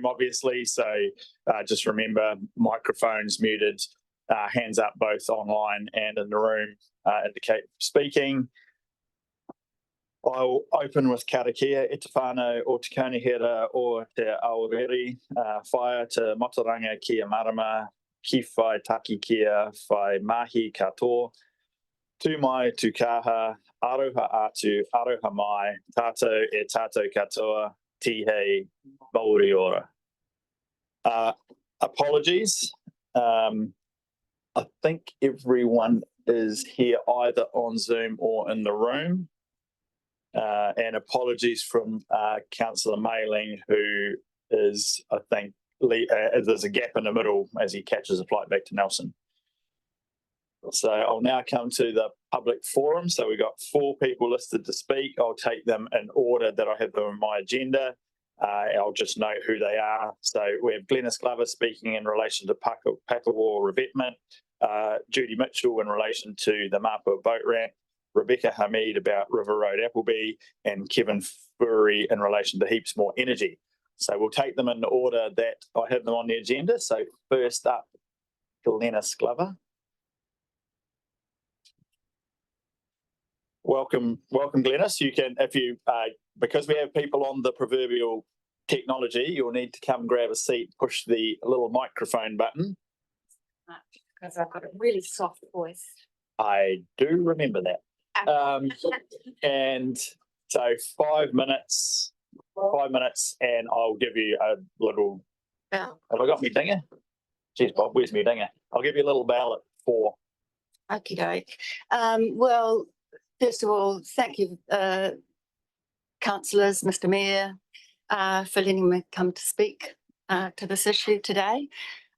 obviously, so just remember microphones muted, hands up both online and in the room indicate speaking. I'll open with karakia, e te whānau o te kaunihera o te aoreri, whaia te motoranga kia marama, ki whai taki kia whai mahi katoa, tū mai tū kaha, aroha atu, aroha mai, tātou e tātou katoa, tihei, mauri ora. Apologies. I think everyone is here either on Zoom or in the room. And apologies from Councillor Mayling, who is, I think, there's a gap in the middle as he catches a flight back to Nelson. So I'll now come to the public forum. So we've got 4 people listed to speak. I'll take them in order that I have them on my agenda. I'll just note who they are. So we have Glenys Glover speaking in relation to Pakawa revetment, Judy Mitchell in relation to the Mapua boat ramp, Rebecca Hamid about River Road Appleby, and Kevin Furry in relation to heaps more energy. So we'll take them in the order that I have them on the agenda. So first up, Glenys Glover. Welcome, Glenys. You can, if you, because we have people on the proverbial technology, you'll need to come grab a seat, push the little microphone button. Because I've got a really soft voice. I do remember that. And so 5 minutes, and I'll give you a little, have I got me dinger? Jeez, Bob, where's me dinger? I'll give you a little bell at 4. Okie doke. Well, first of all, thank you, councillors, Mr Mayor, for letting me come to speak to this issue today.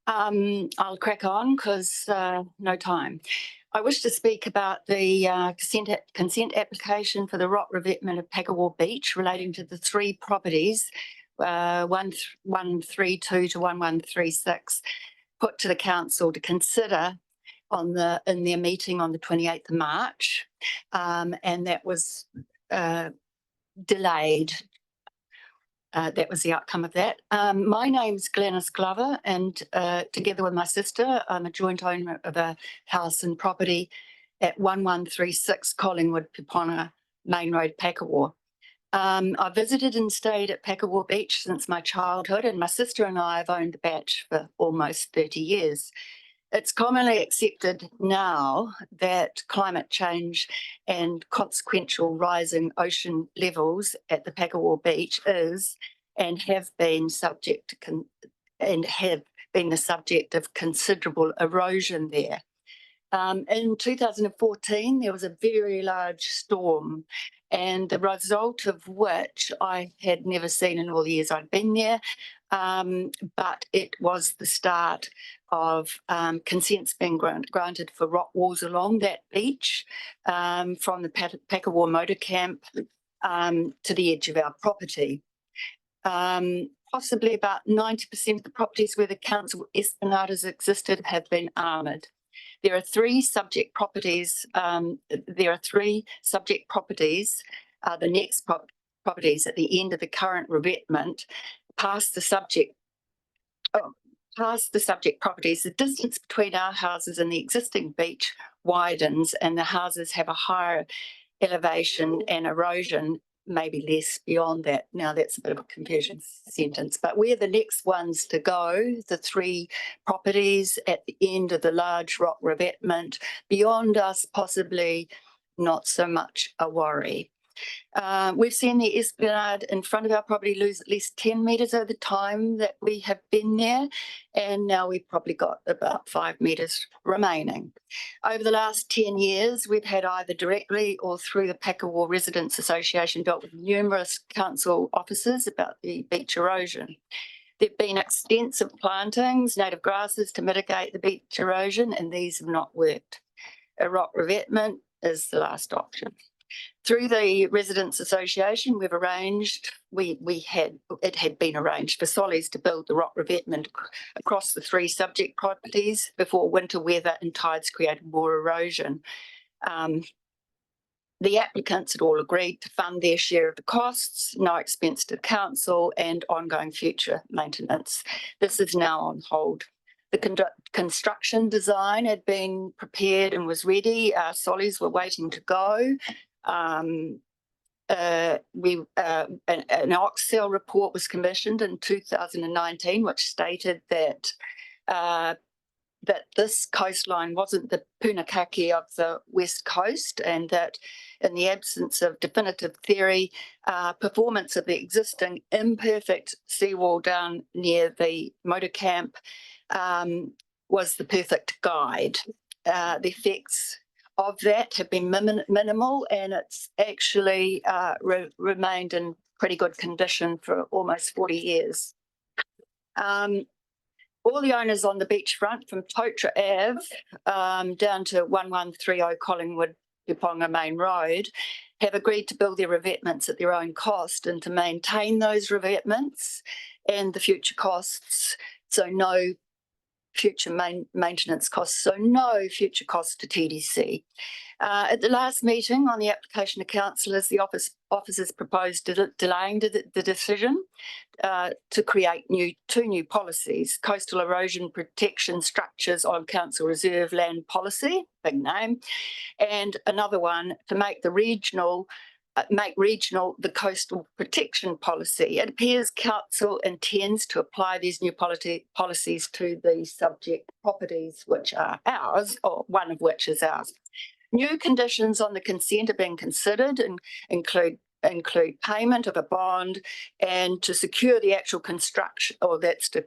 I'll crack on because no time. I wish to speak about the consent application for the rock revetment of Pakawa Beach relating to the 3 properties, 1132 to 1136, put to the council to consider in their meeting on the 28th of March, and that was delayed. That was the outcome of that. My name's Glenys Glover, and together with my sister, I'm a joint owner of a house and property at 1136 Collingwood, Pipona, Main Road, Pakawa. I visited and stayed at Pakawa Beach since my childhood, and my sister and I have owned the beach for almost 30 years. It's commonly accepted now that climate change and consequential rising ocean levels at the Pakawa Beach is and have been subject to the subject of considerable erosion there. In 2014, there was a very large storm, and the result of which I had never seen in all the years I'd been there, but it was the start of consents being granted for rock walls along that beach, from the Pakawa motor camp to the edge of our property. Possibly about 90% of the properties where the council esplanadas existed have been armoured. There are 3 subject properties. The next properties at the end of the current revetment, past the subject properties, the distance between our houses and the existing beach widens, and the houses have a higher elevation and erosion, maybe less beyond that. Now that's a bit of a confusion sentence, but we're the next ones to go, the 3 properties at the end of the large rock revetment. Beyond us, possibly not so much a worry. We've seen the esplanade in front of our property lose at least 10 metres over the time that we have been there, and now we've probably got about 5 metres remaining. Over the last 10 years, we've had either directly or through the Pakawa Residents Association dealt with numerous council officers about the beach erosion. There have been extensive plantings, native grasses to mitigate the beach erosion, and these have not worked. A rock revetment is the last option. Through the Residents Association, we've arranged, it had been arranged for Solis to build the rock revetment across the 3 subject properties before winter weather and tides created more erosion. The applicants had all agreed to fund their share of the costs, no expense to the council, and ongoing future maintenance. This is now on hold. The construction design had been prepared and was ready. Our solis were waiting to go. An Oxcell report was commissioned in 2019, which stated that this coastline wasn't the punakaki of the West Coast, and that in the absence of definitive theory, performance of the existing imperfect seawall down near the motor camp was the perfect guide. The effects of that have been minimal, and it's actually remained in pretty good condition for almost 40 years. All the owners on the beachfront from Totra Ave down to 1130 Collingwood Puponga Main Road have agreed to build their revetments at their own cost and to maintain those revetments and the future costs, so no future maintenance costs, so no future costs to TDC. At the last meeting on the application to councillors, the officers proposed delaying the decision to create two new policies: coastal erosion protection structures on council reserve land policy, big name, and another one to make regional the coastal protection policy. It appears council intends to apply these new policies to the subject properties, which are ours, or one of which is ours. New conditions on the consent are being considered and include payment of a bond and to secure the actual construction, or that's to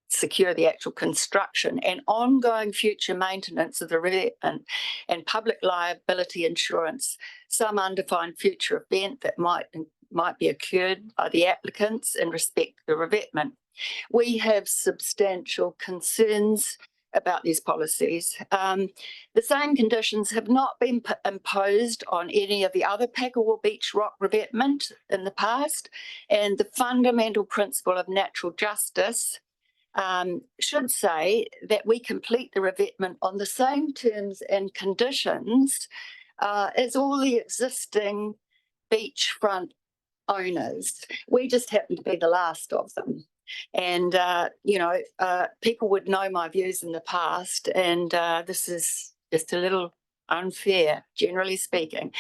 secure the actual construction and ongoing future maintenance of the revetment and public liability insurance, some undefined future event that might be occurred by the applicants in respect to the revetment. We have substantial concerns about these policies. The same conditions have not been imposed on any of the other Packawa Beach rock revetment in the past, and the fundamental principle of natural justice should say that we complete the revetment on the same terms and conditions as all the existing beachfront owners. We just happen to be the last of them. And, people would know my views in the past, and this is just a little unfair, generally speaking.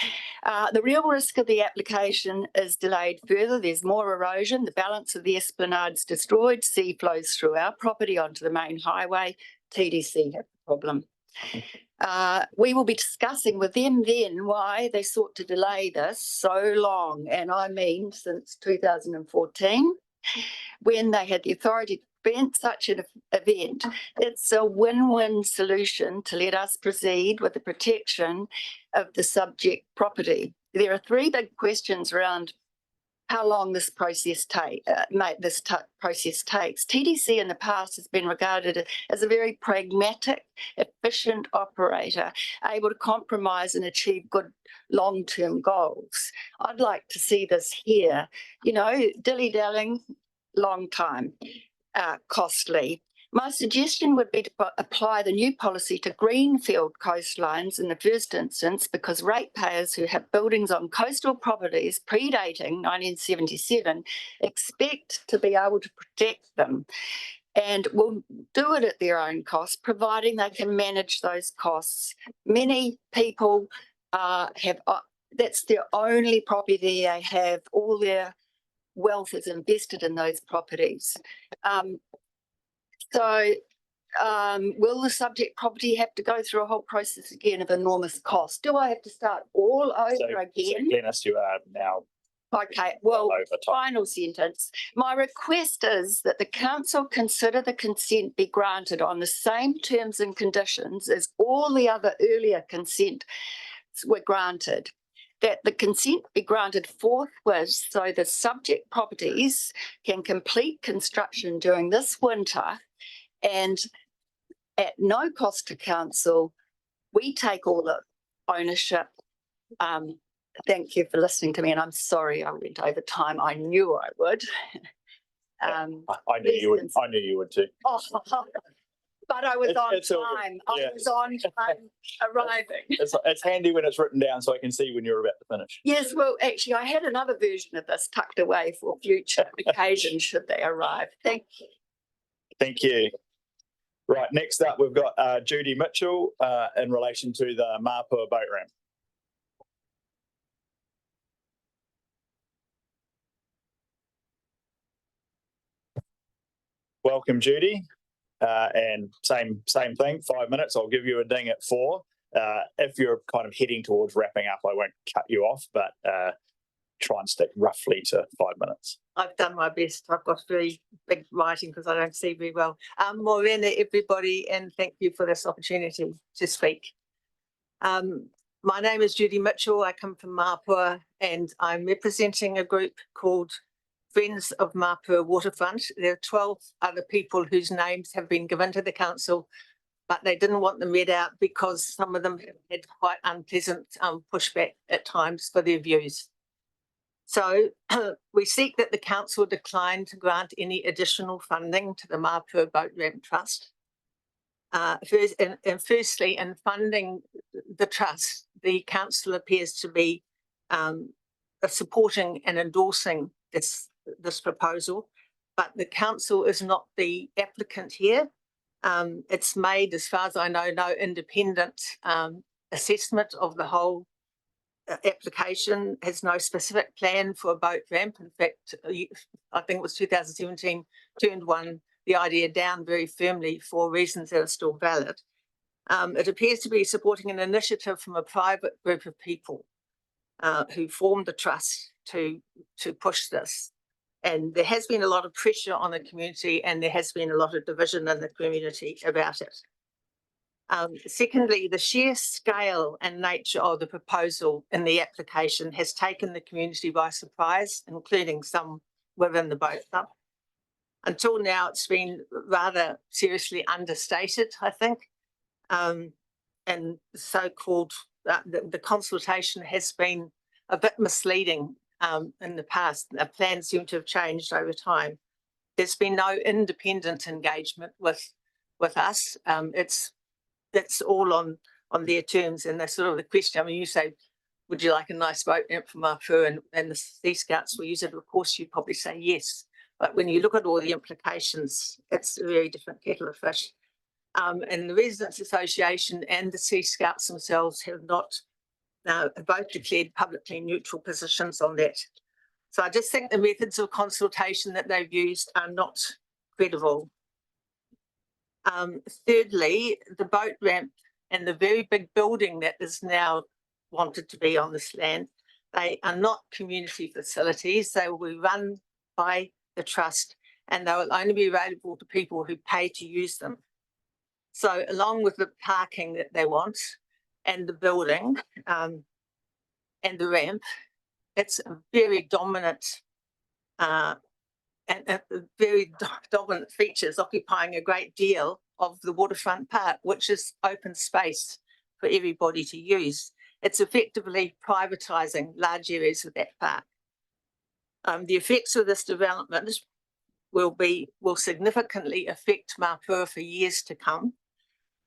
The real risk of the application is delayed further. There's more erosion. The balance of the esplanade's destroyed. Sea flows through our property onto the main highway. TDC have the problem. We will be discussing with them then why they sought to delay this so long, and I mean since 2014. When they had the authority to prevent such an event. It's a win-win solution to let us proceed with the protection of the subject property. There are three big questions around how long this process takes. TDC in the past has been regarded as a very pragmatic, efficient operator, able to compromise and achieve good long-term goals. I'd like to see this here, dilly-dallying, long time, costly. My suggestion would be to apply the new policy to greenfield coastlines in the first instance, because ratepayers who have buildings on coastal properties predating 1977 expect to be able to protect them, and will do it at their own cost, providing they can manage those costs. Many people that's their only property they have. All their wealth is invested in those properties. Will the subject property have to go through a whole process again of enormous cost? Do I have to start all over again? Glenys, you are now. Okay, well, final sentence. My request is that the council consider the consent be granted on the same terms and conditions as all the other earlier consents were granted. That the consent be granted forthwith so the subject properties can complete construction during this winter, and at no cost to council, we take all the ownership. Thank you for listening to me, and I'm sorry I went over time. I knew I would. I knew you would. I knew you would too. But I was on It's all good. time. Yeah. I was on time arriving. It's handy when it's written down so I can see when you're about to finish. Yes, well, actually, I had another version of this tucked away for future occasions should they arrive. Thank you. Thank you. Right, next up, we've got Judy Mitchell in relation to the Mapua boat ramp. Welcome, Judy. And same thing, 5 minutes. I'll give you a ding at 4. If you're kind of heading towards wrapping up, I won't cut you off, but try and stick roughly to 5 minutes. I've done my best. I've got very big writing because I don't see very well. Morena, everybody, and thank you for this opportunity to speak. My name is Judy Mitchell. I come from Mapua and I'm representing a group called Friends of Mapua Waterfront. There are 12 other people whose names have been given to the council, but they didn't want them read out because some of them have had quite unpleasant pushback at times for their views. So we seek that the council decline to grant any additional funding to the Mapua Boat Ramp Trust. Firstly, in funding the trust, the council appears to be supporting and endorsing this proposal, but the council is not the applicant here. It's made, as far as I know, no independent assessment of the whole application, has no specific plan for a boat ramp. In fact, I think it was 2017, turned the idea down very firmly for reasons that are still valid. It appears to be supporting an initiative from a private group of people who formed the trust to push this. And there has been a lot of pressure on the community and there has been a lot of division in the community about it. Secondly, the sheer scale and nature of the proposal in the application has taken the community by surprise, including some within the boat club. Until now, it's been rather seriously understated, I think. And so-called, the consultation has been a bit misleading in the past. The plans seem to have changed over time. There's been no independent engagement with us. That's all on their terms, and that's sort of the question. I mean, you say, would you like a nice boat ramp for Mapua, and the Sea Scouts will use it? Of course, you'd probably say yes. But when you look at all the implications, it's a very different kettle of fish. And the Residents Association and the Sea Scouts themselves have not both declared publicly neutral positions on that. So I just think the methods of consultation that they've used are not credible. Thirdly, the boat ramp and the very big building that is now wanted to be on this land, they are not community facilities. They will be run by the trust and they will only be available to people who pay to use them. So along with the parking that they want and the building and the ramp, it's a very dominant and very dominant features occupying a great deal of the waterfront park, which is open space for everybody to use. It's effectively privatising large areas of that park. The effects of this development will significantly affect Mapua for years to come.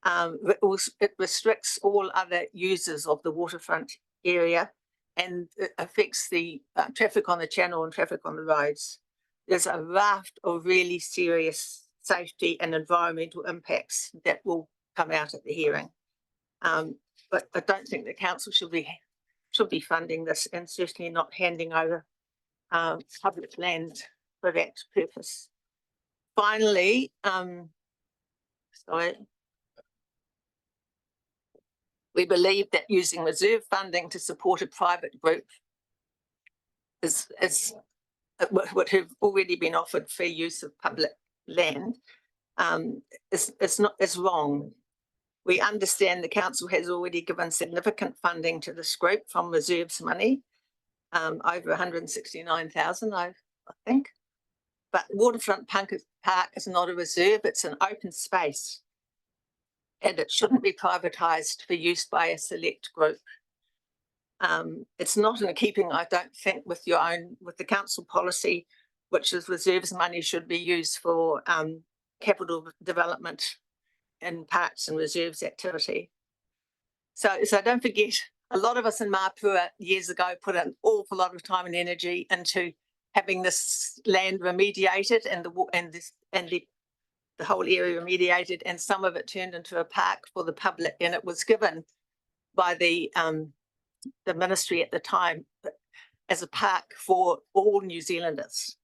It restricts all other users of the waterfront area and it affects the traffic on the channel and traffic on the roads. There's a raft of really serious safety and environmental impacts that will come out at the hearing. But I don't think the council should be funding this and certainly not handing over public land for that purpose. Finally, we believe that using reserve funding to support a private group would have already been offered fair use of public land is wrong. We understand the council has already given significant funding to this group from reserves money, over 169,000, I think. But Waterfront Park is not a reserve, it's an open space. And it shouldn't be privatised for use by a select group. It's not in keeping, I don't think, with the council policy, which is reserves money should be used for capital development in parks and reserves activity. So don't forget, a lot of us in Mapua years ago put an awful lot of time and energy into having this land remediated and the whole area remediated, and some of it turned into a park for the public, and it was given by the ministry at the time as a park for all New Zealanders,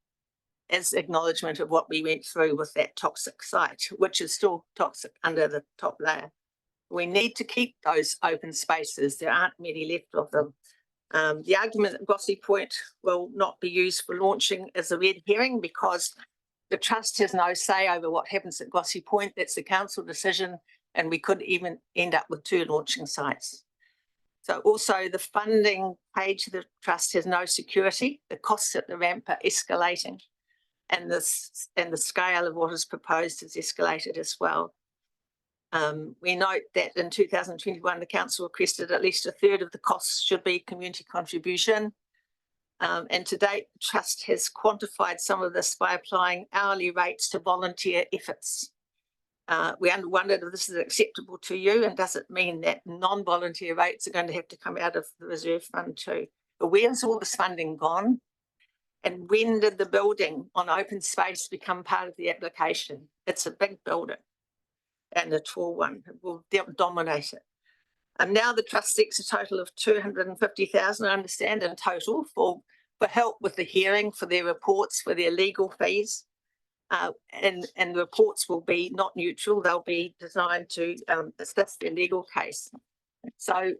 as acknowledgement of what we went through with that toxic site, which is still toxic under the top layer. We need to keep those open spaces. There aren't many left of them. The argument that Gossie Point will not be used for launching is a red herring, because the trust has no say over what happens at Gossie Point. That's a council decision, and we could even end up with 2 launching sites. So also the funding paid to the trust has no security. The costs at the ramp are escalating, and the scale of what is proposed has escalated as well. We note that in 2021, the council requested at least 1/3 of the costs should be community contribution. And to date, the trust has quantified some of this by applying hourly rates to volunteer efforts. We wondered if this is acceptable to you, and does it mean that non-volunteer rates are going to have to come out of the reserve fund too? But where's all this funding gone? And when did the building on open space become part of the application? It's a big building, and a tall one. It will dominate it. And now the trust seeks a total of 250,000, I understand, in total for help with the hearing, for their reports, for their legal fees. And the reports will be not neutral. They'll be designed to assist their legal case. So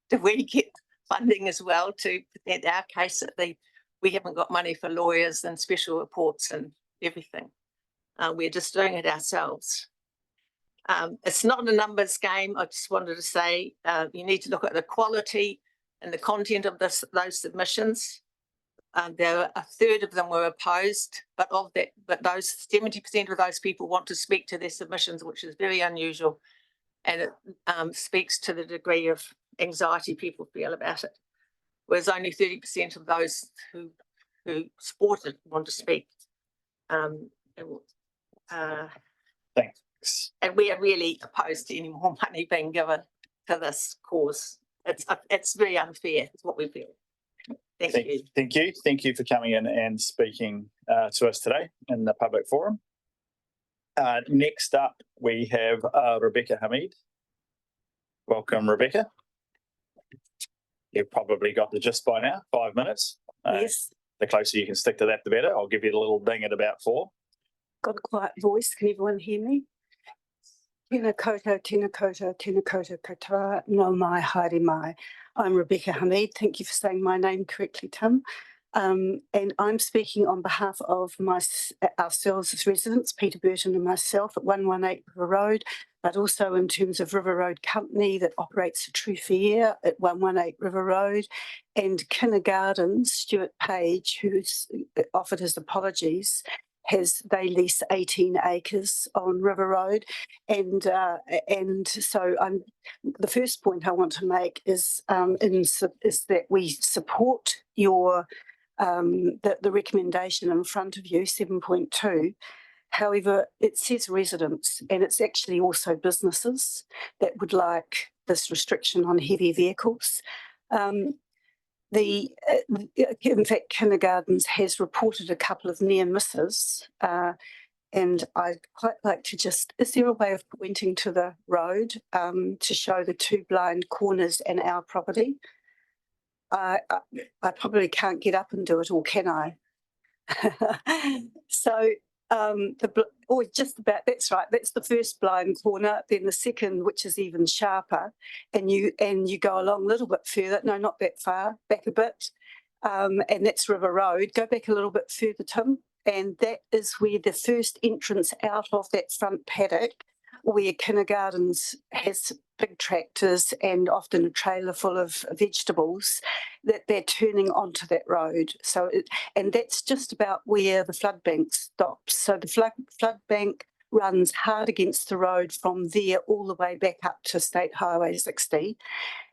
do we get funding as well to present our case that we haven't got money for lawyers and special reports and everything? We're just doing it ourselves. It's not a numbers game. I just wanted to say you need to look at the quality and the content of those submissions. There were 1/3 of them were opposed, but those 70% of those people want to speak to their submissions, which is very unusual, and it speaks to the degree of anxiety people feel about it. Whereas only 30% of those who support it want to speak. Thanks. And we are really opposed to any more money being given to this cause. It's very unfair, is what we feel. Thank you. Thank you for coming in and speaking to us today in the public forum. Next up, we have Rebecca Hamid. Welcome, Rebecca. You've probably got the gist by now, 5 minutes. Yes. The closer you can stick to that, the better. I'll give you a little ding at about 4. Got a quiet voice. Can everyone hear me? Tēnā koutou, tēnā koutou, tēnā koutou katoa, no mai, haere mai. I'm Rebecca Hamid. Thank you for saying my name correctly, Tim. And I'm speaking on behalf of ourselves as residents, Peter Burton and myself, at 118 River Road, but also in terms of River Road Company that operates a True Fair at 118 River Road, and Kindergarten, Stuart Page, who's offered his apologies, they lease 18 acres on River Road, and so the first point I want to make is that we support your the recommendation in front of you, 7.2. However, it says residents, and it's actually also businesses that would like this restriction on heavy vehicles. In fact, Kindergartens has reported a couple of near misses, and I'd quite like to is there a way of pointing to the road to show the 2 blind corners and our property? I probably can't get up and do it all, can I? So just about, that's right, that's the first blind corner, then the second, which is even sharper, and you go along a little bit further, no, not that far, back a bit, and that's River Road. Go back a little bit further, Tim, and that is where the first entrance out of that front paddock, where Kindergartens has big tractors and often a trailer full of vegetables, that they're turning onto that road. So, and that's just about where the flood bank stops. So the flood bank runs hard against the road from there all the way back up to State Highway 60.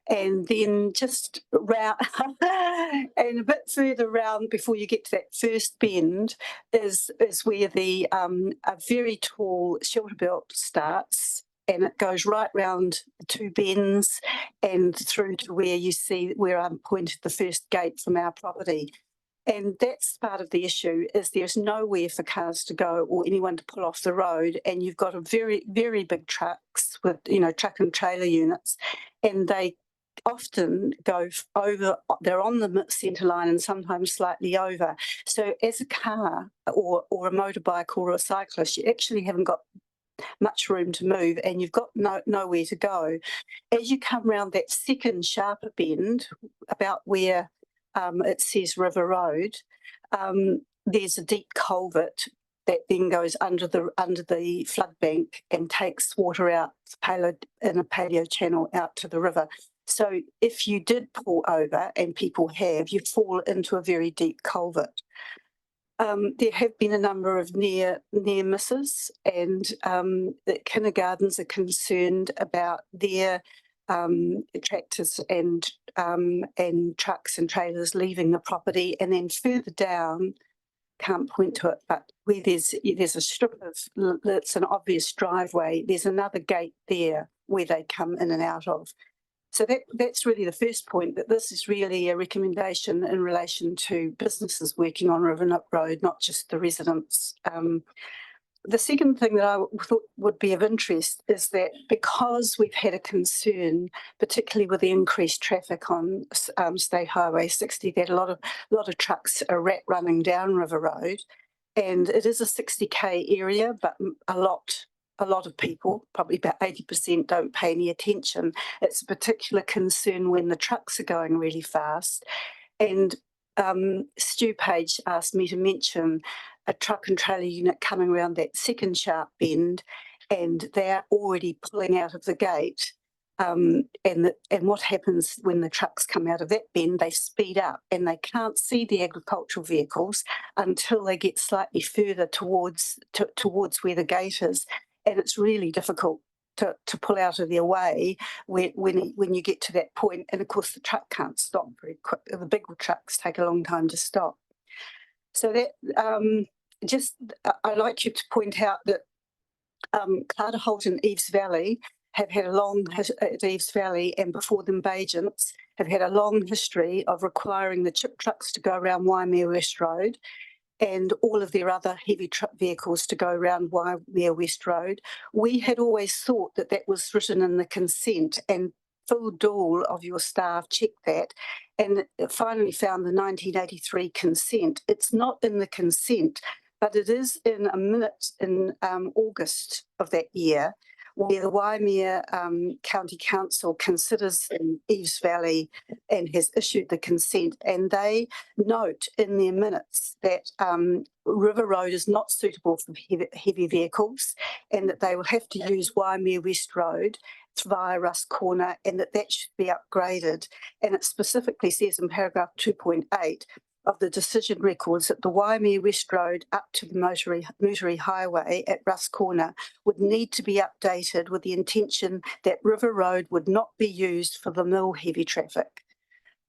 And then just round and a bit further round before you get to that first bend is where a very tall shelter belt starts, and it goes right round the two bends and through to where you see where I'm pointed the first gate from our property. And that's part of the issue, is there's nowhere for cars to go or anyone to pull off the road. And you've got a very, very big trucks with, truck and trailer units, and they often go over, they're on the centre line and sometimes slightly over. So as a car or a motorbike or a cyclist, you actually haven't got much room to move, and you've got nowhere to go. As you come round that second sharper bend, about where it says River Road, there's a deep culvert that then goes under the flood bank and takes water out in a paleo channel out to the river. So if you did pull over, and people have, you fall into a very deep culvert. There have been a number of near misses, and the kindergartens are concerned about their tractors and trucks and trailers leaving the property, and then further down, can't point to it, but where there's a strip of, it's an obvious driveway, there's another gate there where they come in and out of. So that's really the first point, that this is really a recommendation in relation to businesses working on River Road, not just the residents. The second thing that I thought would be of interest is that because we've had a concern, particularly with the increased traffic on State Highway 60, that a lot of trucks are running down River Road, and it is a 60k area, but a lot of people, probably about 80%, don't pay any attention. It's a particular concern when the trucks are going really fast. And Stu Page asked me to mention a truck and trailer unit coming around that second sharp bend, and they're already pulling out of the gate. And what happens when the trucks come out of that bend, they speed up and they can't see the agricultural vehicles until they get slightly further towards where the gate is. And it's really difficult to pull out of their way when you get to that point. And of course, the truck can't stop very quick. The big trucks take a long time to stop. So that I'd like you to point out that Carter Holt and Eves Valley have had a long at Eves Valley, and before them Bajents have had a long history of requiring the chip trucks to go around Waimea West Road, and all of their other heavy truck vehicles to go around Waimea West Road. We had always thought that was written in the consent, and Phil Dool of your staff checked that and finally found the 1983 consent. It's not in the consent, but it is in a minute in August of that year, where the Waimea County Council considers Eves Valley and has issued the consent, and they note in their minutes that River Road is not suitable for heavy vehicles, and that they will have to use Waimea West Road via Russ Corner, and that should be upgraded. And it specifically says in paragraph 2.8 of the decision records that the Waimea West Road up to the Motueka Highway at Russ Corner would need to be updated with the intention that River Road would not be used for the mill heavy traffic.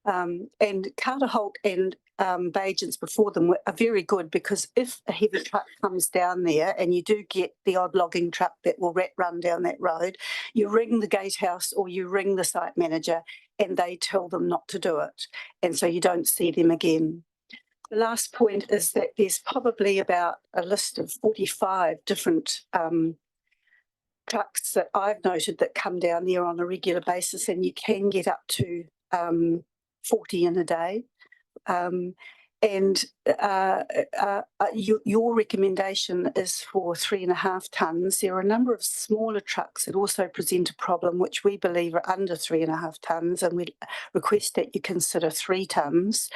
And Carter Holt and Bajents before them are very good, because if a heavy truck comes down there, and you do get the odd logging truck that will run down that road, you ring the gatehouse or you ring the site manager, and they tell them not to do it. And so you don't see them again. The last point is that there's probably about a list of 45 different trucks that I've noted that come down there on a regular basis, and you can get up to 40 in a day. Your recommendation is for 3.5 tonnes. There are a number of smaller trucks that also present a problem, which we believe are under 3.5 tonnes, and we request that you consider 3 tonnes.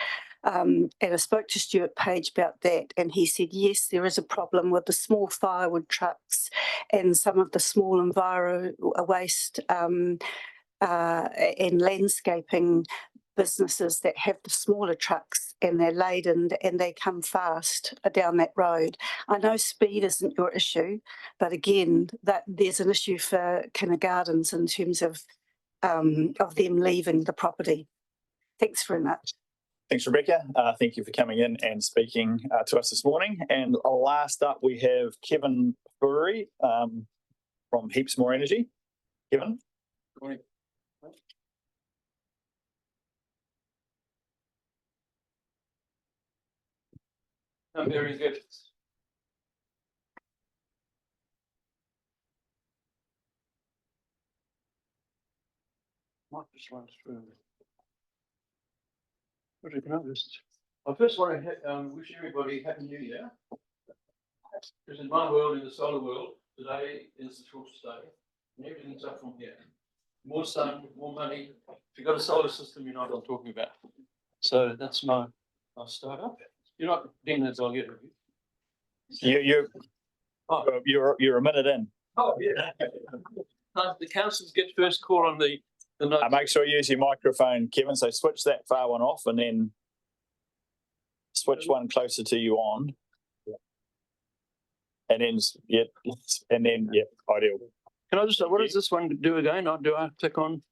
And I spoke to Stuart Page about that, and he said, yes, there is a problem with the small firewood trucks and some of the small enviro waste and landscaping businesses that have the smaller trucks, and they're laden and they come fast down that road. I know speed isn't your issue, but again, that there's an issue for kindergartens in terms of them leaving the property. Thanks very much. Thanks, Rebecca. Thank you for coming in and speaking to us this morning. And last up, we have Kevin Furry. from Heaps More Energy. Kevin? Good morning. I'm very good. Might just run through. What do you just? I first want to wish everybody Happy New Year. Because in my world, in the solar world, today is the shortest day, and everything's up from here. More sun, more money. If you've got a solar system, you know what I'm talking about. So that's my startup. You're not doing this all yet, are you? You're a minute in. Oh, yeah. The councillors get first call on the note. Make sure you use your microphone, Kevin. So switch that far one off and then switch one closer to you on. And then, ideal. Can I just, what does this one do again? Or do I click on?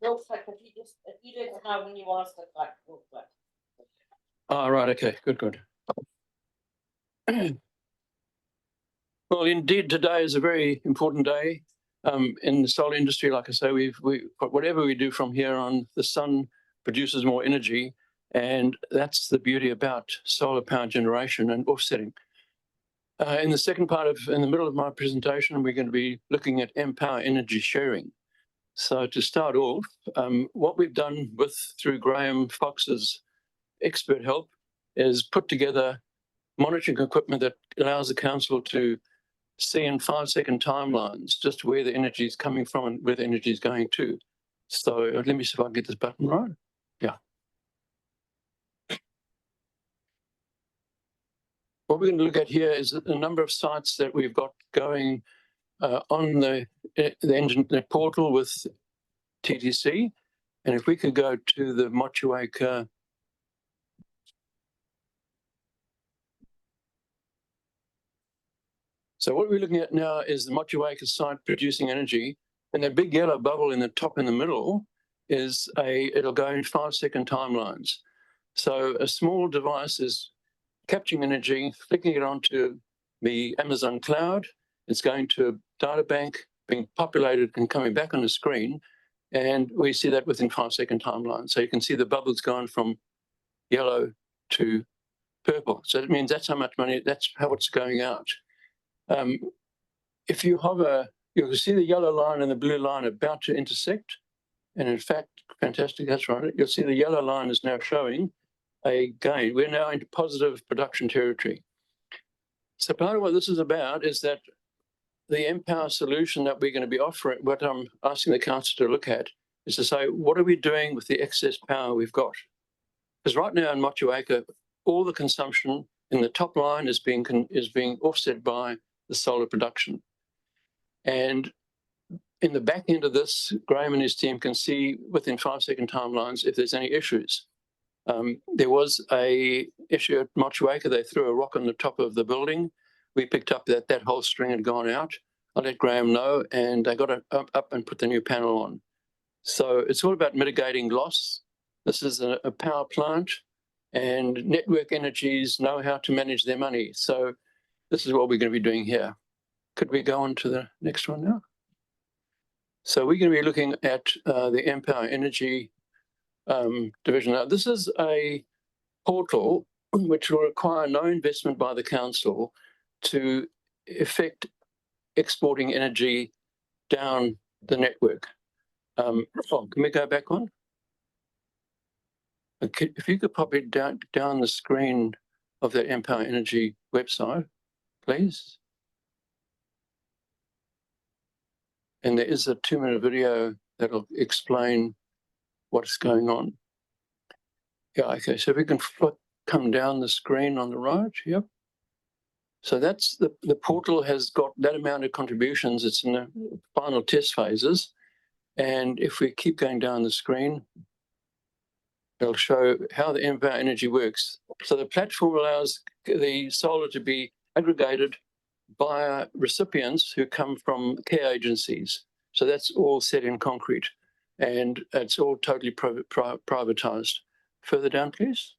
Real quick, if you don't know when you want us to click, real quick. Oh, right, okay, good. Well, indeed, today is a very important day in the solar industry. Like I say, whatever we do from here on, the sun produces more energy, and that's the beauty about solar power generation and offsetting. In the second part in the middle of my presentation, we're going to be looking at Empower Energy Sharing. So to start off, what we've done through Graham Fox's expert help is put together monitoring equipment that allows the council to see in 5-second timelines just where the energy is coming from and where the energy is going to. So let me see if I can get this button right. Yeah. What we're going to look at here is the number of sites that we've got going on the portal with TTC. And if we could go to the Motueka. So what we're looking at now is the Motueka site producing energy, and that big yellow bubble in the top in the middle is it'll go in 5-second timelines. So a small device is capturing energy, flicking it onto the Amazon cloud. It's going to a data bank, being populated and coming back on the screen. And we see that within 5-second timeline. So you can see the bubbles going from yellow to purple. So that means that's how much money, that's how it's going out. If you hover, you'll see the yellow line and the blue line about to intersect. And in fact, fantastic, that's right. You'll see the yellow line is now showing a gain. We're now into positive production territory. So part of what this is about is that the Empower solution that we're going to be offering, what I'm asking the council to look at, is to say, what are we doing with the excess power we've got? Because right now in Motueka, all the consumption in the top line is being offset by the solar production. And in the back end of this, Graham and his team can see within 5-second timelines if there's any issues. There was a issue at Motueka. They threw a rock on the top of the building. We picked up that whole string had gone out. I let Graham know, and they got it up and put the new panel on. So it's all about mitigating loss. This is a power plant, and Network Energies know how to manage their money. So this is what we're going to be doing here. Could we go on to the next one now? So we're going to be looking at the Empower Energy division. Now, this is a portal which will require no investment by the council to effect exporting energy down the network. Can we go back on? Okay, if you could pop it down the screen of the Empower Energy website, please. And there is a 2-minute video that'll explain what's going on. Yeah, okay, so we can come down the screen on the right, yep. So that's the portal has got that amount of contributions. It's in the final test phases. And if we keep going down the screen, it'll show how the Empower Energy works. So the platform allows the solar to be aggregated by recipients who come from care agencies. So that's all set in concrete, and it's all totally privatized. Further down, please.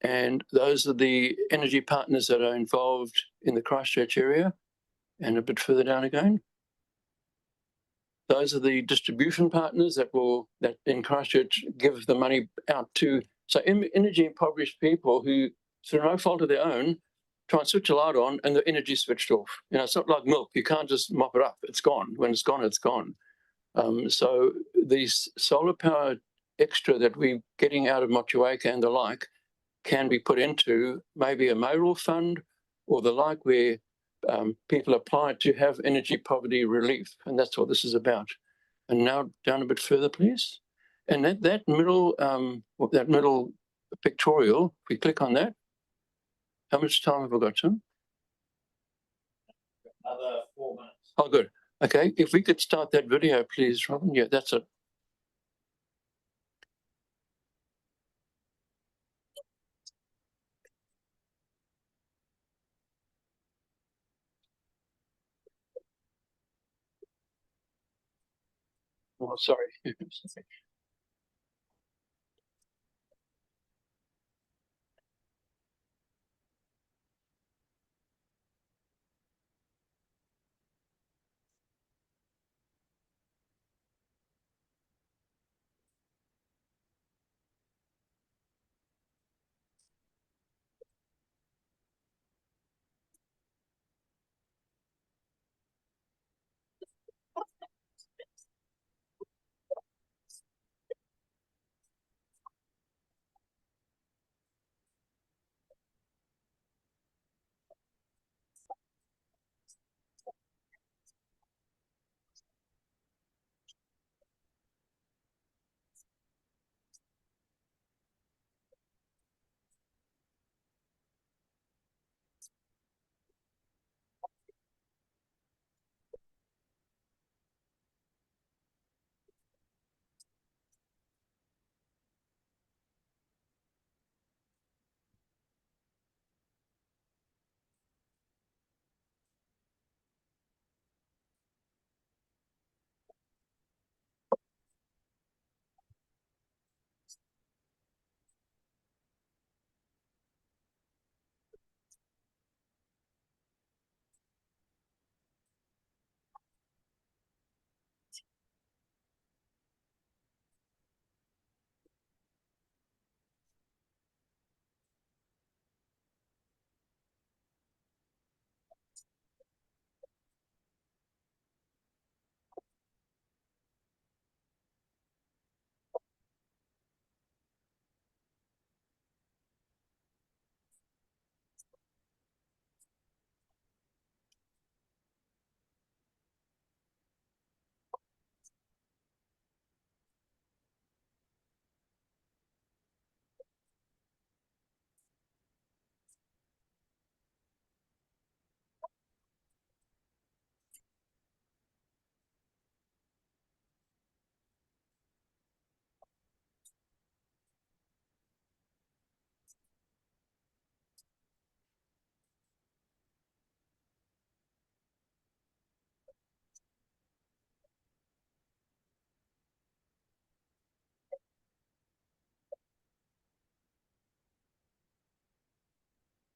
And those are the energy partners that are involved in the Christchurch area. And a bit further down again. Those are the distribution partners that in Christchurch give the money out to. So energy impoverished people who, through no fault of their own, try and switch a light on and the energy switched off. You know, it's not like milk. You can't just mop it up. It's gone. When it's gone, it's gone. So these solar power extra that we're getting out of Motueka and the like can be put into maybe a Mayoral fund or the like, where people apply to have energy poverty relief. And that's what this is about. And now down a bit further, please. And that middle pictorial, if we click on that, how much time have I got, Tim? Another 4 minutes. Oh, good. Okay, if we could start that video, please, Robin. Yeah, that's it. Oh, sorry.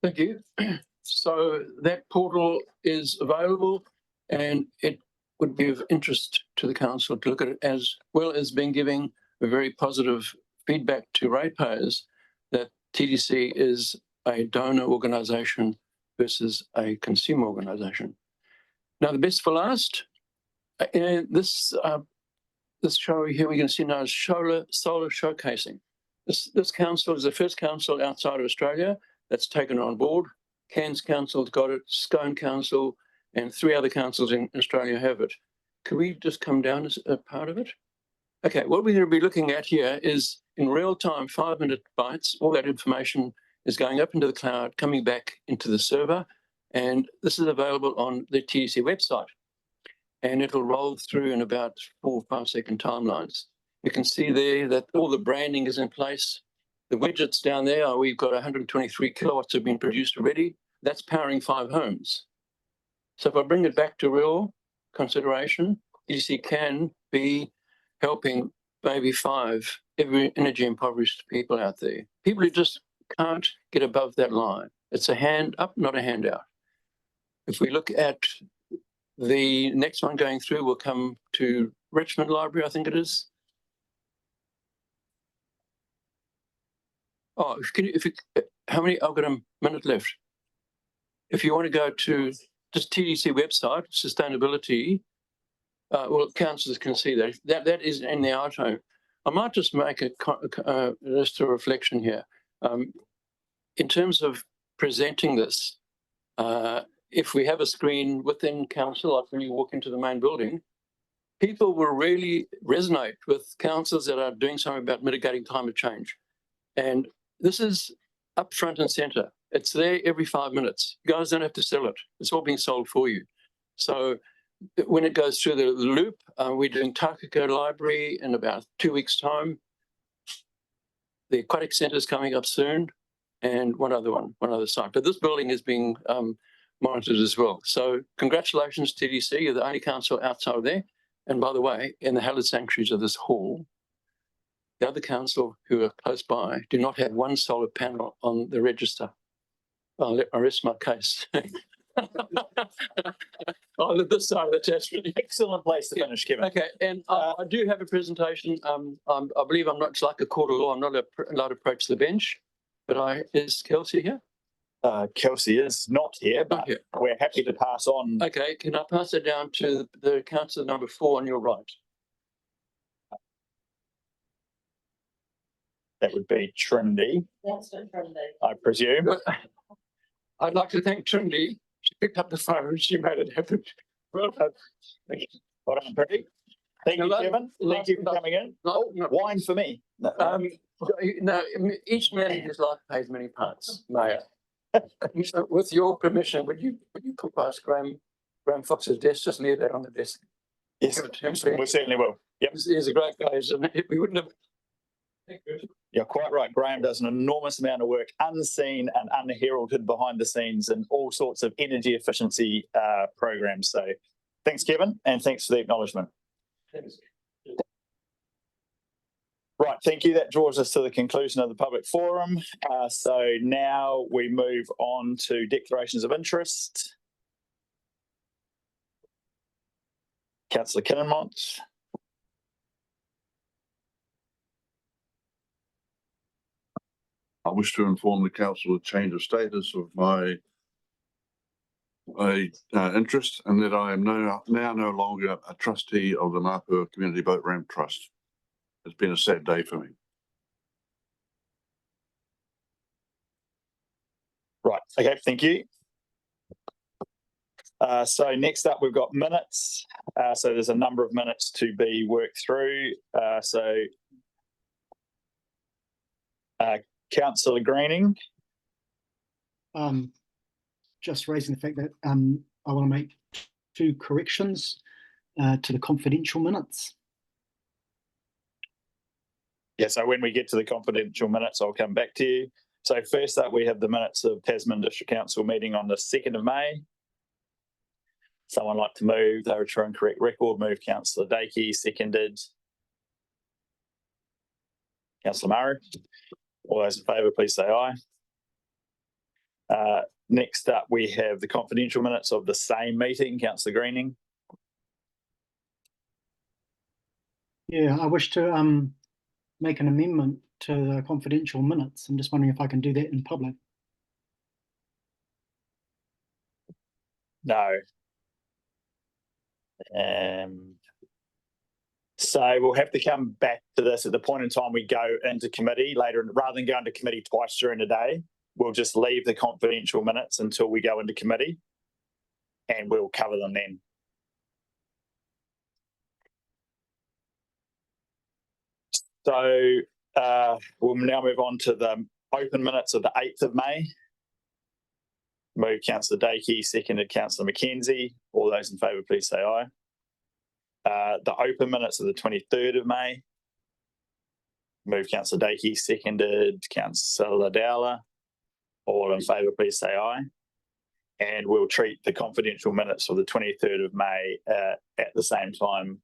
Thank you. So that portal is available, and it would be of interest to the council to look at it, as well as being giving a very positive feedback to ratepayers that TDC is a donor organisation versus a consumer organisation. Now, the best for last, this show here we can see now is solar showcasing. This council is the first council outside of Australia that's taken on board. Cairns Council's got it, Scone Council, and 3 other councils in Australia have it. Could we just come down as a part of it? Okay, what we're going to be looking at here is in real time, 5-minute bites. All that information is going up into the cloud, coming back into the server, and this is available on the TDC website. And it'll roll through in about 4 or 5 second timelines. You can see there that all the branding is in place. The widgets down there, we've got 123 kilowatts have been produced already. That's powering 5 homes. So if I bring it back to real consideration, TDC can be helping maybe 5 energy impoverished people out there. People who just can't get above that line. It's a hand up, not a handout. If we look at The next one going through will come to Richmond Library, I think it is. Oh, how many? I've got a minute left. If you want to go to just TDC website, sustainability, well, councillors can see that. That is in the auto. I might just make just a reflection here. In terms of presenting this, if we have a screen within council, like when you walk into the main building, people will really resonate with councils that are doing something about mitigating climate change. And this is up front and centre. It's there every 5 minutes. You guys don't have to sell it. It's all being sold for you. So when it goes through the loop, we're doing Takaka Library in about 2 weeks' time. The Aquatic Centre is coming up soon, and one other site. But this building is being monitored as well. So congratulations, TDC. You're the only council outside there. And by the way, in the hallowed sanctuaries of this hall, the other council who are close by do not have one solar panel on the register. I'll rest my case. On this side of the Tasman. Excellent place to finish, Kevin. Okay, and I do have a presentation. I believe I'm not, it's like a court of law, I'm not allowed to approach the bench, but is Kelsey here? Kelsey is not here, but we're happy to pass on. Okay, can I pass it down to the councillor number 4 on your right? That would be Trinity, That's for Trinity. I presume. I'd like to thank Trinity. She picked up the phone and she made it happen. Well done. Thank you. Well done, Trinity. Thank you, Kevin. Thank you for coming in. Wine for me. No, each man in his life pays many parts, Mayor. So with your permission, would you put past Graham Fox's desk? Just leave that on the desk. Yes, we certainly will. Yep. He's a great guy, isn't he? We wouldn't have. You're quite right. Graham does an enormous amount of work unseen and unheralded behind the scenes in all sorts of energy efficiency programs. So thanks, Kevin, and thanks for the acknowledgement. Thanks. Right, thank you. That draws us to the conclusion of the public forum. So now we move on to declarations of interest. Councillor Kinnamont. I wish to inform the council of change of status of my interest, and that I am now no longer a trustee of the Mapua Community Boat Ramp Trust. It's been a sad day for me. Right, okay, thank you. So next up, we've got minutes. So there's a number of minutes to be worked through. Councillor Greening. Just raising the fact that I want to make 2 corrections to the confidential minutes. Yeah, so when we get to the confidential minutes, I'll come back to you. So first up, we have the minutes of Tasman District Council meeting on the 2nd of May. Someone like to move the true and correct record. Move Councillor Dakey, seconded. Councillor Murray. All those in favour, please say aye. Next up, we have the confidential minutes of the same meeting. Councillor Greening. Yeah, I wish to make an amendment to the confidential minutes. I'm just wondering if I can do that in public. No. So we'll have to come back to this at the point in time we go into committee later, rather than going to committee twice during the day. We'll just leave the confidential minutes until we go into committee, and we'll cover them then. So we'll now move on to the open minutes of the 8th of May. Move Councillor Dakey, seconded Councillor McKenzie. All those in favour, please say aye. The open minutes of the 23rd of May. Move Councillor Dakey, seconded Councillor Dowler. All in favour, please say aye. And we'll treat the confidential minutes of the 23rd of May at the same time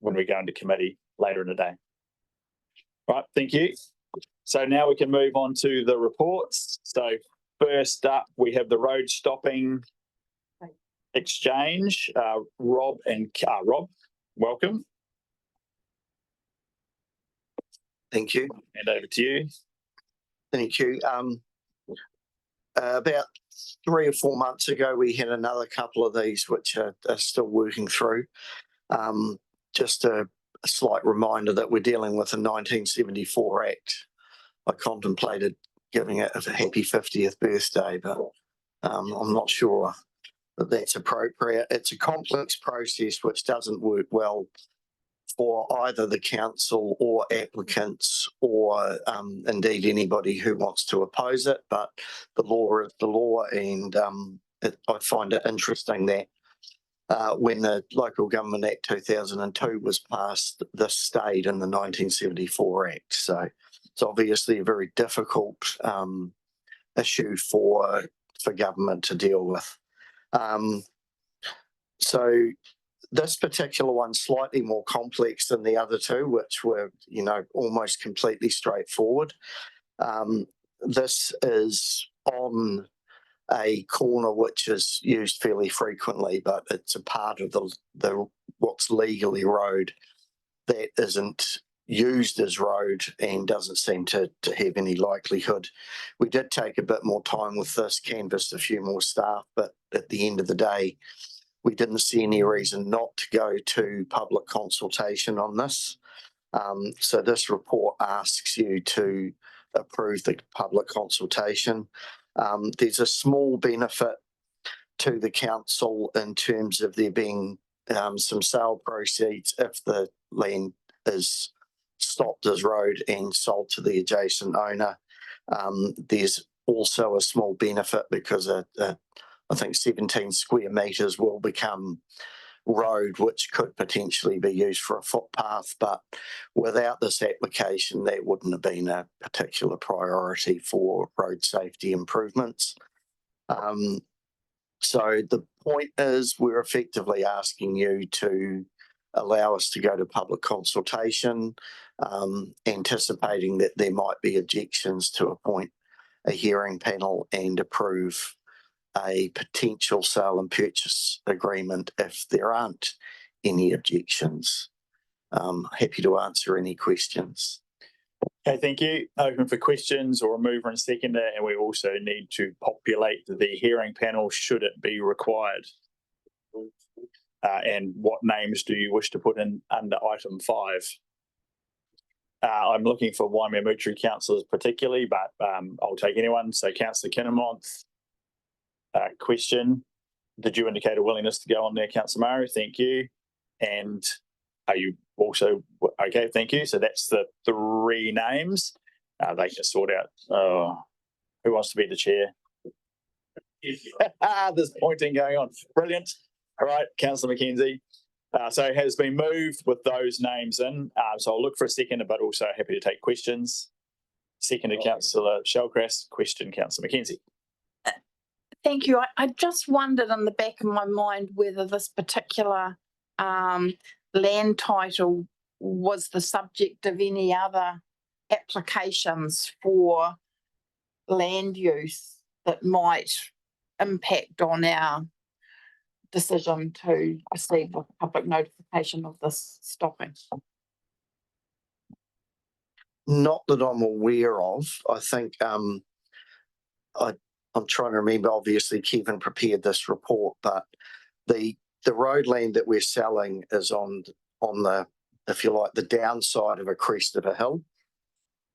when we go into committee later in the day. Right, thank you. So now we can move on to the reports. So first up, we have the road stopping exchange. Rob, welcome. Thank you. And over to you. Thank you. About 3 or 4 months ago, we had another couple of these, which are still working through. Just a slight reminder that we're dealing with a 1974 Act. I contemplated giving it a happy 50th birthday, but I'm not sure that that's appropriate. It's a complex process which doesn't work well for either the council or applicants or indeed anybody who wants to oppose it. But the law is the law, and I find it interesting that when the Local Government Act 2002 was passed, this stayed in the 1974 Act. So it's obviously a very difficult issue for government to deal with. So this particular one's slightly more complex than the other two, which were, almost completely straightforward. This is on a corner which is used fairly frequently, but it's a part of the what's legally road that isn't used as road and doesn't seem to have any likelihood. We did take a bit more time with this, canvassed a few more staff, but at the end of the day, we didn't see any reason not to go to public consultation on this. So this report asks you to approve the public consultation. There's a small benefit to the council in terms of there being some sale proceeds if the land is stopped as road and sold to the adjacent owner. There's also a small benefit because I think 17 square metres will become road, which could potentially be used for a footpath, but without this application, that wouldn't have been a particular priority for road safety improvements. So the point is we're effectively asking you to allow us to go to public consultation, anticipating that there might be objections to appoint a hearing panel and approve a potential sale and purchase agreement if there aren't any objections. Happy to answer any questions. Okay, thank you. Open for questions or a mover and seconder, and we also need to populate the hearing panel should it be required. And what names do you wish to put in under item 5? I'm looking for Waimea Motueka councillors particularly, but I'll take anyone. So Councillor Kinnamonth, question. Did you indicate a willingness to go on there, Councillor Maru? Thank you. And are you also okay? Thank you. So that's the 3 names. They can sort out who wants to be the chair. There's pointing going on. Brilliant. All right, Councillor McKenzie. So it has been moved with those names in. So I'll look for a seconder, but also happy to take questions. Seconded, Councillor Shellcrass. Question, Councillor McKenzie. Thank you. I just wondered in the back of my mind whether this particular land title was the subject of any other applications for land use that might impact on our decision to receive a public notification of this stopping. Not that I'm aware of. I think I'm trying to remember, obviously Kevin prepared this report, but the road land that we're selling is on the, if you like, the downside of a crest of a hill.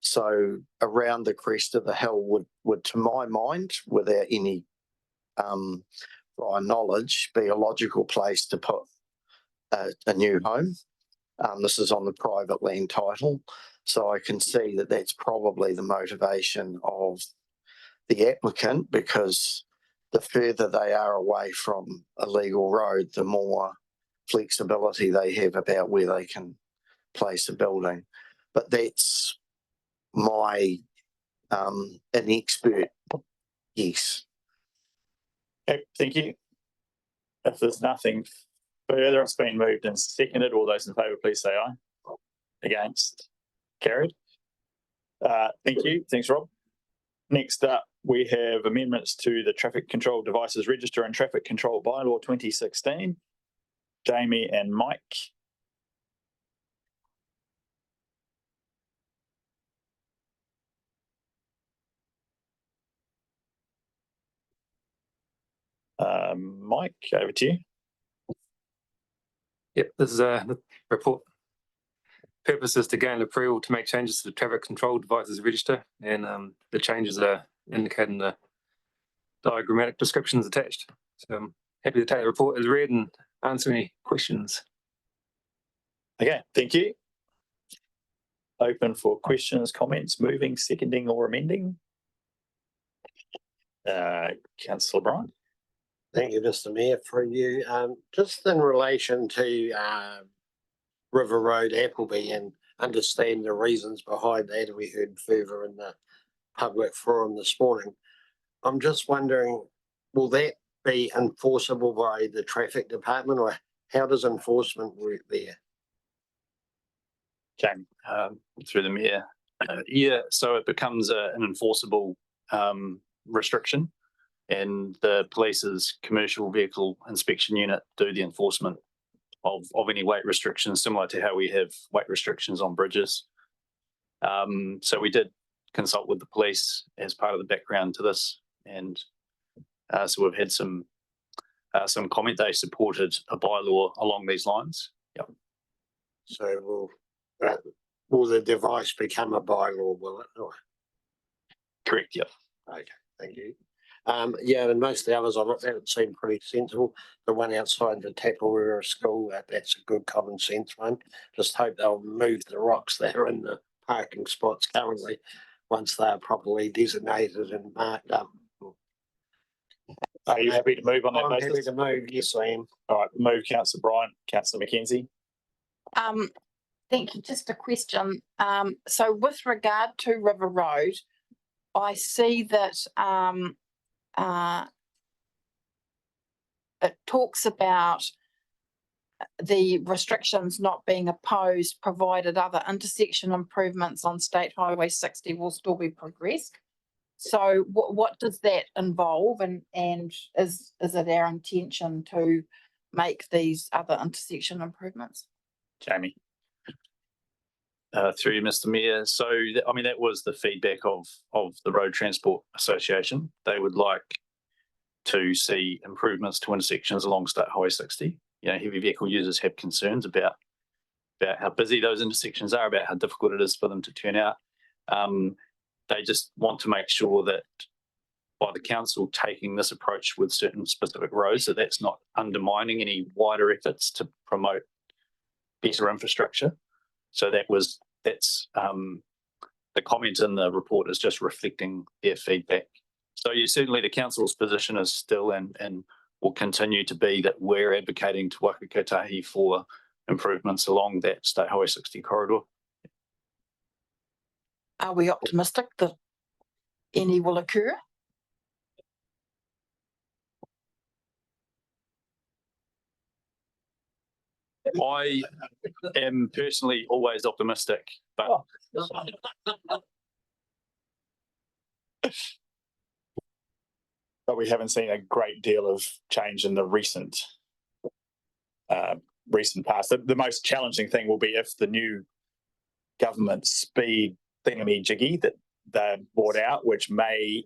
So around the crest of the hill would to my mind, without any prior knowledge, be a logical place to put a new home. This is on the private land title. So I can see that that's probably the motivation of the applicant, because the further they are away from a legal road, the more flexibility they have about where they can place a building. But that's my inexpert guess. Okay, thank you. If there's nothing further, it's been moved and seconded. All those in favour, please say aye. Against? Carried. Thank you. Thanks, Rob. Next up, we have amendments to the Traffic Control Devices Register and Traffic Control Bylaw 2016. Jamie and Mike. Mike, over to you. Yep, this is the report. Purpose is to gain approval to make changes to the Traffic Control Devices Register, and the changes are indicated in the diagrammatic descriptions attached. So I'm happy to take the report as read and answer any questions. Okay, thank you. Open for questions, comments, moving, seconding or amending. Councillor Bryant. Thank you, Mr. Mayor, for you. Just in relation to River Road, Appleby, and understand the reasons behind that, we heard further in the public forum this morning. I'm just wondering, will that be enforceable by the traffic department, or how does enforcement work there? Jamie. Through the mayor. Yeah, so it becomes an enforceable restriction, and the police's commercial vehicle inspection unit do the enforcement of any weight restrictions, similar to how we have weight restrictions on bridges. So we did consult with the police as part of the background to this, and so we've had some comment. They supported a bylaw along these lines. Yep. So will the device become a bylaw, will it? Or? Correct, yep. Okay, thank you. Yeah, and most of the others I looked at seem pretty sensible. The one outside the Tapawera school, that's a good common sense one. Just hope they'll move the rocks that are in the parking spots currently once they are properly designated and marked up. Are you happy to move on that basis? I'm happy to move, yes I am. All right, move Councillor Bryant. Councillor McKenzie. Thank you. Just a question. So with regard to River Road, I see that it talks about the restrictions not being opposed provided other intersection improvements on State Highway 60 will still be progressed. So what does that involve, and is it our intention to make these other intersection improvements? Jamie. Through you, Mr. Mayor. So, I mean, that was the feedback of the Road Transport Association. They would like to see improvements to intersections along State Highway 60. You know, heavy vehicle users have concerns about how busy those intersections are, about how difficult it is for them to turn out. They just want to make sure that by the council taking this approach with certain specific roads, that that's not undermining any wider efforts to promote better infrastructure. So that's the comment in the report is just reflecting their feedback. So yeah, certainly the council's position is still and will continue to be that we're advocating to Waka Kotahi for improvements along that State Highway 60 corridor. Are we optimistic that any will occur? I am personally always optimistic, but but we haven't seen a great deal of change in the recent past. The most challenging thing will be if the new government speed thingamajiggy that they brought out, which may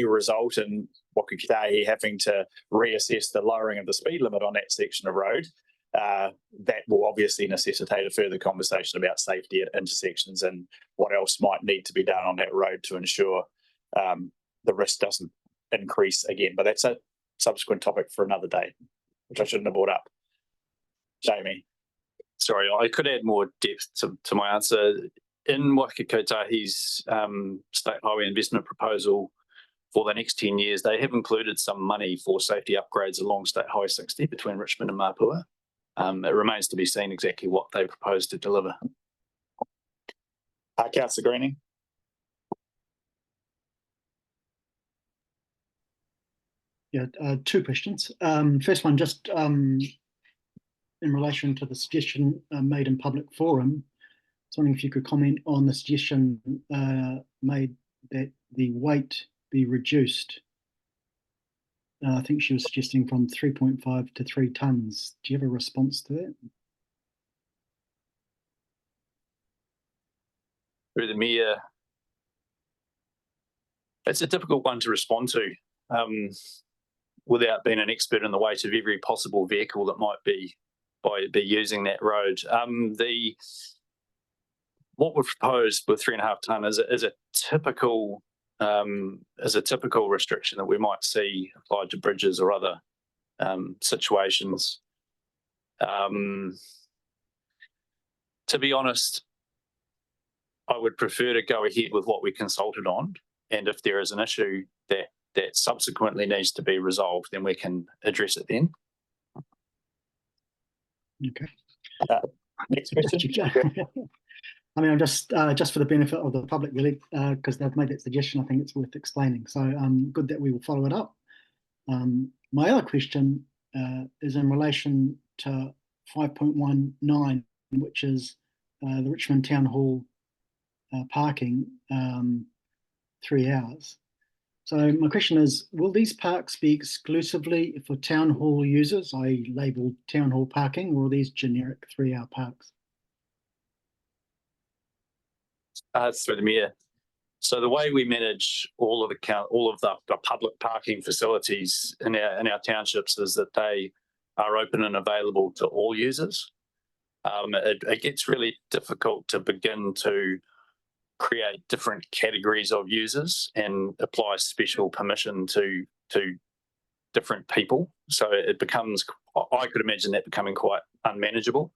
result in Waka Kotahi having to reassess the lowering of the speed limit on that section of road. That will obviously necessitate a further conversation about safety at intersections and what else might need to be done on that road to ensure the risk doesn't increase again. But that's a subsequent topic for another day, which I shouldn't have brought up. Jamie. Sorry, I could add more depth to my answer. In Waka Kotahi's State Highway investment proposal for the next 10 years, they have included some money for safety upgrades along State Highway 60 between Richmond and Mapua. It remains to be seen exactly what they propose to deliver. Councillor Greening. Yeah, two questions. First one, just in relation to the suggestion made in public forum. I was wondering if you could comment on the suggestion made that the weight be reduced. I think she was suggesting from 3.5 to 3 tonnes. Do you have a response to that? Through the Mayor, it's a difficult one to respond to without being an expert in the weight of every possible vehicle that might be using that road. What we've proposed with 3.5 tonne is a typical restriction that we might see applied to bridges or other situations. To be honest, I would prefer to go ahead with what we consulted on, and if there is an issue that subsequently needs to be resolved, then we can address it then. Okay. Next question. I mean, I'm just for the benefit of the public, really, because they've made that suggestion. I think it's worth explaining. So good that we will follow it up. My other question is in relation to 5.19, which is the Richmond Town Hall parking, 3 hours. So my question is, will these parks be exclusively for town hall users, i.e. labelled town hall parking, or are these generic 3-hour parks? Through the Mayor. So the way we manage all of the public parking facilities in our townships is that they are open and available to all users. It gets really difficult to begin to create different categories of users and apply special permission to different people. So it becomes, I could imagine that becoming quite unmanageable.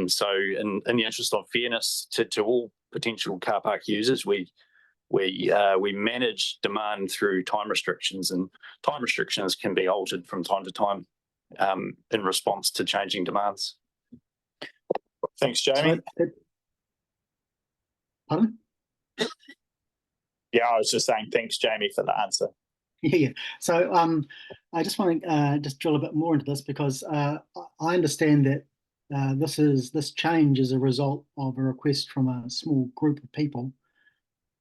So in the interest of fairness to all potential car park users, we manage demand through time restrictions, and time restrictions can be altered from time to time in response to changing demands. Thanks, Jamie. Pardon? Yeah, I was just saying thanks, Jamie, for the answer. Yeah. So I just want to just drill a bit more into this, because I understand that this change is a result of a request from a small group of people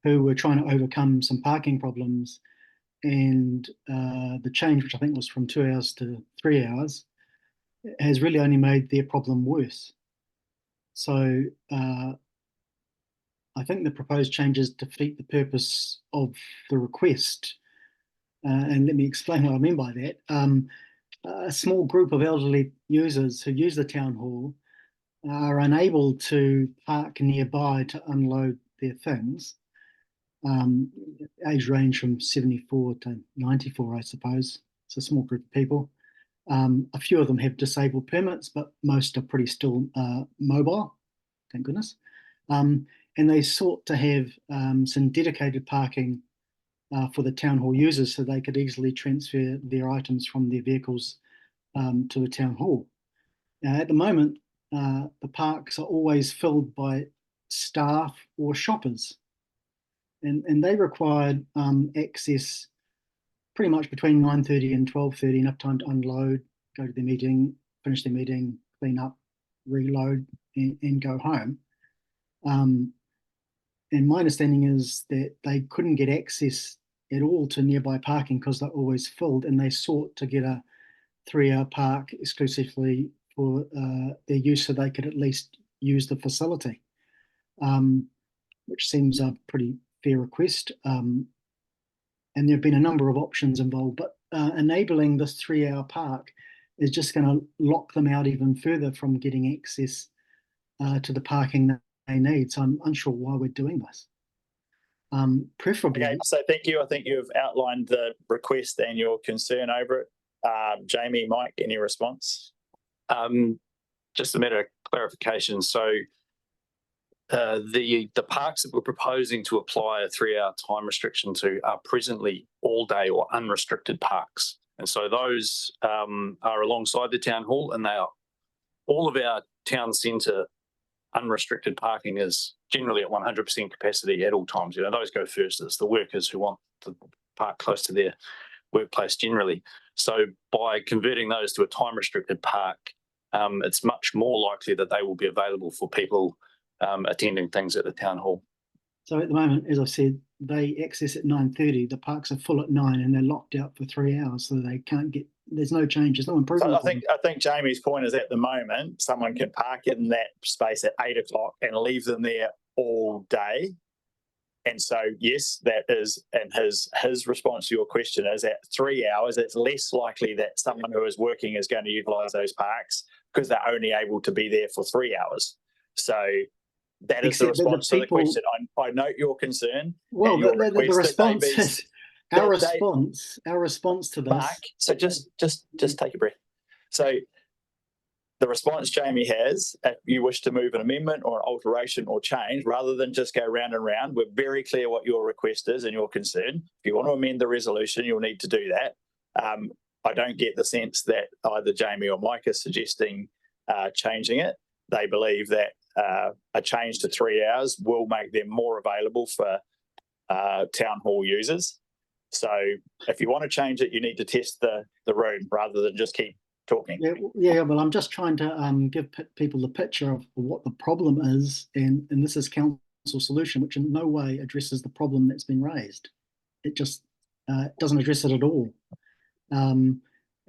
who were trying to overcome some parking problems, and the change, which I think was from 2 hours to 3 hours, has really only made their problem worse. So I think the proposed changes defeat the purpose of the request. And let me explain what I mean by that. A small group of elderly users who use the town hall are unable to park nearby to unload their things. Age range from 74 to 94, I suppose. It's a small group of people. A few of them have disabled permits, but most are pretty still mobile, thank goodness. And they sought to have some dedicated parking for the town hall users, so they could easily transfer their items from their vehicles to the town hall. Now, at the moment, the parks are always filled by staff or shoppers, and they required access pretty much between 9:30 and 12:30, enough time to unload, go to their meeting, finish their meeting, clean up, reload, and go home. And my understanding is that they couldn't get access at all to nearby parking because they're always filled, and they sought to get a 3-hour park exclusively for their use, so they could at least use the facility, which seems a pretty fair request. And there have been a number of options involved, but enabling this 3-hour park is just going to lock them out even further from getting access to the parking that they need. So I'm unsure why we're doing this. Preferably. Okay, so thank you. I think you've outlined the request and your concern over it. Jamie, Mike, any response? Just a matter of clarification. So the parks that we're proposing to apply a 3-hour time restriction to are presently all day or unrestricted parks. And so those are alongside the town hall, and they are all of our town centre unrestricted parking is generally at 100% capacity at all times. You know, those go first. It's the workers who want to park close to their workplace generally. So by converting those to a time restricted park, it's much more likely that they will be available for people attending things at the town hall. So at the moment, as I said, they access at 9:30. The parks are full at 9, and they're locked out for 3 hours, so they can't get. There's no change. There's no improvement. So I think Jamie's point is at the moment someone can park in that space at 8 o'clock and leave them there all day. And so yes, that is, and his response to your question is at 3 hours, it's less likely that someone who is working is going to utilise those parks because they're only able to be there for 3 hours. So that is the response to the question. I note your concern. Well, the response is our response to this. Mark, so just take a breath. So the response Jamie has, if you wish to move an amendment or an alteration or change, rather than just go round and round, we're very clear what your request is and your concern. If you want to amend the resolution, you'll need to do that. I don't get the sense that either Jamie or Mike is suggesting changing it. They believe that a change to 3 hours will make them more available for town hall users. So if you want to change it, you need to test the room rather than just keep talking. Yeah. Well, I'm just trying to give people the picture of what the problem is, and this is council solution, which in no way addresses the problem that's been raised. It just doesn't address it at all.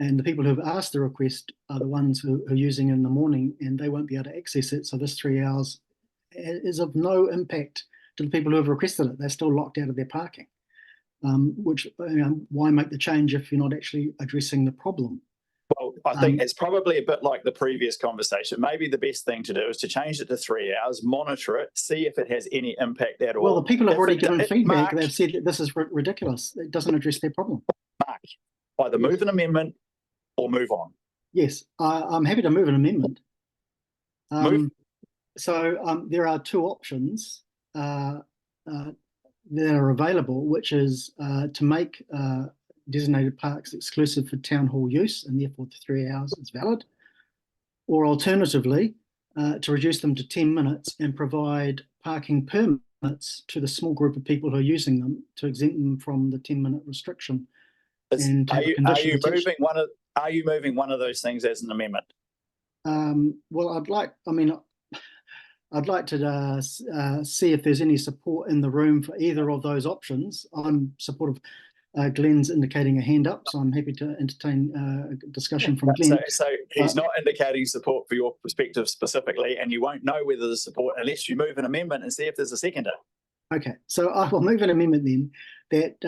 And the people who have asked the request are the ones who are using it in the morning, and they won't be able to access it. So this 3 hours is of no impact to the people who have requested it. They're still locked out of their parking. Which, why make the change if you're not actually addressing the problem? Well, I think it's probably a bit like the previous conversation. Maybe the best thing to do is to change it to 3 hours, monitor it, see if it has any impact at all. Well, the people have already given feedback. They've said that this is ridiculous. It doesn't address their problem. Mark, either move an amendment or move on. Yes, I'm happy to move an amendment. So there are two options that are available, which is to make designated parks exclusive for town hall use, and therefore the 3 hours is valid, or alternatively to reduce them to 10 minutes and provide parking permits to the small group of people who are using them to exempt them from the 10-minute restriction. Are you moving one of those things as an amendment? Well, I'd like to see if there's any support in the room for either of those options. I'm supportive. Glenn's indicating a hand up, so I'm happy to entertain a discussion from Glenn. So he's not indicating support for your perspective specifically, and you won't know whether there's support unless you move an amendment and see if there's a seconder. Okay, so I will move an amendment then that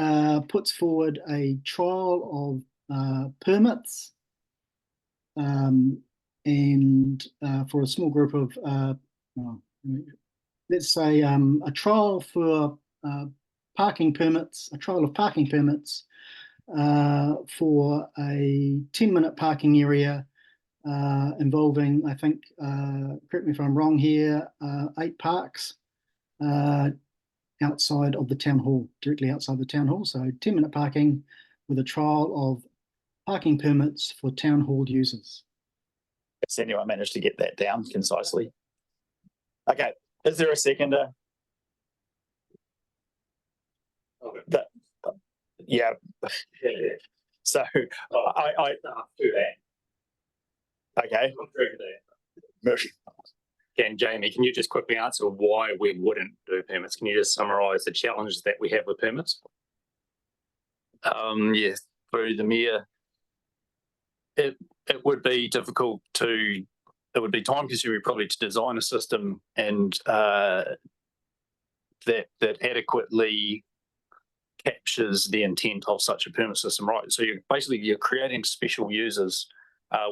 puts forward a trial of permits and for a small group of, let's say a trial for parking permits, a trial of parking permits for a 10-minute parking area involving, I think, correct me if I'm wrong here, 8 parks outside of the town hall, directly outside the town hall. So 10-minute parking with a trial of parking permits for town hall users. Has anyone managed to get that down concisely? Okay, is there a seconder? Yeah. So I do that. Okay. Jamie, can you just quickly answer why we wouldn't do permits? Can you just summarise the challenges that we have with permits? Yes, through the mayor, it would be difficult to. It would be time consuming probably to design a system and that adequately captures the intent of such a permit system, right? So you're creating special users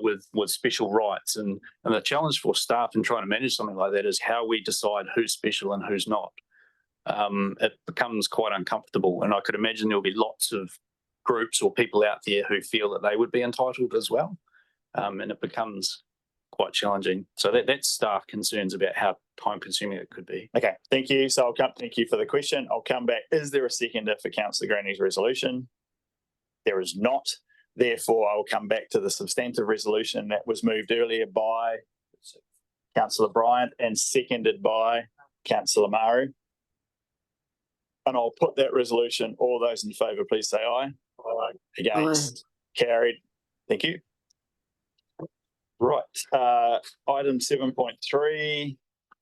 with special rights, and the challenge for staff in trying to manage something like that is how we decide who's special and who's not. It becomes quite uncomfortable, and I could imagine there'll be lots of groups or people out there who feel that they would be entitled as well, and it becomes quite challenging. So that's staff concerns about how time consuming it could be. Okay, thank you. So thank you for the question. I'll come back. Is there a seconder for Councillor Graney's resolution? There is not. Therefore, I will come back to the substantive resolution that was moved earlier by Councillor Bryant and seconded by Councillor Maru. And I'll put that resolution. All those in favour, please say aye. Aye. Against? Aye. Carried. Thank you. Right. Item 7.3.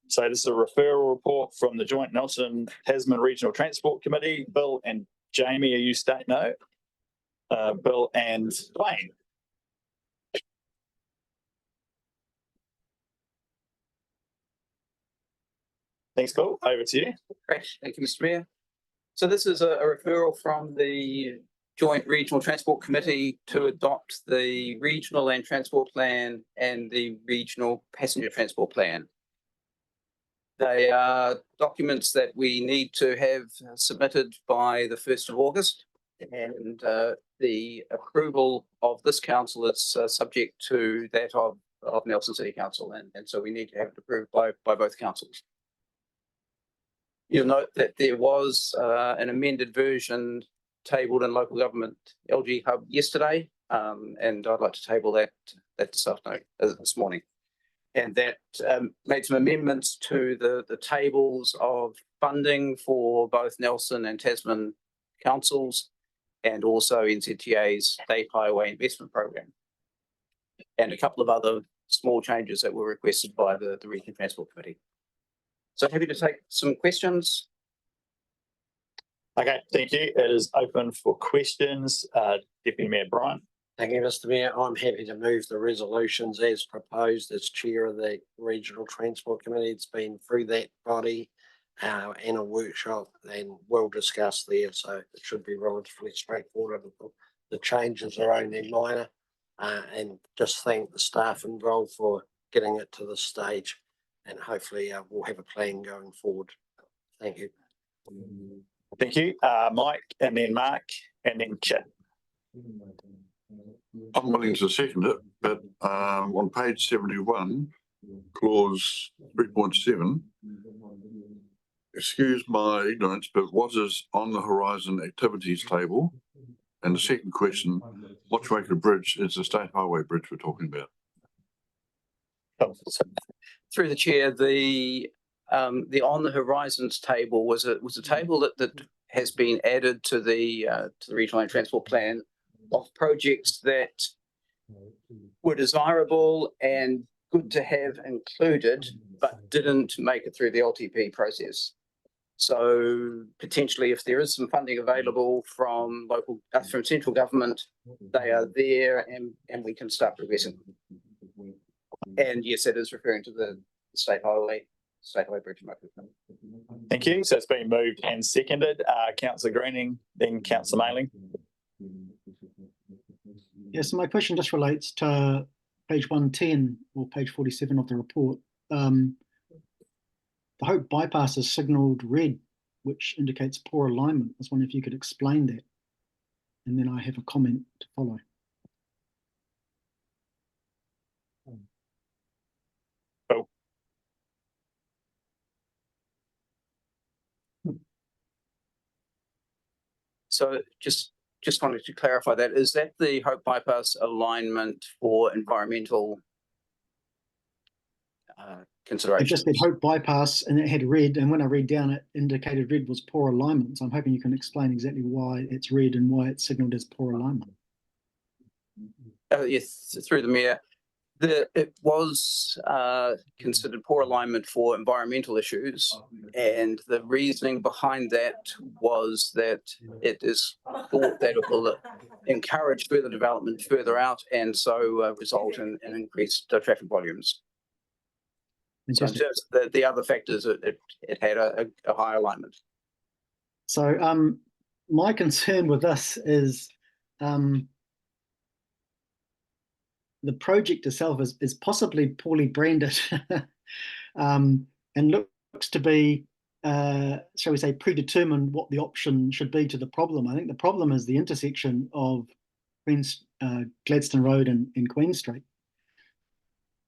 So this is a referral report from the Joint Nelson Tasman Regional Transport Committee. Bill and Jamie, are you state no? Bill and Dwayne. Thanks, Bill. Over to you. Great, thank you, Mr. Mayor. So this is a referral from the Joint Regional Transport Committee to adopt the Regional Land Transport Plan and the Regional Passenger Transport Plan. They are documents that we need to have submitted by the 1st of August, and the approval of this council is subject to that of Nelson City Council, and so we need to have it approved by both councils. You'll note that there was an amended version tabled in local government LG Hub yesterday, and I'd like to table that this afternoon, this morning. And that made some amendments to the tables of funding for both Nelson and Tasman councils, and also NZTA's State Highway Investment Program, and a couple of other small changes that were requested by the Regional Transport Committee. So happy to take some questions. Okay, thank you. It is open for questions. Deputy Mayor Brian. Thank you, Mr. Mayor. I'm happy to move the resolutions as proposed as chair of the Regional Transport Committee. It's been through that body in a workshop and well discussed there, so it should be relatively straightforward. The changes are only minor, and just thank the staff involved for getting it to this stage, and hopefully we'll have a plan going forward. Thank you. Thank you. Mike, and then Mark, and then Chip. I'm willing to second it, but on page 71, clause 3.7, excuse my ignorance, but what is on the horizon activities table? And the second question, Motueka Bridge is the state highway bridge we're talking about. Through the chair, the on the horizons table was a table that has been added to the Regional Land Transport Plan of projects that were desirable and good to have included, but didn't make it through the LTP process. So potentially, if there is some funding available from from central government, they are there, and we can start progressing. And yes, it is referring to the state highway bridge. Thank you. So it's been moved and seconded. Councillor Greening, then Councillor Mailing. Yes, so my question just relates to page 110 or page 47 of the report. The Hope bypass is signalled red, which indicates poor alignment. I was wondering if you could explain that. And then I have a comment to follow. Oh. So just wanted to clarify that. Is that the Hope bypass alignment for environmental considerations? It just said Hope bypass and it had red, and when I read down it indicated red was poor alignment. So I'm hoping you can explain exactly why it's red and why it's signalled as poor alignment. Yes, through the mayor. It was considered poor alignment for environmental issues, and the reasoning behind that was that it is thought that it will encourage further development further out, and so result in increased traffic volumes. So in terms of the other factors, it had a high alignment. So my concern with this is the project itself is possibly poorly branded and looks to be, shall we say, predetermined what the option should be to the problem. I think the problem is the intersection of Gladstone Road and Queen Street,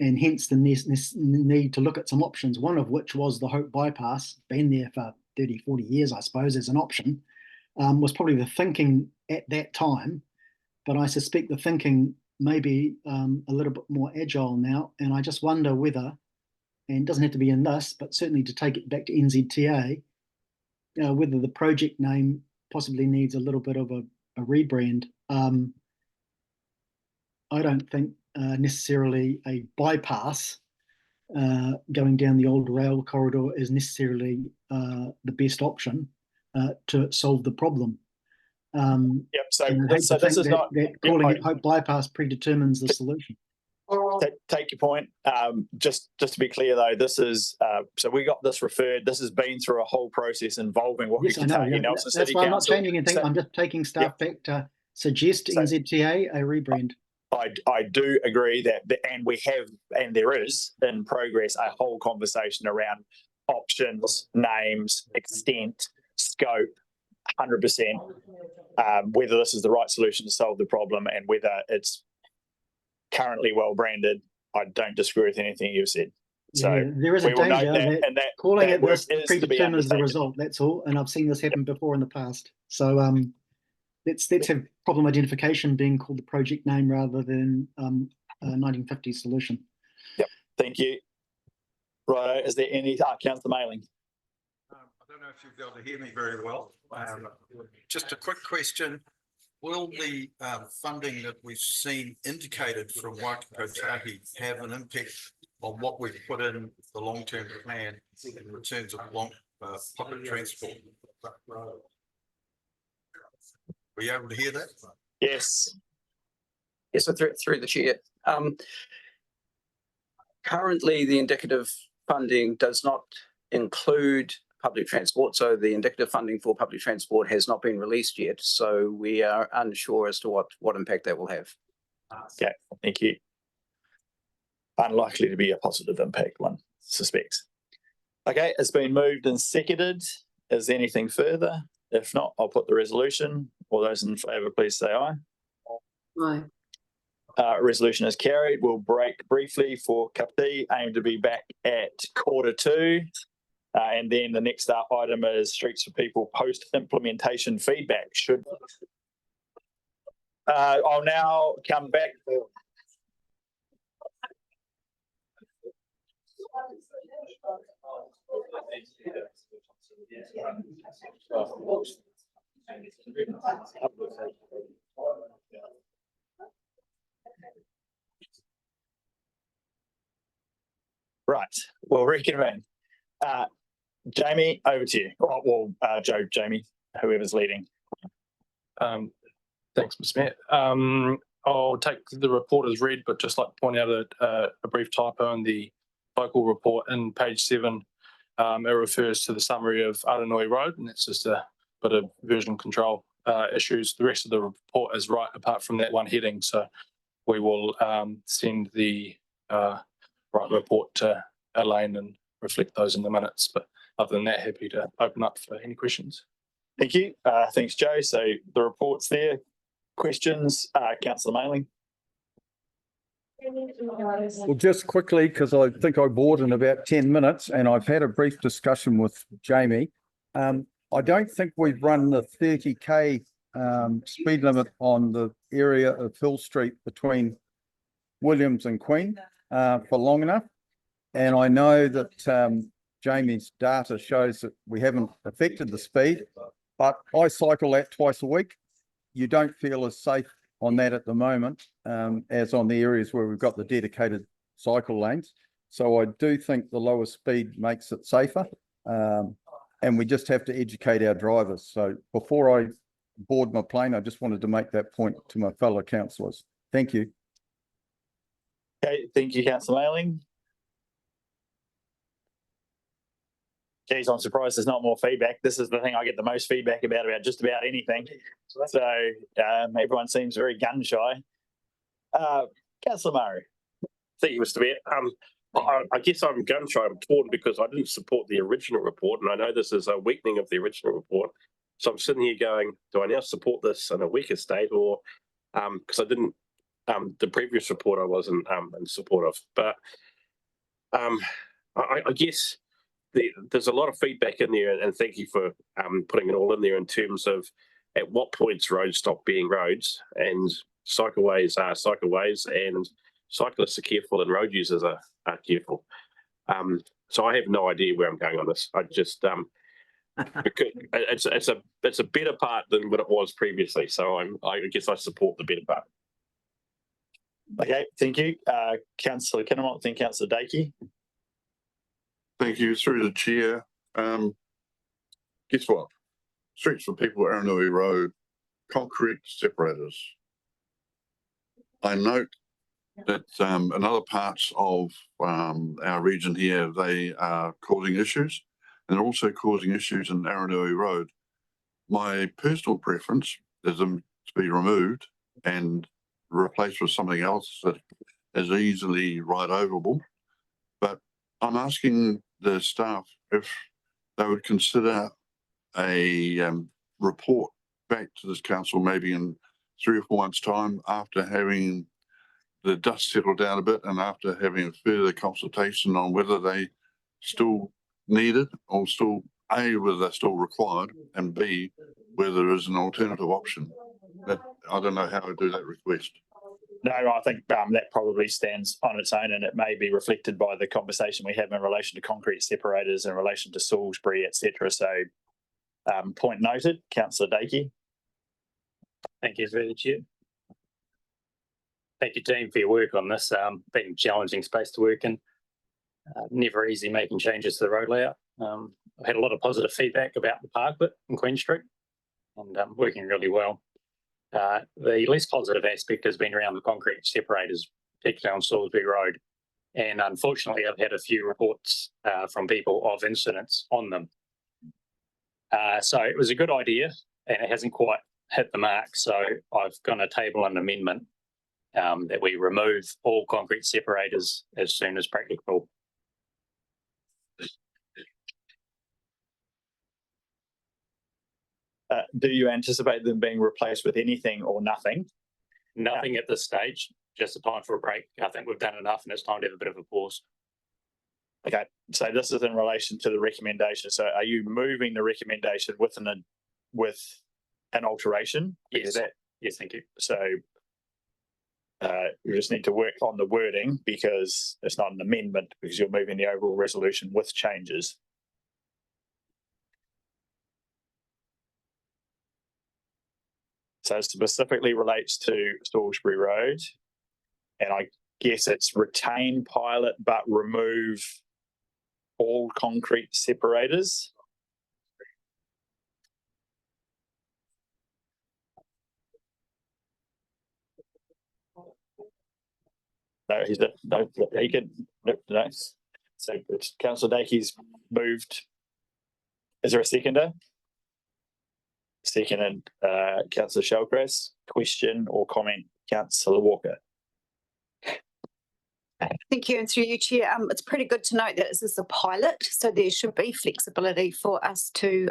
and hence the need to look at some options, one of which was the Hope bypass, been there for 30, 40 years, I suppose, as an option, was probably the thinking at that time, but I suspect the thinking maybe a little bit more agile now, and I just wonder whether, and it doesn't have to be in this, but certainly to take it back to NZTA, whether the project name possibly needs a little bit of a rebrand. I don't think necessarily a bypass going down the old rail corridor is necessarily the best option to solve the problem. Yep. So, and I hate so to this think is not calling it Hope Bypass predetermines the solution. Take your point. Just to be clear though, this is so we got this referred. This has been through a whole process involving what Yes, I know. Yeah. Nelson That's City why I'm not Council. changing anything. I'm just taking staff back to suggest NZTA a rebrand. I do agree that, and we have, and there is in progress a whole conversation around options, names, extent, scope, 100%. Whether this is the right solution to solve the problem and whether it's currently well branded, I don't disagree with anything you've said. So yeah, there is a danger that calling it this predetermines the result. That's all, and I've seen this happen before in the past. So let's have problem identification being called the project name rather than a 1950s solution. Yep. Thank you. Right. Is there any Councillor Mailing? I don't know if you'll be able to hear me very well. Just a quick question. Will the funding that we've seen indicated from Waikato have an impact on what we've put in the long-term plan in terms of public transport? Were you able to hear that? Yes. Yes, so through the chair. Currently, the indicative funding does not include public transport, so the indicative funding for public transport has not been released yet. So we are unsure as to what impact that will have. Okay, thank you. Unlikely to be a positive impact, one suspects. Okay, it's been moved and seconded. Is there anything further? If not, I'll put the resolution. All those in favour, please say aye. Aye. Resolution is carried. We'll break briefly for cup of tea. Aim to be back at 1:45. And then the next item is Streets for People post-implementation feedback. I'll now come back. Right, we'll reconvene. Jamie, over to you. Joe, Jamie, whoever's leading. Thanks, Mr. Mayor. I'll take the report as read, but just like to point out a brief typo in the local report in page 7. It refers to the summary of Aranui Road, and that's just a bit of version control issues. The rest of the report is right, apart from that one heading. So we will send the right report to Elaine and reflect those in the minutes. But other than that, happy to open up for any questions. Thank you. Thanks, Joe. So the report's there. Questions, Councillor Mailing. Well, just quickly, because I think I board in about 10 minutes and I've had a brief discussion with Jamie. I don't think we've run the 30k speed limit on the area of Hill Street between Williams and Queen for long enough. And I know that Jamie's data shows that we haven't affected the speed, but I cycle that twice a week. You don't feel as safe on that at the moment as on the areas where we've got the dedicated cycle lanes. So I do think the lower speed makes it safer, and we just have to educate our drivers. So before I board my plane, I just wanted to make that point to my fellow councillors. Thank you. Okay, thank you, Councillor Mailing. Geez, I'm surprised there's not more feedback. This is the thing I get the most feedback about just about anything. So everyone seems very gun shy. Councillor Murray. Thank you, Mr. Mayor. I guess I'm gun shy. I'm torn because I didn't support the original report, and I know this is a weakening of the original report. So I'm sitting here going, do I now support this in a weaker state, or because I didn't the previous report I wasn't in support of. But I guess there's a lot of feedback in there, and thank you for putting it all in there in terms of at what points roads stop being roads and cycleways are cycleways and cyclists are careful and road users are careful. So I have no idea where I'm going on this. I just because it's a better part than what it was previously. So I guess I support the better part. Okay, thank you, Councillor Kinnemont. Then Councillor Dakey. Thank you. Through the chair. Guess what? Streets for people, Aranui Road, concrete separators. I note that in other parts of our region here, they are causing issues, and they're also causing issues in Aranui Road. My personal preference is them to be removed and replaced with something else that is easily right overable. But I'm asking the staff if they would consider a report back to this council maybe in 3 or 4 months' time, after having the dust settle down a bit and after having a further consultation on whether they still need it, or still A, whether they're still required, and B, whether there is an alternative option. But I don't know how to do that request. No, I think that probably stands on its own, and it may be reflected by the conversation we have in relation to concrete separators, in relation to Salisbury, etc. So, point noted. Councillor Dakey. Thank you, through the chair. Thank you, team, for your work on this. Been a challenging space to work in. Never easy making changes to the road layout. I've had a lot of positive feedback about the park bit in Queen Street, and working really well. The least positive aspect has been around the concrete separators, particularly on Salisbury Road. And unfortunately, I've had a few reports from people of incidents on them. So it was a good idea, and it hasn't quite hit the mark. So I've gone to table an amendment that we remove all concrete separators as soon as practicable. Do you anticipate them being replaced with anything or nothing? Nothing at this stage, just a time for a break. I think we've done enough and it's time to have a bit of a pause. Okay, so this is in relation to the recommendation. So are you moving the recommendation with an alteration? Yes, yes, thank you. So you just need to work on the wording, because it's not an amendment, because you're moving the overall resolution with changes. So it specifically relates to Salisbury Road, and I guess it's retain pilot but remove all concrete separators. No, he can. No. So Councillor Dakey's moved. Is there a seconder? Seconded, Councillor Shellcrest. Question or comment, Councillor Walker. Thank you, and through you, Chair. It's pretty good to note that this is a pilot, so there should be flexibility for us to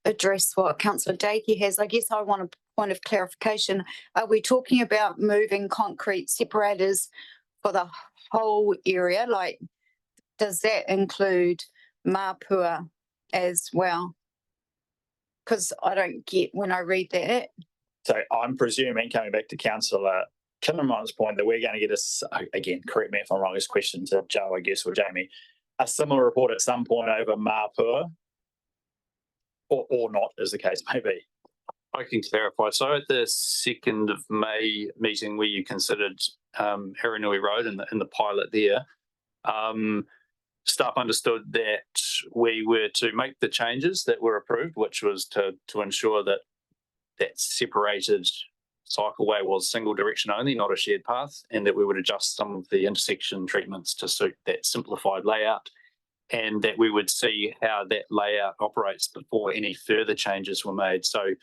address what Councillor Dakey has. I guess I want a point of clarification. Are we talking about moving concrete separators for the whole area? Like, does that include Mapua as well? Because I don't get when I read that. So I'm presuming, coming back to Councillor Kinnamon's point, that we're going to get again, correct me if I'm wrong, this question to Joe, I guess, or Jamie, a similar report at some point over Mapua, or not, as the case may be. I can clarify. So at the 2nd of May meeting where you considered Aranui Road and the pilot there, staff understood that we were to make the changes that were approved, which was to ensure that that separated cycleway was single direction only, not a shared path, and that we would adjust some of the intersection treatments to suit that simplified layout, and that we would see how that layout operates before any further changes were made. So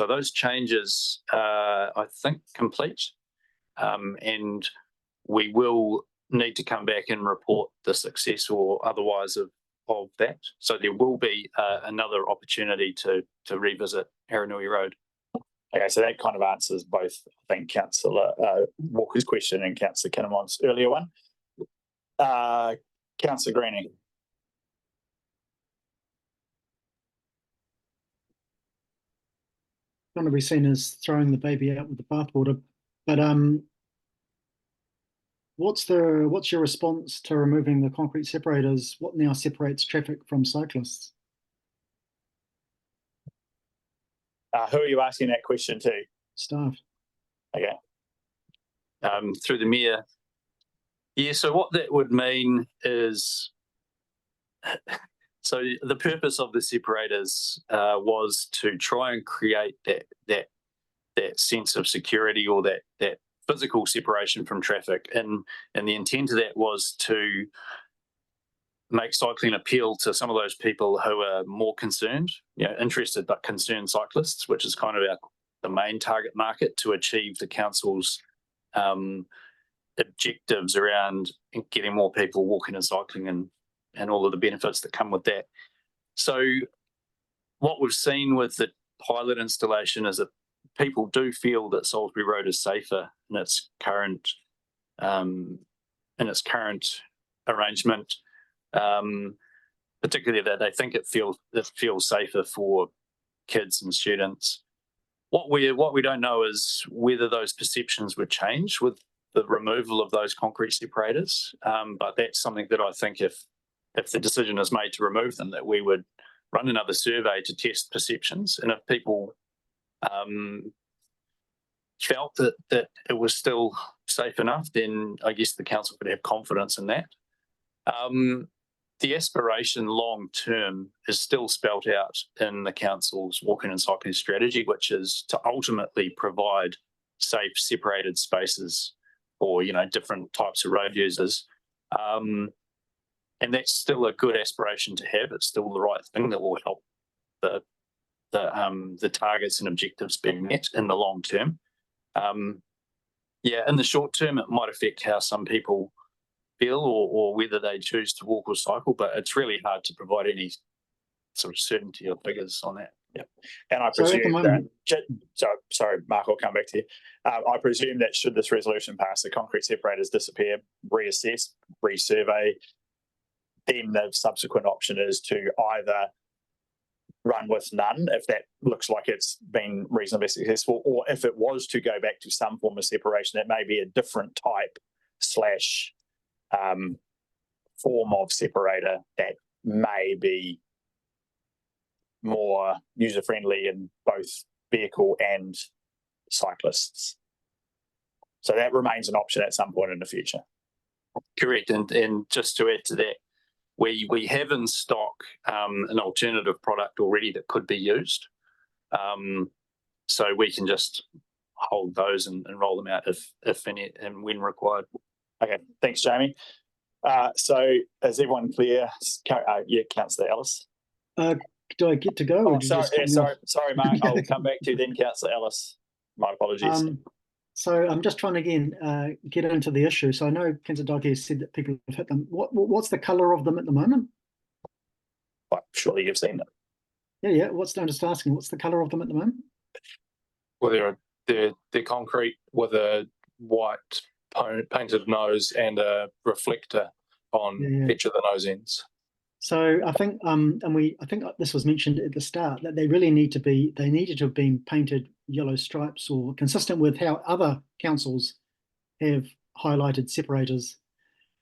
those changes I think complete, and we will need to come back and report the success or otherwise of that. So there will be another opportunity to revisit Aranui Road. Okay, so that kind of answers both, I think, Councillor Walker's question and Councillor Kinnamon's earlier one. Councillor Greening. Don't want to be seen as throwing the baby out with the bathwater, but what's your response to removing the concrete separators? What now separates traffic from cyclists? Who are you asking that question to? Staff. Okay. Through the Mayor. Yeah, so what that would mean is So the purpose of the separators was to try and create that sense of security, or that physical separation from traffic, and the intent of that was to make cycling appeal to some of those people who are more concerned, interested but concerned cyclists, which is kind of the main target market, to achieve the council's objectives around getting more people walking and cycling, and all of the benefits that come with that. So what we've seen with the pilot installation is that people do feel that Salisbury Road is safer in its current arrangement, particularly that they think it feels safer for kids and students. What we don't know is whether those perceptions would change with the removal of those concrete separators, but that's something that I think if the decision is made to remove them, that we would run another survey to test perceptions, and if people felt that it was still safe enough, then I guess the council could have confidence in that. The aspiration long term is still spelt out in the council's walking and cycling strategy, which is to ultimately provide safe separated spaces for different types of road users. And that's still a good aspiration to have. It's still the right thing that will help the targets and objectives being met in the long term. In the short term, it might affect how some people feel or whether they choose to walk or cycle, but it's really hard to provide any sort of certainty or figures on that. Yeah, and I So at the presume moment- sorry, Mark, I'll come back to you. I presume that should this resolution pass, the concrete separators disappear, reassess, resurvey, then the subsequent option is to either run with none, if that looks like it's been reasonably successful, or if it was to go back to some form of separation, that may be a different type / form of separator that may be more user-friendly in both vehicle and cyclists. So that remains an option at some point in the future. Correct, and just to add to that, we have in stock an alternative product already that could be used. So we can just hold those and roll them out if any and when required. Okay, thanks, Jamie. So is everyone clear? Councillor Ellis. Do I get to go? Or Sorry, Mark. I'll come back to you then, Councillor Ellis. My apologies. So I'm just trying to again get into the issue. So I know Councillor Dike has said that people have hit them. What's the colour of them at the moment? Well, surely you've seen them. Yeah. I'm just asking, what's the colour of them at the moment? Well, they're concrete with a white painted nose and a reflector on each of the nose ends. So I think, I think this was mentioned at the start, that they really needed to have been painted yellow stripes, or consistent with how other councils have highlighted separators.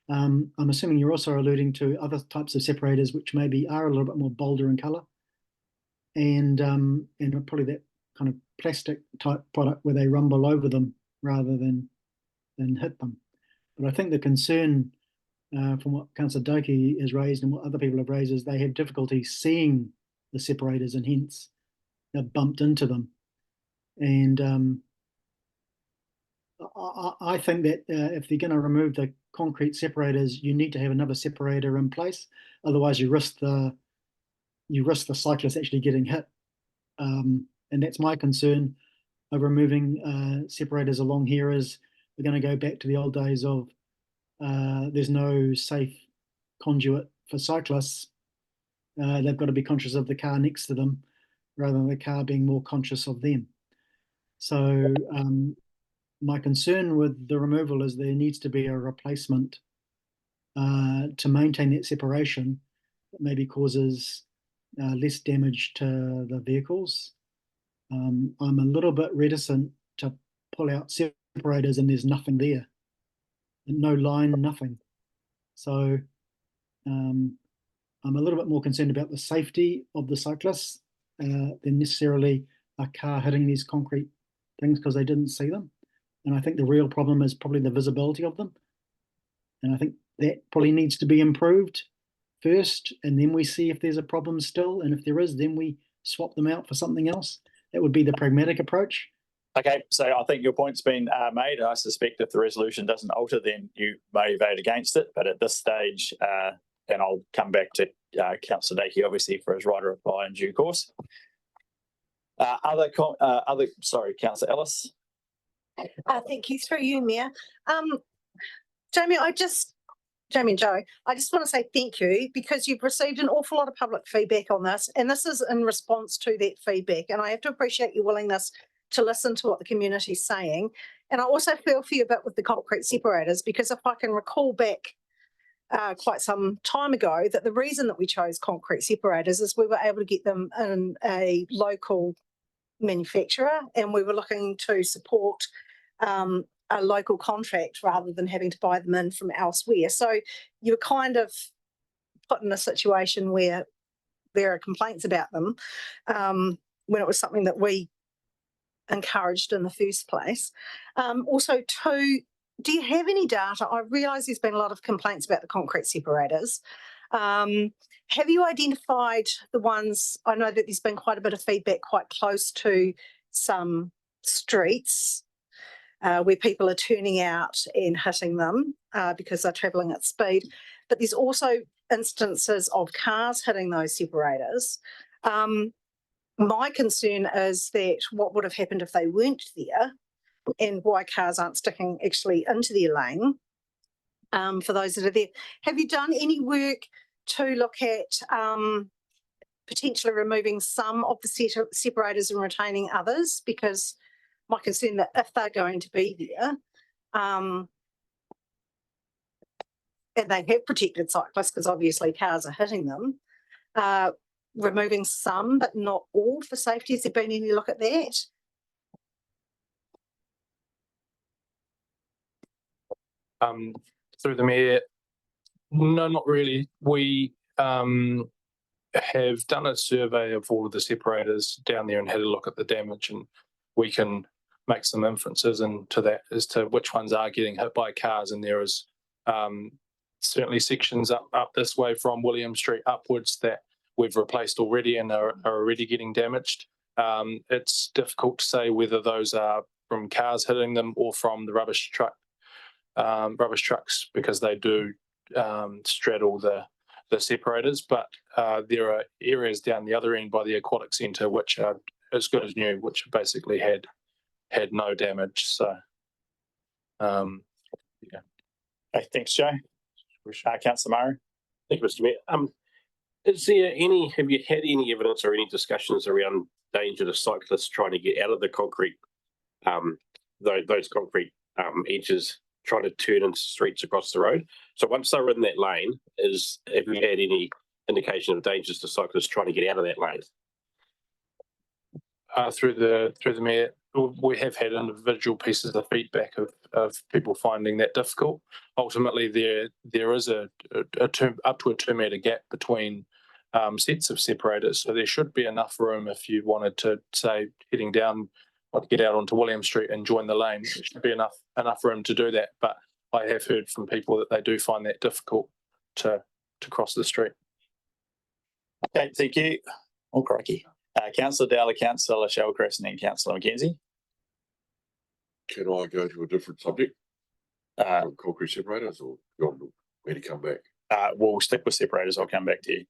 I'm assuming you're also alluding to other types of separators which maybe are a little bit more bolder in colour, and probably that kind of plastic type product where they rumble over them rather than hit them. But I think the concern from what Councillor Doki has raised and what other people have raised is they have difficulty seeing the separators, and hence they've bumped into them. And I think that if they're going to remove the concrete separators, you need to have another separator in place. Otherwise, you risk the cyclist actually getting hit. And that's my concern of removing separators along here, is we're going to go back to the old days of there's no safe conduit for cyclists. They've got to be conscious of the car next to them rather than the car being more conscious of them. So my concern with the removal is there needs to be a replacement to maintain that separation that maybe causes less damage to the vehicles. I'm a little bit reticent to pull out separators and there's nothing there. No line, nothing. So I'm a little bit more concerned about the safety of the cyclists than necessarily a car hitting these concrete things because they didn't see them. And I think the real problem is probably the visibility of them. And I think that probably needs to be improved first, and then we see if there's a problem still, and if there is, then we swap them out for something else. That would be the pragmatic approach. Okay, so I think your point's been made. I suspect if the resolution doesn't alter, then you may vote against it. But at this stage, and I'll come back to Councillor Dakey, obviously, for his right of reply in due course. Sorry, Councillor Ellis. Thank you, through you, Mayor. Jamie and Joe, I just want to say thank you, because you've received an awful lot of public feedback on this, and this is in response to that feedback. And I have to appreciate your willingness to listen to what the community is saying. And I also feel for you a bit with the concrete separators, because if I can recall back quite some time ago, that the reason that we chose concrete separators is we were able to get them in a local manufacturer, and we were looking to support a local contract rather than having to buy them in from elsewhere. So you were kind of put in a situation where there are complaints about them when it was something that we encouraged in the first place. Also, too, do you have any data? I realise there's been a lot of complaints about the concrete separators. Have you identified the ones? I know that there's been quite a bit of feedback quite close to some streets where people are turning out and hitting them because they're travelling at speed. But there's also instances of cars hitting those separators. My concern is that what would have happened if they weren't there, and why cars aren't sticking actually into their lane for those that are there. Have you done any work to look at potentially removing some of the separators and retaining others? Because my concern that if they're going to be there, and they have protected cyclists, because obviously cars are hitting them, removing some but not all for safety. Has there been any look at that? Through the Mayor, no, not really. We have done a survey of all of the separators down there and had a look at the damage, and we can make some inferences into that as to which ones are getting hit by cars. And there is certainly sections up this way from William Street upwards that we've replaced already and are already getting damaged. It's difficult to say whether those are from cars hitting them or from the rubbish trucks, because they do straddle the separators. But there are areas down the other end by the aquatic centre which are as good as new, which basically had no damage. So yeah. Okay, thanks, Joe. Councillor Murray. Thank you, Mr. Mayor. Is there have you had any evidence or any discussions around danger to cyclists trying to get out of the concrete, those concrete edges, trying to turn into streets across the road? So once they're in that lane, have you had any indication of dangers to cyclists trying to get out of that lane? Through the Mayor, we have had individual pieces of feedback of people finding that difficult. Ultimately, there is up to a 2-metre gap between sets of separators, so there should be enough room if you wanted to, say, heading down, get out onto William Street and join the lane. There should be enough room to do that. But I have heard from people that they do find that difficult to cross the street. Okay, thank you. Oh, crikey. Councillor Dowler, Councillor Shellcrest, and then Councillor McKenzie. Can I go to a different subject? Concrete separators, or you want me to come back? We'll stick with separators. I'll come back to you.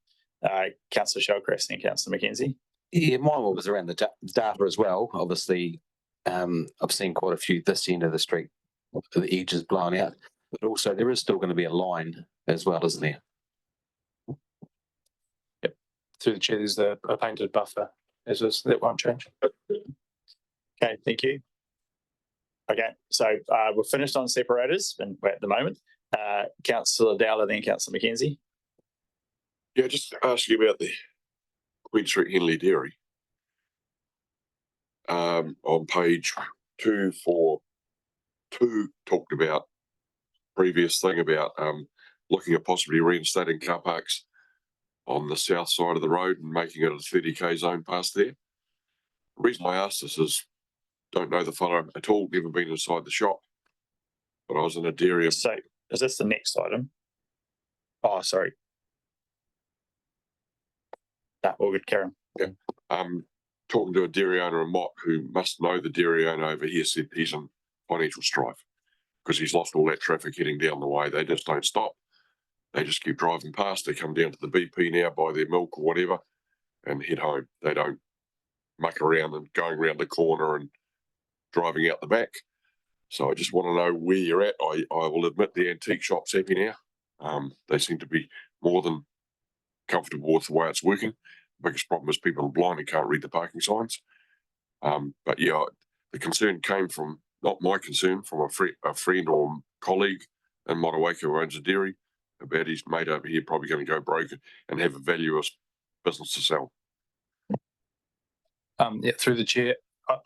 Councillor Shellcrest and Councillor McKenzie. Yeah, mine was around the data as well. Obviously, I've seen quite a few this end of the street, the edges blown out, but also there is still going to be a line as well, isn't there? Yep. Through the chair, there's a painted buffer, that won't change. Okay, thank you. Okay, so we're finished on separators and at the moment. Councillor Dowler, then Councillor McKenzie. Yeah, just to ask you about the Queen Street Henley Dairy. On page 242, talked about previous thing about looking at possibly reinstating car parks on the south side of the road and making it a 30k zone past there. The reason I asked this is don't know the fellow at all, never been inside the shop, but I was in a dairy. So is this the next item? Oh, sorry. all good, Karen. Talking to a dairy owner in Mott who must know the dairy owner over here, said he's in financial strife because he's lost all that traffic heading down the way. They just don't stop. They just keep driving past. They come down to the BP now, buy their milk or whatever, and head home. They don't muck around and going around the corner and driving out the back. So I just want to know where you're at. I will admit the antique shop's happy now. They seem to be more than comfortable with the way it's working. The biggest problem is people are blind and can't read the parking signs. But yeah, the concern came from, not my concern, from a friend or colleague in Motueka who owns a dairy, about his mate over here probably going to go broke and have a valueless business to sell. Yeah, through the chair.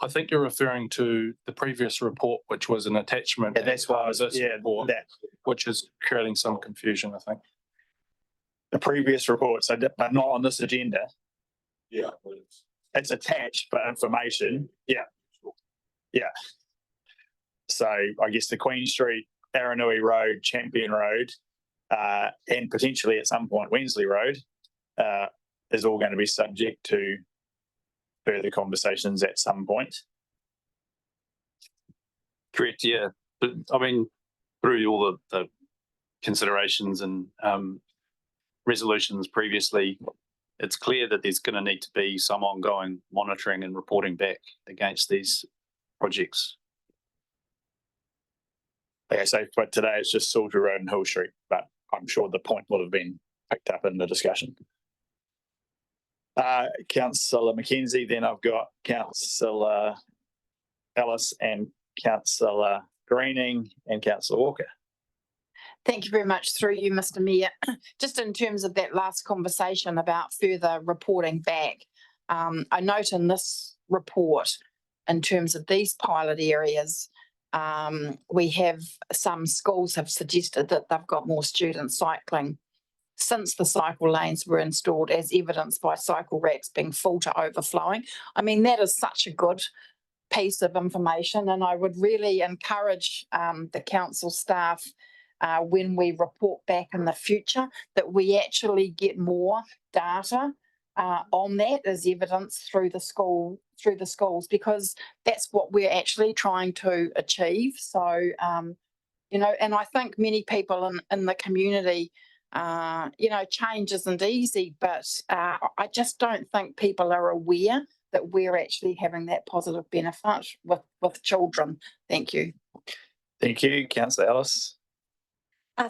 I think you're referring to the previous report, which was an attachment. Yeah, that's why I was, report, which is creating some confusion, I think. The previous reports, but not on this agenda. Yeah. It's attached for information. Yeah. Yeah. So I guess the Queen Street, Aranui Road, Champion Road, and potentially at some point Wensley Road, is all going to be subject to further conversations at some point. Correct, yeah. But I mean, through all the considerations and resolutions previously, it's clear that there's going to need to be some ongoing monitoring and reporting back against these projects. Okay, so for today it's just Salisbury Road and Hill Street, but I'm sure the point will have been picked up in the discussion. Councillor Mackenzie, then I've got Councillor Ellis and Councillor Greening and Councillor Walker. Thank you very much through you, Mr. Mayor. Just in terms of that last conversation about further reporting back, I note in this report, in terms of these pilot areas, we have some schools have suggested that they've got more students cycling since the cycle lanes were installed, as evidenced by cycle racks being full to overflowing. I mean, that is such a good piece of information, and I would really encourage the council staff when we report back in the future that we actually get more data on that as evidence through the schools, because that's what we're actually trying to achieve. So you know, and I think many people in the community, you know, change isn't easy, but I just don't think people are aware that we're actually having that positive benefit with children. Thank you. Thank you, Councillor Ellis.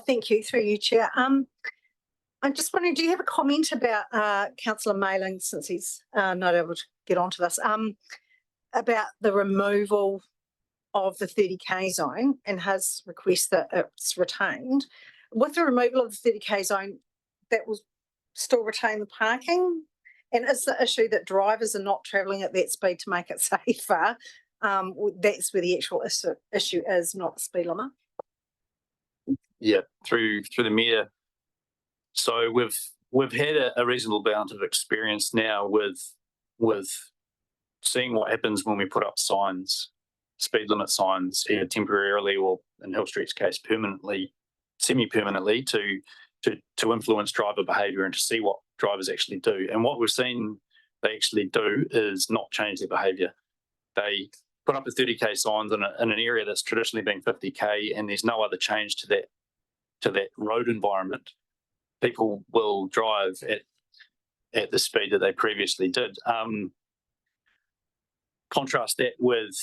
Thank you, through you, Chair. I'm just wondering, do you have a comment about Councillor Mayling, since he's not able to get onto this, about the removal of the 30k zone and his request that it's retained? With the removal of the 30k zone, that will still retain the parking? And is the issue that drivers are not travelling at that speed to make it safer? That's where the actual issue is, not the speed limit. Yeah, through the mayor. So we've had a reasonable amount of experience now with seeing what happens when we put up signs, speed limit signs, either temporarily or, in Hill Street's case, permanently, semi-permanently, to influence driver behaviour and to see what drivers actually do. And what we've seen they actually do is not change their behaviour. They put up the 30k signs in an area that's traditionally been 50k, and there's no other change to that road environment. People will drive at the speed that they previously did. Contrast that with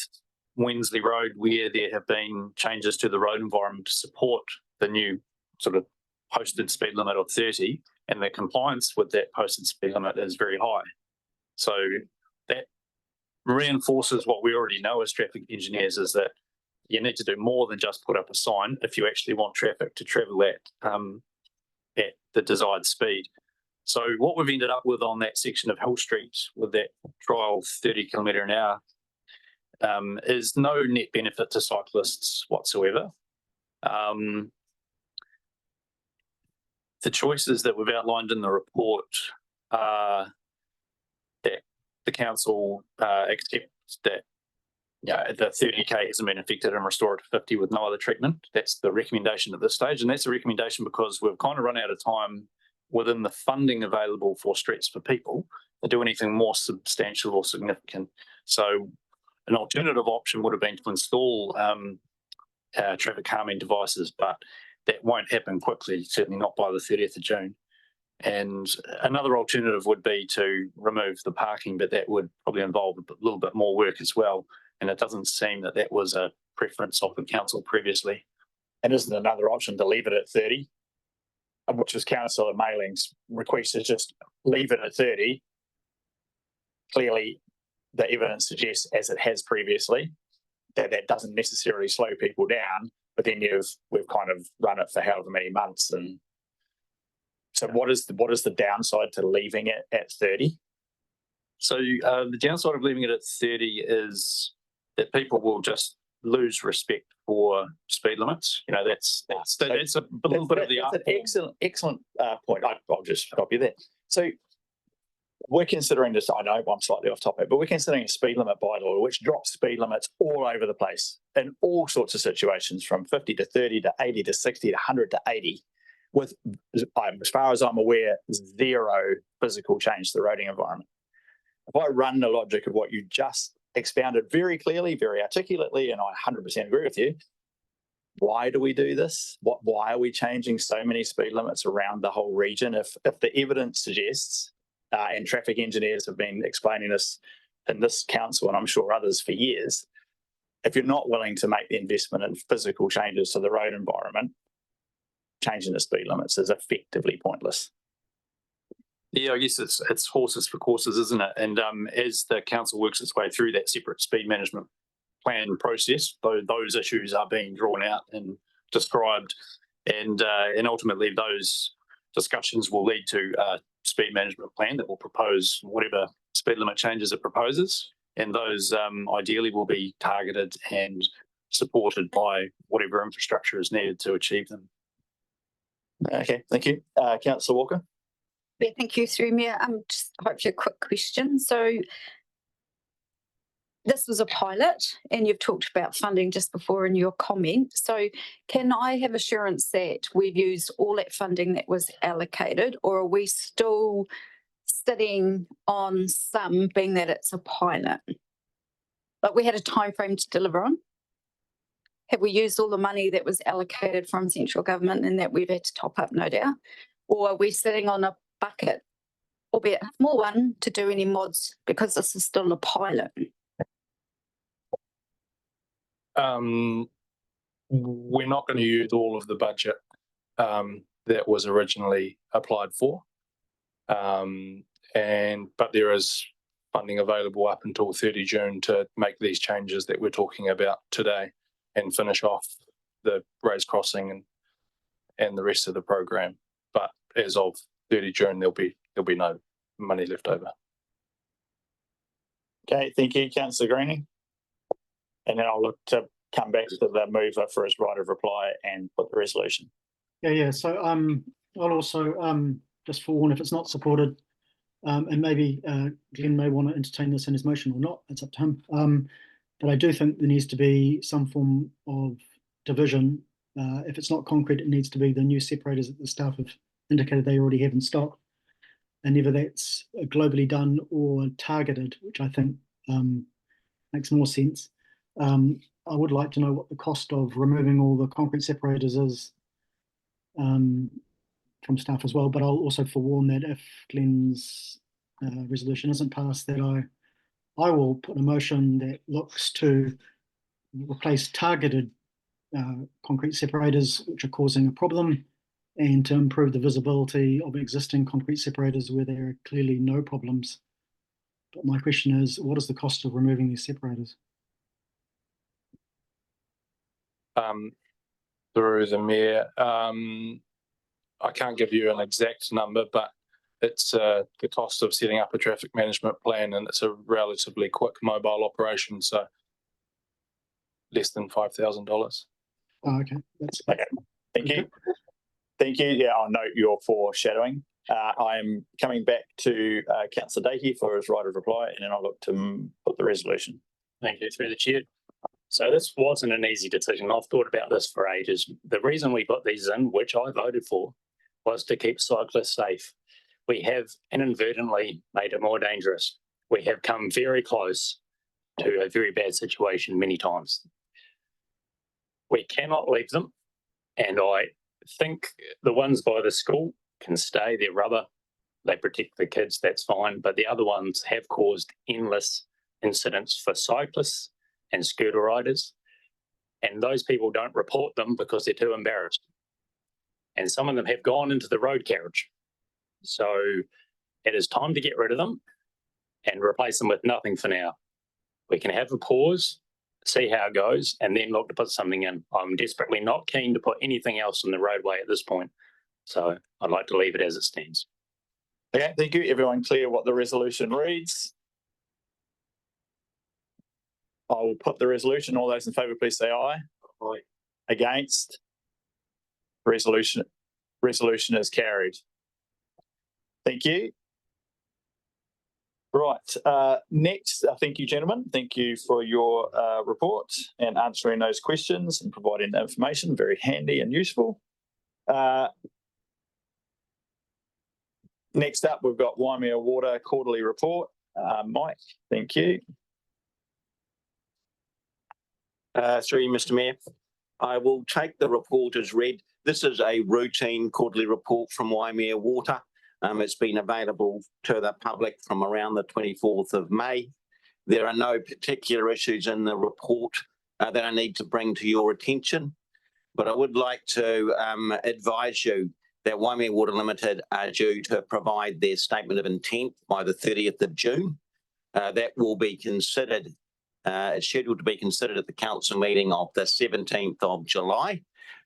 Wensley Road, where there have been changes to the road environment to support the new sort of posted speed limit of 30, and the compliance with that posted speed limit is very high. So that reinforces what we already know as traffic engineers, is that you need to do more than just put up a sign if you actually want traffic to travel at the desired speed. So what we've ended up with on that section of Hill Street with that trial 30 kilometre an hour is no net benefit to cyclists whatsoever. The choices that we've outlined in the report are that the council accepts that the 30k hasn't been affected and restored to 50 with no other treatment. That's the recommendation at this stage, and that's a recommendation because we've kind of run out of time within the funding available for Streets for People to do anything more substantial or significant. So an alternative option would have been to install traffic calming devices, but that won't happen quickly, certainly not by the 30th of June. And another alternative would be to remove the parking, but that would probably involve a little bit more work as well. And it doesn't seem that that was a preference of the council previously. And isn't another option to leave it at 30, which was Councillor Mailing's request, is just leave it at 30. Clearly, the evidence suggests, as it has previously, that that doesn't necessarily slow people down, but then we've kind of run it for however many months. And so what is the downside to leaving it at 30? So the downside of leaving it at 30 is that people will just lose respect for speed limits. You know, that's a little bit of the art. That's an excellent point. I'll just stop you there. So we're considering this, I know I'm slightly off topic, but we're considering a speed limit bylaw which drops speed limits all over the place in all sorts of situations, from 50 to 30 to 80 to 60 to 100 to 80, with, as far as I'm aware, zero physical change to the roading environment. If I run the logic of what you just expounded very clearly, very articulately, and I 100% agree with you, why do we do this? Why are we changing so many speed limits around the whole region? If the evidence suggests, and traffic engineers have been explaining this in this council, and I'm sure others for years, if you're not willing to make the investment in physical changes to the road environment, changing the speed limits is effectively pointless. Yeah, I guess it's horses for courses, isn't it? And as the council works its way through that separate speed management plan process, those issues are being drawn out and described, and ultimately those discussions will lead to a speed management plan that will propose whatever speed limit changes it proposes, and those ideally will be targeted and supported by whatever infrastructure is needed to achieve them. Okay, thank you. Councillor Walker. Yeah, thank you, through Mayor. Just hopefully a quick question. So this was a pilot, and you've talked about funding just before in your comment. So can I have assurance that we've used all that funding that was allocated, or are we still sitting on some, being that it's a pilot? But we had a time frame to deliver on. Have we used all the money that was allocated from central government and that we've had to top up, no doubt? Or are we sitting on a bucket, albeit a small one, to do any mods, because this is still a pilot? We're not going to use all of the budget that was originally applied for, but there is funding available up until 30 June to make these changes that we're talking about today and finish off the raised crossing and the rest of the program. But as of 30 June, there'll be no money left over. Okay, thank you, Councillor Greening. And then I'll look to come back to the mover for his right of reply and put the resolution. Yeah. So I'll also just forewarn, if it's not supported, and maybe Glenn may want to entertain this in his motion or not, it's up to him. But I do think there needs to be some form of division. If it's not concrete, it needs to be the new separators that the staff have indicated they already have in stock. And either that's globally done or targeted, which I think makes more sense. I would like to know what the cost of removing all the concrete separators is from staff as well. But I'll also forewarn that if Glenn's resolution isn't passed, that I will put a motion that looks to replace targeted concrete separators which are causing a problem, and to improve the visibility of existing concrete separators where there are clearly no problems. But my question is, what is the cost of removing these separators? Through the Mayor, I can't give you an exact number, but it's the cost of setting up a traffic management plan, and it's a relatively quick mobile operation, so less than $5,000. Oh, okay, that's okay. Thank you. Thank you. Yeah, I'll note your foreshadowing. I'm coming back to Councillor Dakey for his right of reply, and then I'll look to put the resolution. Thank you, through the chair. So this wasn't an easy decision. I've thought about this for ages. The reason we put these in, which I voted for, was to keep cyclists safe. We have inadvertently made it more dangerous. We have come very close to a very bad situation many times. We cannot leave them, and I think the ones by the school can stay. They're rubber, they protect the kids, that's fine, but the other ones have caused endless incidents for cyclists and scooter riders, and those people don't report them because they're too embarrassed. And some of them have gone into the road carriage. So it is time to get rid of them and replace them with nothing for now. We can have a pause, see how it goes, and then look to put something in. I'm desperately not keen to put anything else in the roadway at this point. So I'd like to leave it as it stands. Okay, thank you. Everyone clear what the resolution reads? I will put the resolution. All those in favour, please say aye. Aye. Against? Resolution is carried. Thank you. Right, next, thank you, gentlemen. Thank you for your report and answering those questions and providing the information. Very handy and useful. Next up, we've got Waimea Water quarterly report. Mike, thank you. Through you, Mr. Mayor. I will take the report as read. This is a routine quarterly report from Waimea Water. It's been available to the public from around the 24th of May. There are no particular issues in the report that I need to bring to your attention, but I would like to advise you that Waimea Water Limited are due to provide their statement of intent by the 30th of June. That will be considered, it's scheduled to be considered at the council meeting of the 17th of July.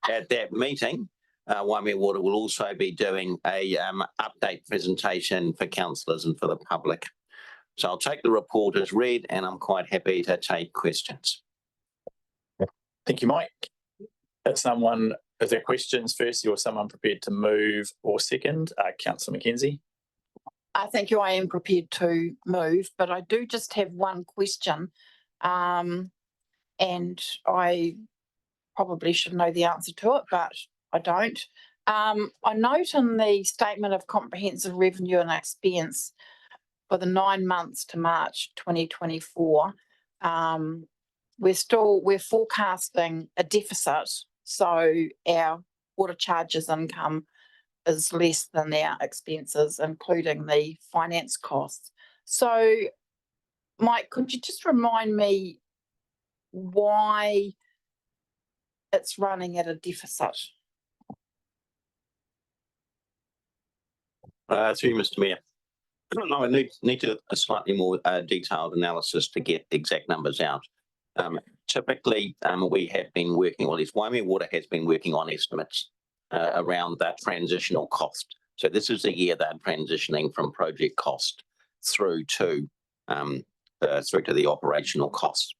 At that meeting, Waimea Water will also be doing a update presentation for councillors and for the public. So I'll take the report as read, and I'm quite happy to take questions. Thank you, Mike. Is there questions firstly, or someone prepared to move or second? Councillor McKenzie. Thank you. I am prepared to move, but I do just have one question, and I probably should know the answer to it, but I don't. I note in the statement of comprehensive revenue and expense for the 9 months to March 2024, we're forecasting a deficit, so our water charges income is less than our expenses, including the finance costs. So, Mike, could you just remind me why it's running at a deficit? Through you, Mr. Mayor. I need a slightly more detailed analysis to get exact numbers out. Typically, we have been working, or at least Waimea Water has been working on estimates around that transitional cost. So this is the year they're transitioning from project cost through to the operational cost.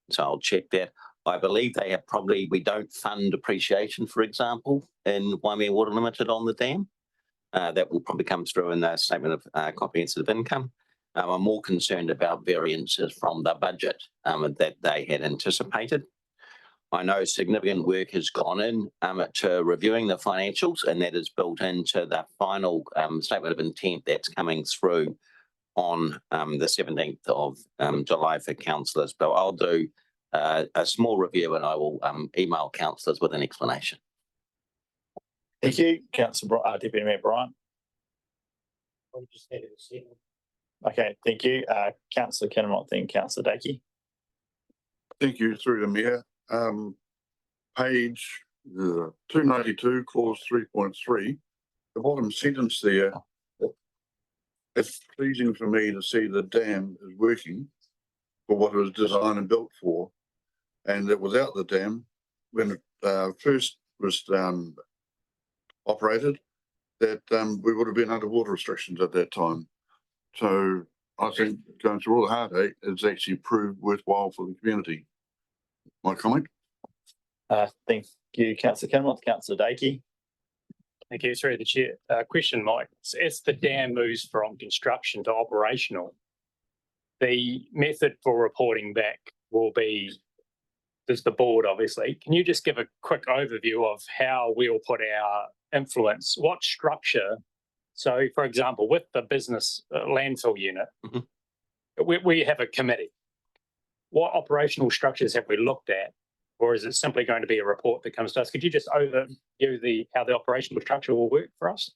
So I'll check that. I believe they have we don't fund depreciation, for example, in Waimea Water Limited on the dam. That will probably come through in the statement of comprehensive income. I'm more concerned about variances from the budget that they had anticipated. I know significant work has gone in to reviewing the financials, and that is built into the final statement of intent that's coming through on the 17th of July for councillors. But I'll do a small review, and I will email councillors with an explanation. Thank you, Councillor Deputy Mayor Bryant. Okay, thank you, Councillor Kinnemont, then Councillor Dakey. Thank you, through the Mayor. Page 292, clause 3.3, the bottom sentence there, it's pleasing for me to see the dam is working for what it was designed and built for, and that without the dam, when it first was operated, that we would have been under water restrictions at that time. So I think going through all the heartache, it's actually proved worthwhile for the community. My comment. Thank you, Councillor Kinnemont. Councillor Dakey. Thank you, through the chair. Question, Mike. As the dam moves from construction to operational, the method for reporting back will be there's the board, obviously. Can you just give a quick overview of how we'll put our influence, what structure? So, for example, with the business landfill unit, we have a committee. What operational structures have we looked at? Or is it simply going to be a report that comes to us? Could you just overview how the operational structure will work for us?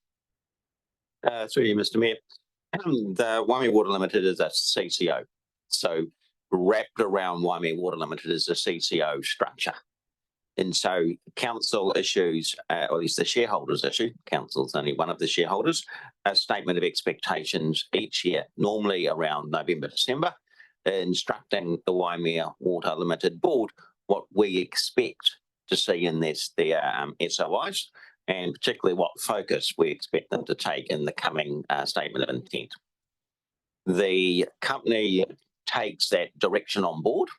Through you, Mr. Mayor. The Waimea Water Limited is a CCO. So wrapped around Waimea Water Limited is a CCO structure. And so council issues, or at least the shareholders issue, council's only one of the shareholders, a statement of expectations each year, normally around November, December, instructing the Waimea Water Limited board what we expect to see in their SOIs, and particularly what focus we expect them to take in the coming statement of intent. The company takes that direction on board.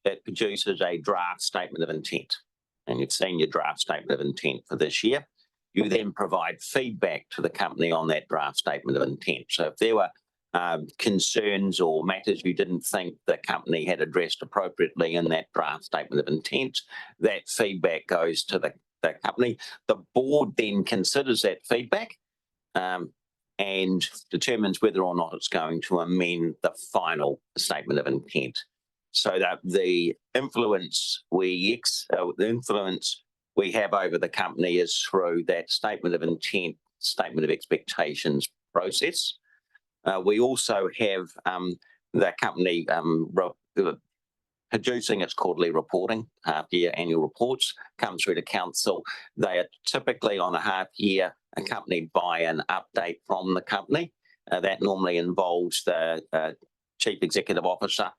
It produces a draft statement of intent. And you've seen your draft statement of intent for this year. You then provide feedback to the company on that draft statement of intent. So if there were concerns or matters you didn't think the company had addressed appropriately in that draft statement of intent, that feedback goes to the company. The board then considers that feedback and determines whether or not it's going to amend the final statement of intent. So that the influence we have over the company is through that statement of intent, statement of expectations process. We also have the company producing its quarterly reporting, half-year annual reports, come through to council. They are typically on a half-year accompanied by an update from the company. That normally involves the chief executive officer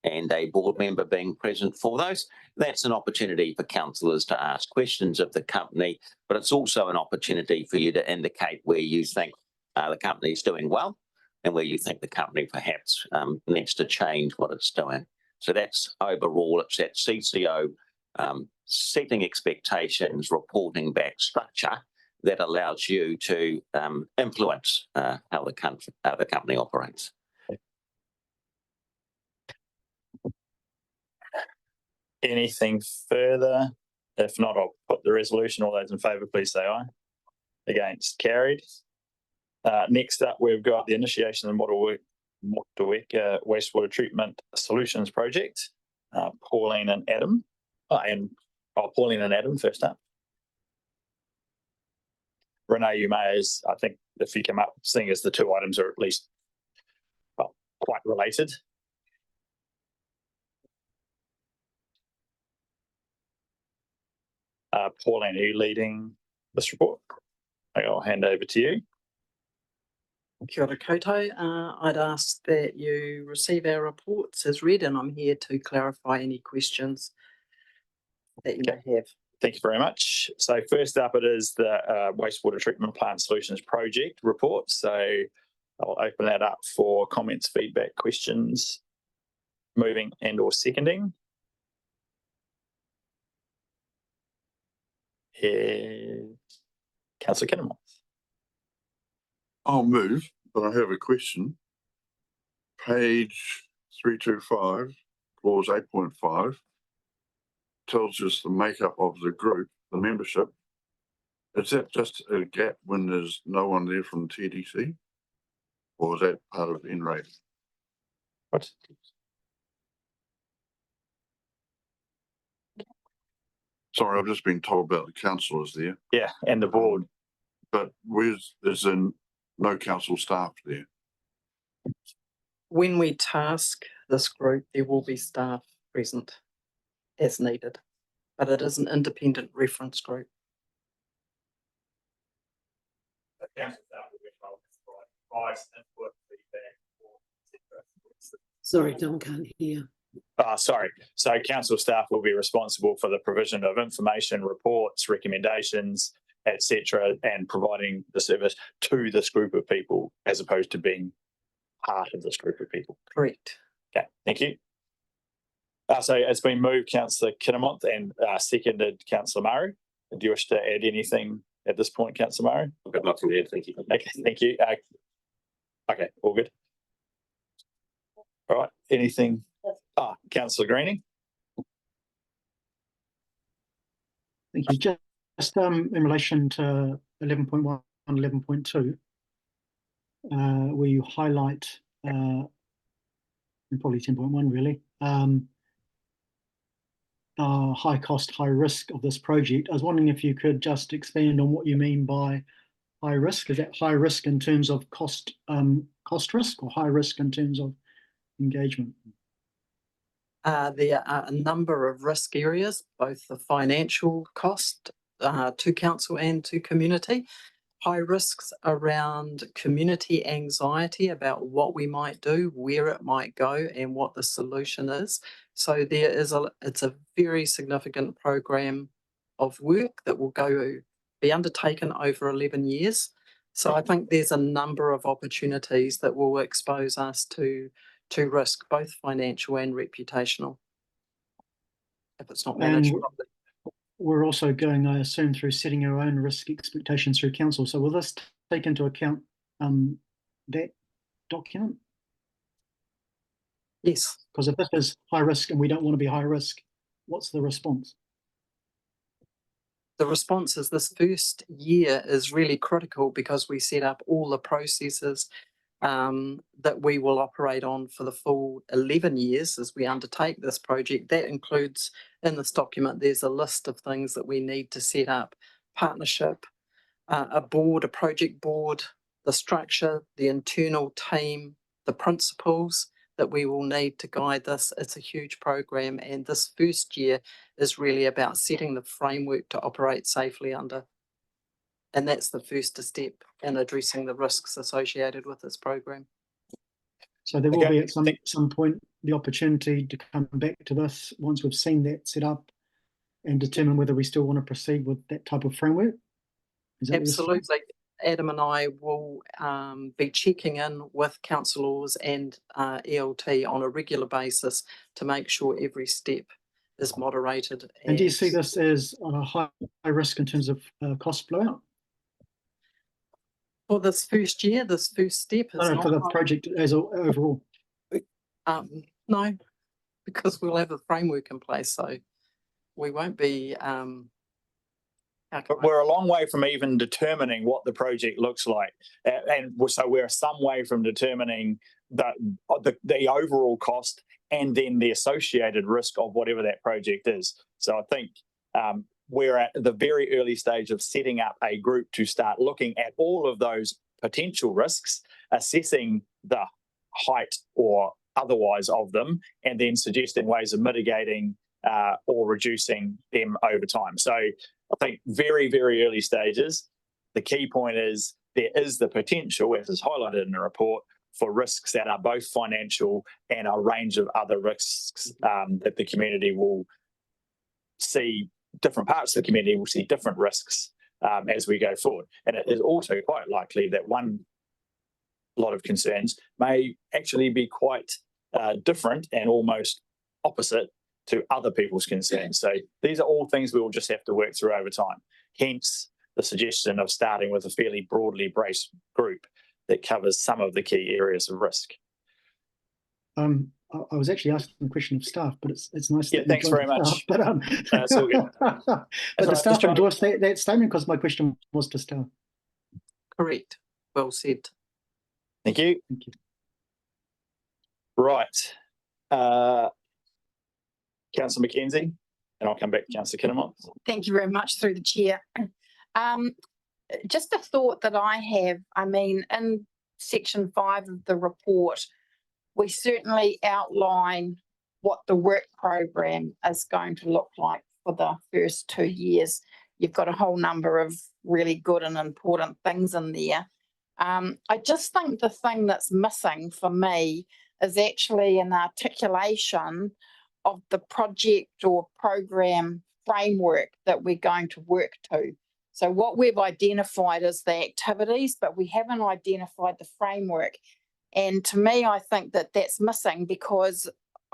and a board member being present for those. That's an opportunity for councillors to ask questions of the company, but it's also an opportunity for you to indicate where you think the company is doing well and where you think the company perhaps needs to change what it's doing. So that's overall, it's that CCO setting expectations, reporting back structure that allows you to influence how the company operates. Anything further? If not, I'll put the resolution. All those in favour, please say aye. Against, carried. Next up, we've got the initiation of the Motueka Wastewater Treatment Solutions Project. Pauline and Adam. Pauline and Adam first up. Renee, you may, I think, if you come up, seeing as the two items are at least quite related. Pauline, are you leading this report? I'll hand over to you. Kia ora koutou. I'd ask that you receive our reports as read, and I'm here to clarify any questions that you may have. Thank you very much. So first up, it is the Wastewater Treatment Plant Solutions Project report. So I'll open that up for comments, feedback, questions, moving and or seconding. Councillor Kinnemont. I'll move, but I have a question. Page 325, clause 8.5, tells us the makeup of the group, the membership. Is that just a gap when there's no one there from TDC? Or is that part of NRAID? What? Sorry, I've just been told about the councillors there. Yeah, and the board. But there's no council staff there? When we task this group, there will be staff present as needed, but it is an independent reference group. Sorry, Tom can't hear. Sorry. So council staff will be responsible for the provision of information, reports, recommendations, etc., and providing the service to this group of people as opposed to being part of this group of people. Correct. Okay, thank you. So it's been moved, Councillor Kinnemont, and seconded, Councillor Murray. Do you wish to add anything at this point, Councillor Murray? I've got nothing to add, thank you. Okay, thank you. Okay, all good. All right, anything? Councillor Greening. Thank you. Just in relation to 11.1 and 11.2, where you highlight, and probably 10.1 really, high cost, high risk of this project. I was wondering if you could just expand on what you mean by high risk. Is that high risk in terms of cost risk, or high risk in terms of engagement? There are a number of risk areas, both the financial cost to council and to community. High risks around community anxiety about what we might do, where it might go, and what the solution is. So it's a very significant program of work that will be undertaken over 11 years. So I think there's a number of opportunities that will expose us to risk, both financial and reputational, if it's not managed properly. We're also going, I assume, through setting our own risk expectations through council. So will this take into account that document? Yes. Because if this is high risk and we don't want to be high risk, what's the response? The response is this first year is really critical because we set up all the processes that we will operate on for the full 11 years as we undertake this project. That includes, in this document, there's a list of things that we need to set up: partnership, a board, a project board, the structure, the internal team, the principles that we will need to guide this. It's a huge program, and this first year is really about setting the framework to operate safely under. And that's the first step in addressing the risks associated with this program. So there will be at some point the opportunity to come back to this once we've seen that set up and determine whether we still want to proceed with that type of framework. Is that Absolutely. Adam and I will be checking in with councillors and ELT on a regular basis to make sure every step is moderated. And do you see this as a high risk in terms of cost blowout? For this first year, this first step is for the project as overall. No, because we'll have a framework in place, so we won't be. But we're a long way from even determining what the project looks like, and so we're some way from determining the overall cost and then the associated risk of whatever that project is. So I think we're at the very early stage of setting up a group to start looking at all of those potential risks, assessing the height or otherwise of them, and then suggesting ways of mitigating or reducing them over time. So I think very, very early stages. The key point is there is the potential, as is highlighted in the report, for risks that are both financial and a range of other risks that the community will see. Different parts of the community will see different risks as we go forward. And it is also quite likely that one lot of concerns may actually be quite different and almost opposite to other people's concerns. So these are all things we will just have to work through over time. Hence the suggestion of starting with a fairly broadly braced group that covers some of the key areas of risk. I was actually asking the question of staff, but it's nice. Yeah, thanks very much. But it's all good. But the staff endorsed that statement because my question was to staff. Correct. Well said. Thank you. Thank you. Right. Councillor McKenzie, and I'll come back to Councillor Kinnemont. Thank you very much through the chair. Just a thought that I have, I mean, in section 5 of the report, we certainly outline what the work program is going to look like for the first 2 years. You've got a whole number of really good and important things in there. I just think the thing that's missing for me is actually an articulation of the project or program framework that we're going to work to. So what we've identified is the activities, but we haven't identified the framework. And to me, I think that that's missing because,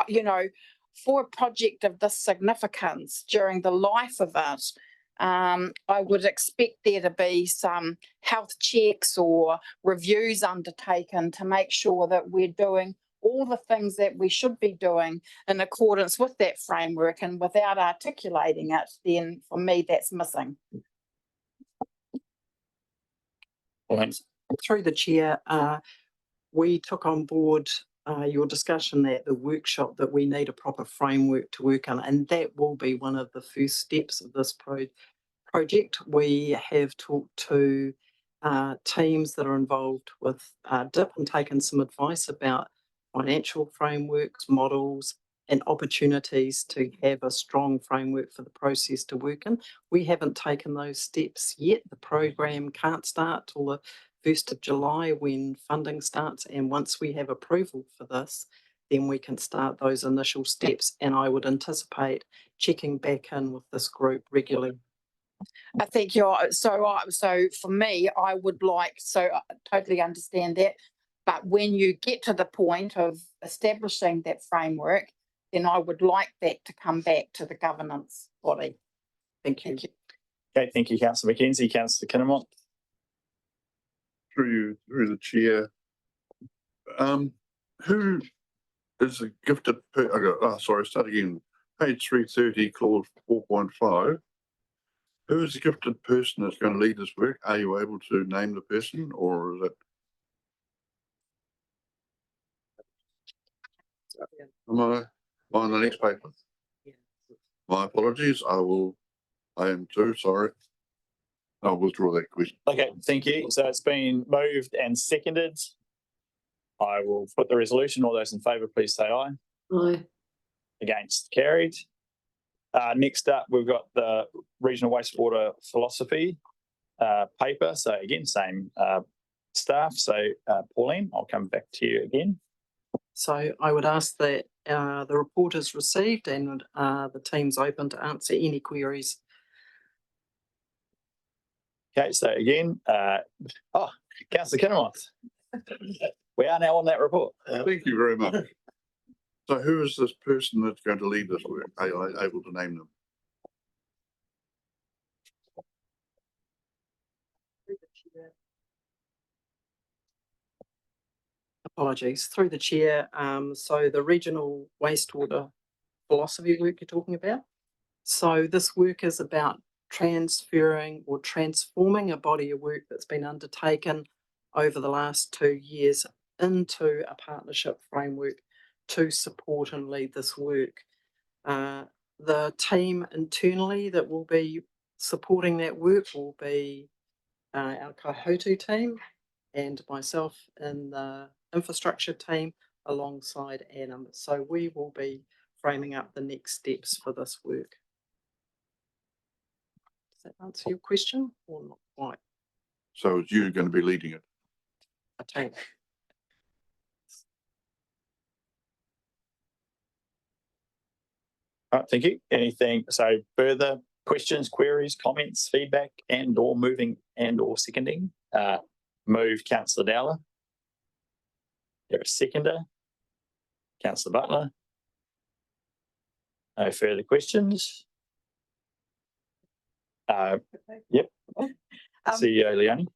you know, for a project of this significance during the life of it, I would expect there to be some health checks or reviews undertaken to make sure that we're doing all the things that we should be doing in accordance with that framework, and without articulating it, then for me, that's missing. Through the chair, we took on board your discussion at the workshop that we need a proper framework to work on, and that will be one of the first steps of this project. We have talked to teams that are involved with DIP and taken some advice about financial frameworks, models, and opportunities to have a strong framework for the process to work in. We haven't taken those steps yet. The program can't start till the 1st of July when funding starts, and once we have approval for this, then we can start those initial steps, and I would anticipate checking back in with this group regularly. I think so for me, I would like, I totally understand that. But when you get to the point of establishing that framework, then I would like that to come back to the governance body. Thank you. Okay, thank you, Councillor Mackenzie. Councillor Kinnemont. Through the chair, who is a gifted start again. Page 330, clause 4.5. Who is the gifted person that's going to lead this work? Are you able to name the person, or is it? Am I on the next paper? My apologies. I am too sorry. I'll withdraw that question. Okay, thank you. So it's been moved and seconded. I will put the resolution. All those in favour, please say aye. Aye. Against, carried. Next up, we've got the regional wastewater philosophy paper. So again, same staff. So Pauline, I'll come back to you again. So I would ask that the report is received and the team's open to answer any queries. Okay, so again, Councillor Kinnemont, we are now on that report. Thank you very much. So who is this person that's going to lead this work? Are you able to name them? Apologies, through the chair. So the regional wastewater philosophy work you're talking about. So this work is about transferring or transforming a body of work that's been undertaken over the last 2 years into a partnership framework to support and lead this work. The team internally that will be supporting that work will be our Kaihotu team and myself in the infrastructure team alongside Adam. So we will be framing up the next steps for this work. Does that answer your question or not quite? So it's you going to be leading it? A team. All right, thank you. Anything, so further questions, queries, comments, feedback, and or moving and or seconding? Move Councillor Dowler. There a seconder? Councillor Butler. No further questions? Yep. CEO Leone.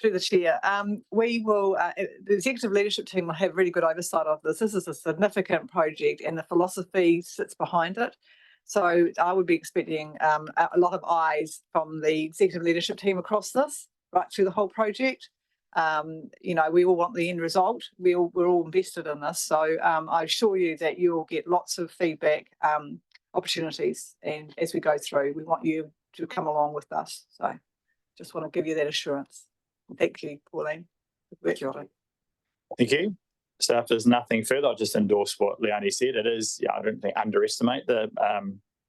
Through the chair, we will, the executive leadership team will have really good oversight of this. This is a significant project and the philosophy sits behind it. So I would be expecting a lot of eyes from the executive leadership team across this, right through the whole project. You know, we all want the end result. We're all invested in this. So I assure you that you will get lots of feedback, opportunities, and as we go through, we want you to come along with us. So just want to give you that assurance. Thank you, Pauline. Thank you. So if there's nothing further, I'll just endorse what Leonie said. It is, I don't think underestimate the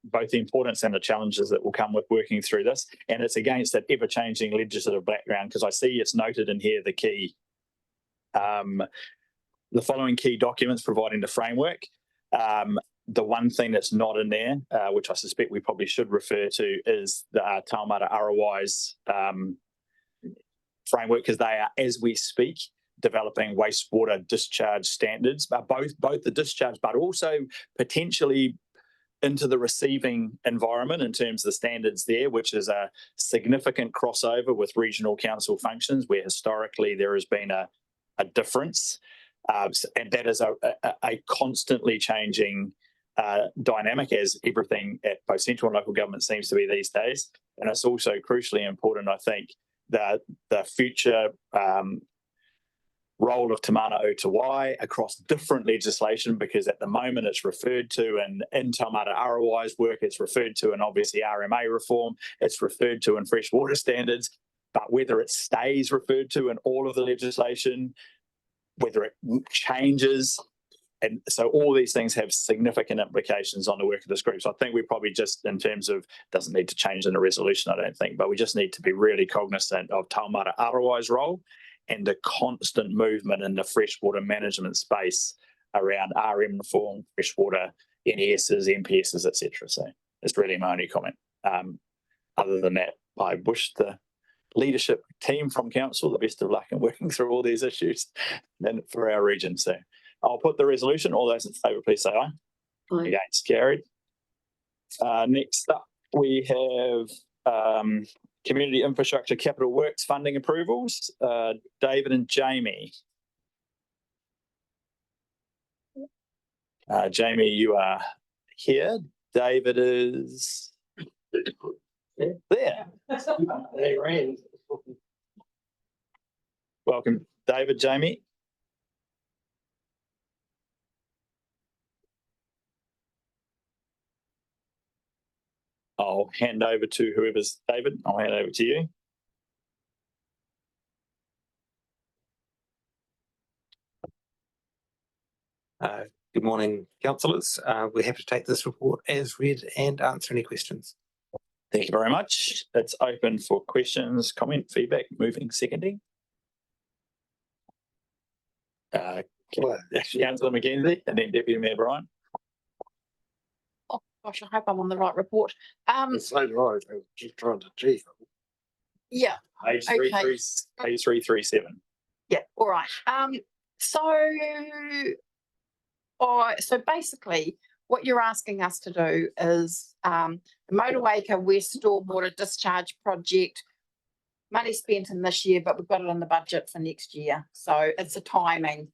both the importance and the challenges that will come with working through this. And it's against that ever-changing legislative background, because I see it's noted in here the key, the following key documents providing the framework. The one thing that's not in there, which I suspect we probably should refer to, is the Taumata Arawai's framework, because they are, as we speak, developing wastewater discharge standards, but both the discharge, but also potentially into the receiving environment in terms of the standards there, which is a significant crossover with regional council functions, where historically there has been a difference. And that is a constantly changing dynamic, as everything at both central and local government seems to be these days. And it's also crucially important, I think, that the future role of Te Mana o Te Wai across different legislation, because at the moment it's referred to in Taumata Arawai's work, it's referred to in obviously RMA reform, it's referred to in freshwater standards, but whether it stays referred to in all of the legislation, whether it changes. And so all these things have significant implications on the work of this group. So I think we probably just, in terms of, doesn't need to change in a resolution, I don't think, but we just need to be really cognizant of Taumata Arawai's role and the constant movement in the freshwater management space around RM reform, freshwater NESs, MPSs, etc. So it's really my only comment. Other than that, I wish the leadership team from council the best of luck in working through all these issues and for our region. So I'll put the resolution. All those in favour, please say aye. Aye. Against, carried. Next up, we have Community Infrastructure Capital Works funding approvals. David and Jamie. Jamie, you are here. David is there. They ran. Welcome, David, Jamie. I'll hand over to whoever's David. I'll hand over to you. Good morning, councillors. We're happy to take this report as read and answer any questions. Thank you very much. It's open for questions, comment, feedback, moving, seconding. Councillor McKenzie and then Deputy Mayor Bryan. Oh gosh, I hope I'm on the right report. So do I. I was just trying to achieve. Yeah. Page Okay. 337. Yeah. All right. So basically, what you're asking us to do is the Motueka West Stormwater Discharge Project. Money spent in this year, but we've got it in the budget for next year. So it's a timing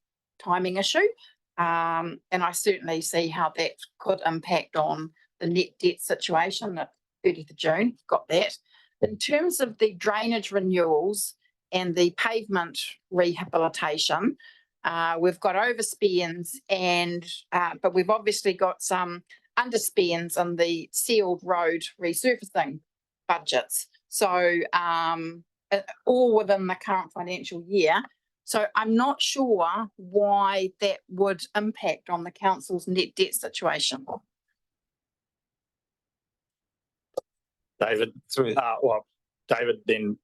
issue. And I certainly see how that could impact on the net debt situation at 30th of June. Got that. In terms of the drainage renewals and the pavement rehabilitation, we've got overspends but we've obviously got some underspends on the sealed road resurfacing budgets. So all within the current financial year. So I'm not sure why that would impact on the council's net debt situation. David, David then.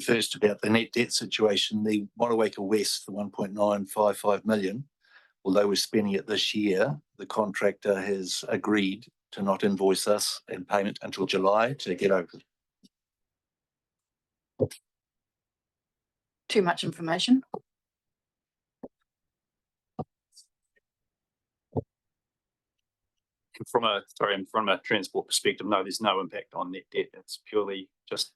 First, about the net debt situation, the Motueka West, the 1.955 million, although we're spending it this year, the contractor has agreed to not invoice us in payment until July to get over. Too much information. From a transport perspective, no, there's no impact on net debt. It's purely just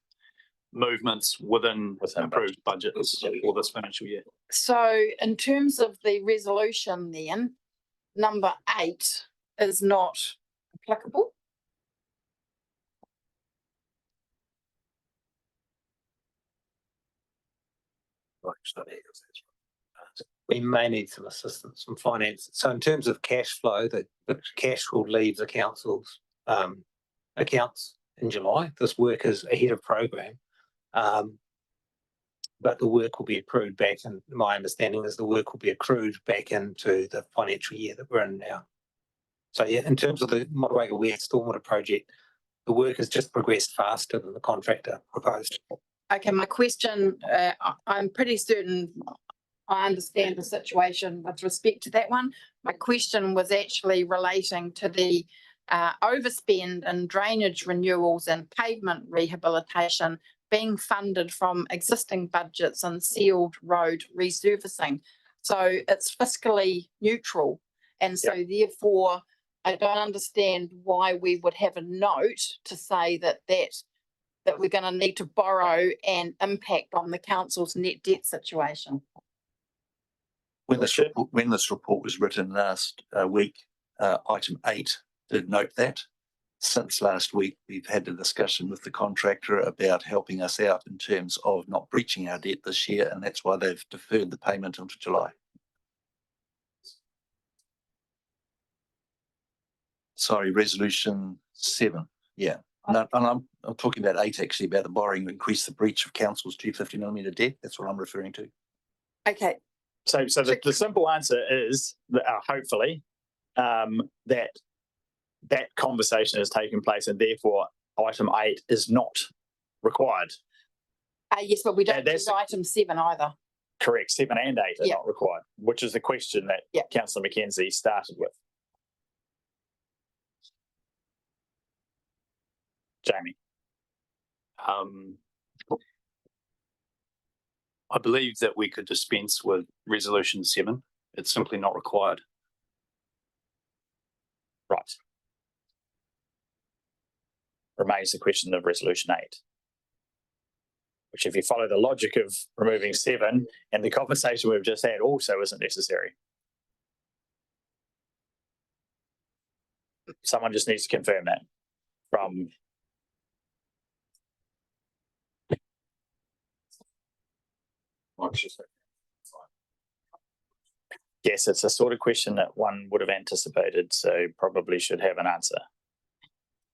movements within approved budgets for this financial year. So in terms of the resolution then, number 8 is not applicable. We may need some assistance from finance. So in terms of cash flow, the cash will leave the council's accounts in July. This work is ahead of program. But the work will be accrued back, and my understanding is the work will be accrued back into the financial year that we're in now. So yeah, in terms of the Motueka West Stormwater Project, the work has just progressed faster than the contractor proposed. Okay, my question, I'm pretty certain I understand the situation with respect to that one. My question was actually relating to the overspend in drainage renewals and pavement rehabilitation being funded from existing budgets and sealed road resurfacing. So it's fiscally neutral. And so therefore, I don't understand why we would have a note to say that we're going to need to borrow and impact on the council's net debt situation. When this report was written last week, item 8 did note that. Since last week, we've had a discussion with the contractor about helping us out in terms of not breaching our debt this year, and that's why they've deferred the payment into July. Sorry, resolution 7. Yeah. And I'm talking about 8 actually, about the borrowing to increase the breach of council's 250mm debt. That's what I'm referring to. Okay. So the simple answer is that hopefully that conversation has taken place, and therefore item 8 is not required. Yes, but we don't do item 7 either. Correct. 7 and 8 are not required, which is the question that Councillor Mackenzie started with. Jamie. I believe that we could dispense with resolution 7. It's simply not required. Right. Remains the question of resolution 8. Which, if you follow the logic of removing 7 and the conversation we've just had, also isn't necessary. Someone just needs to confirm that from. Yes, it's a sort of question that one would have anticipated, so probably should have an answer.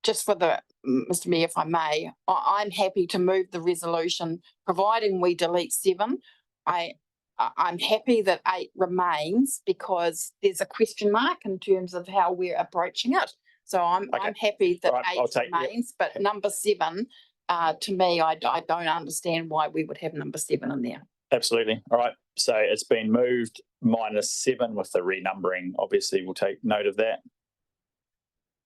Just for the, Mr. Mayor, if I may, I'm happy to move the resolution, providing we delete 7. I'm happy that 8 remains because there's a question mark in terms of how we're approaching it. So I'm happy that 8 remains, but number 7, to me, I don't understand why we would have number 7 in there. Absolutely. All right. So it's been moved -7 with the renumbering. Obviously, we'll take note of that.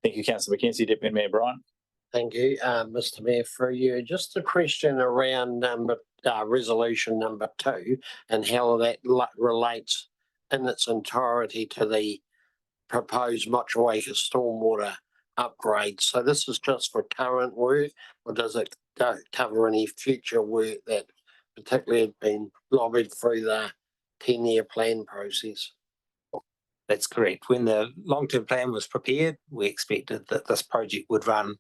Thank you, Councillor Mackenzie. Deputy Mayor Bryant. Thank you, Mr. Mayor, for you. Just a question around resolution number 2 and how that relates in its entirety to the proposed Motueka stormwater upgrade. So this is just for current work, or does it cover any future work that particularly had been lobbied through the 10-year plan process? That's correct. When the long-term plan was prepared, we expected that this project would run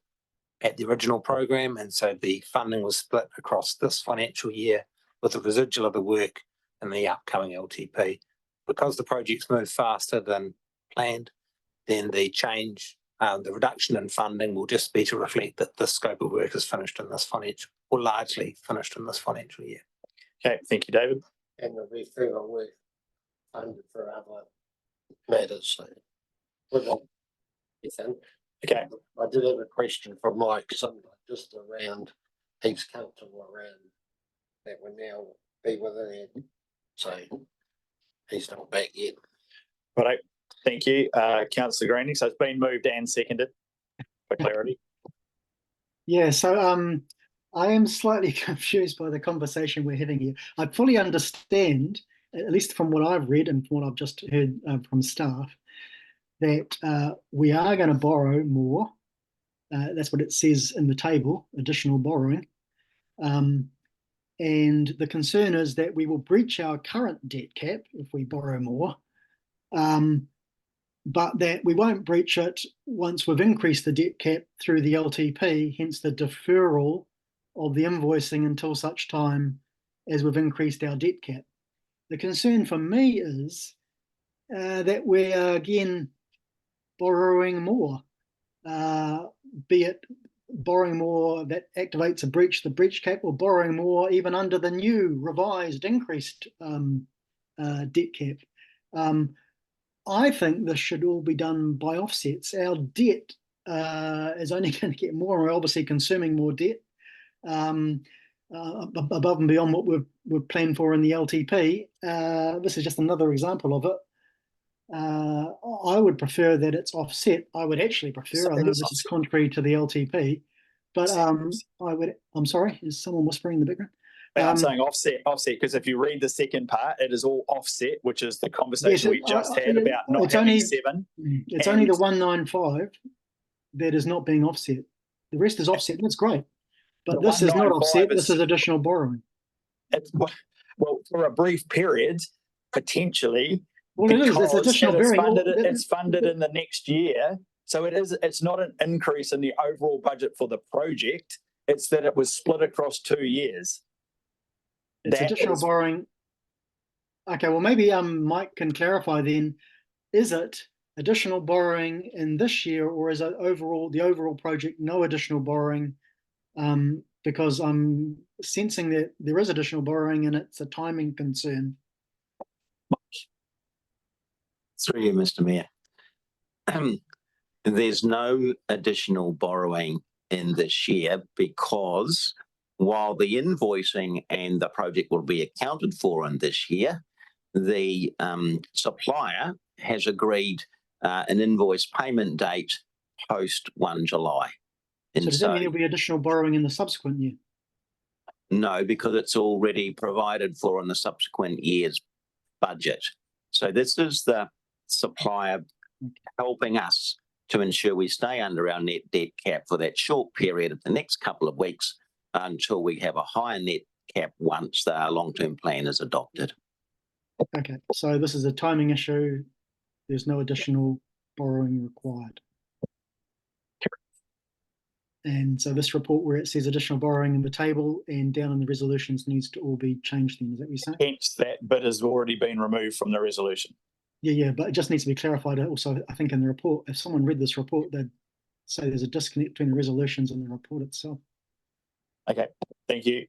at the original program, and so the funding was split across this financial year with the residual of the work in the upcoming LTP. Because the project's moved faster than planned, then the change, the reduction in funding will just be to reflect that the scope of work is finished in this financial, or largely finished in this financial year. Okay, thank you, David. And the referral work funded for other matters. So, okay. I did have a question from Mike, just around, he's comfortable around that we're now be within it. So he's not back yet. Right. Thank you, Councillor Greening. So it's been moved and seconded for clarity. Yeah, so I am slightly confused by the conversation we're having here. I fully understand, at least from what I've read and from what I've just heard from staff, that we are going to borrow more. That's what it says in the table, additional borrowing. And the concern is that we will breach our current debt cap if we borrow more, but that we won't breach it once we've increased the debt cap through the LTP, hence the deferral of the invoicing until such time as we've increased our debt cap. The concern for me is that we're again borrowing more, be it borrowing more that activates a breach, the breach cap, or borrowing more even under the new revised increased debt cap. I think this should all be done by offsets. Our debt is only going to get more, and we're obviously consuming more debt above and beyond what we've planned for in the LTP. This is just another example of it. I would prefer that it's offset. I would actually prefer, I know this is contrary to the LTP, but I'm sorry, is someone whispering in the background? I'm saying offset, because if you read the second part, it is all offset, which is the conversation we just had about not having 7. It's only the 195 that is not being offset. The rest is offset. That's great. But this is not offset. This is additional borrowing. Well, for a brief period, potentially. Well, it is, it's because additional it is bearing. it's funded in the next year. So it's not an increase in the overall budget for the project. It's that it was split across 2 years. It's That additional is- borrowing. Okay, well, maybe Mike can clarify then, is it additional borrowing in this year, or is it the overall project, no additional borrowing? Because I'm sensing that there is additional borrowing and it's a timing concern. Through you, Mr. Mayor. There's no additional borrowing in this year because while the invoicing and the project will be accounted for in this year, the supplier has agreed an invoice payment date post 1 July. And So does that mean there'll be additional borrowing in the subsequent year? No, because it's already provided for in the subsequent year's budget. So this is the supplier helping us to ensure we stay under our net debt cap for that short period of the next couple of weeks until we have a higher net cap once the long-term plan is adopted. Okay, so this is a timing issue. There's no additional borrowing required. And so this report where it says additional borrowing in the table and down in the resolutions needs to all be changed then, is that what you're saying? Hence, that bit has already been removed from the resolution. Yeah, but it just needs to be clarified also, I think, in the report. If someone read this report, they'd say there's a disconnect between the resolutions and the report itself. Okay, thank you.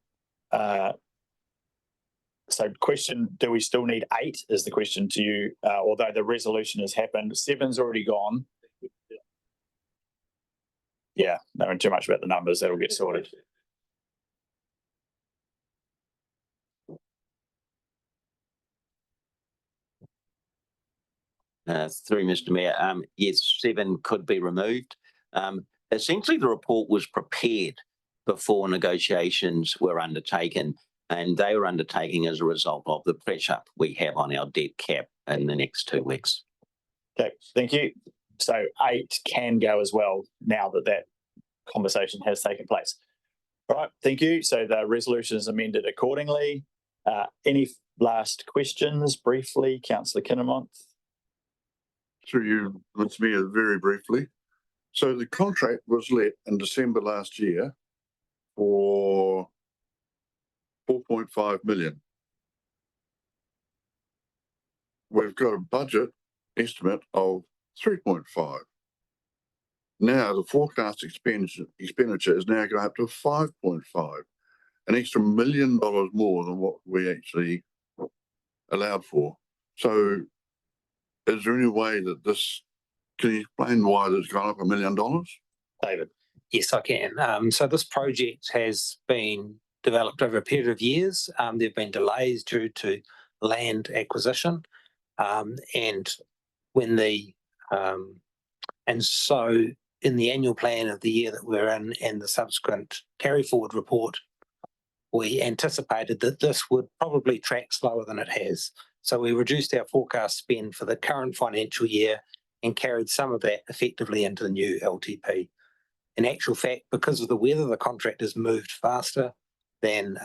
So question, do we still need 8 is the question to you, although the resolution has happened, 7's already gone. Yeah, knowing too much about the numbers, that'll get sorted. Through Mr. Mayor, yes, 7 could be removed. Essentially, the report was prepared before negotiations were undertaken, and they were undertaken as a result of the pressure we have on our debt cap in the next 2 weeks. Okay, thank you. So 8 can go as well now that that conversation has taken place. All right, thank you. So the resolution is amended accordingly. Any last questions briefly, Councillor Kinnemont? Through you, Mr. Mayor, very briefly. So the contract was let in December last year for 4.5 million. We've got a budget estimate of 3.5. Now the forecast expenditure is now going up to 5.5, an extra $1 million more than what we actually allowed for. So is there any way that can you explain why it's gone up $1 million? David? Yes, I can. So this project has been developed over a period of years. There have been delays due to land acquisition, and so in the annual plan of the year that we're in and the subsequent carry forward report, we anticipated that this would probably track slower than it has. So we reduced our forecast spend for the current financial year and carried some of that effectively into the new LTP. In actual fact, because of the weather, the contract has moved faster than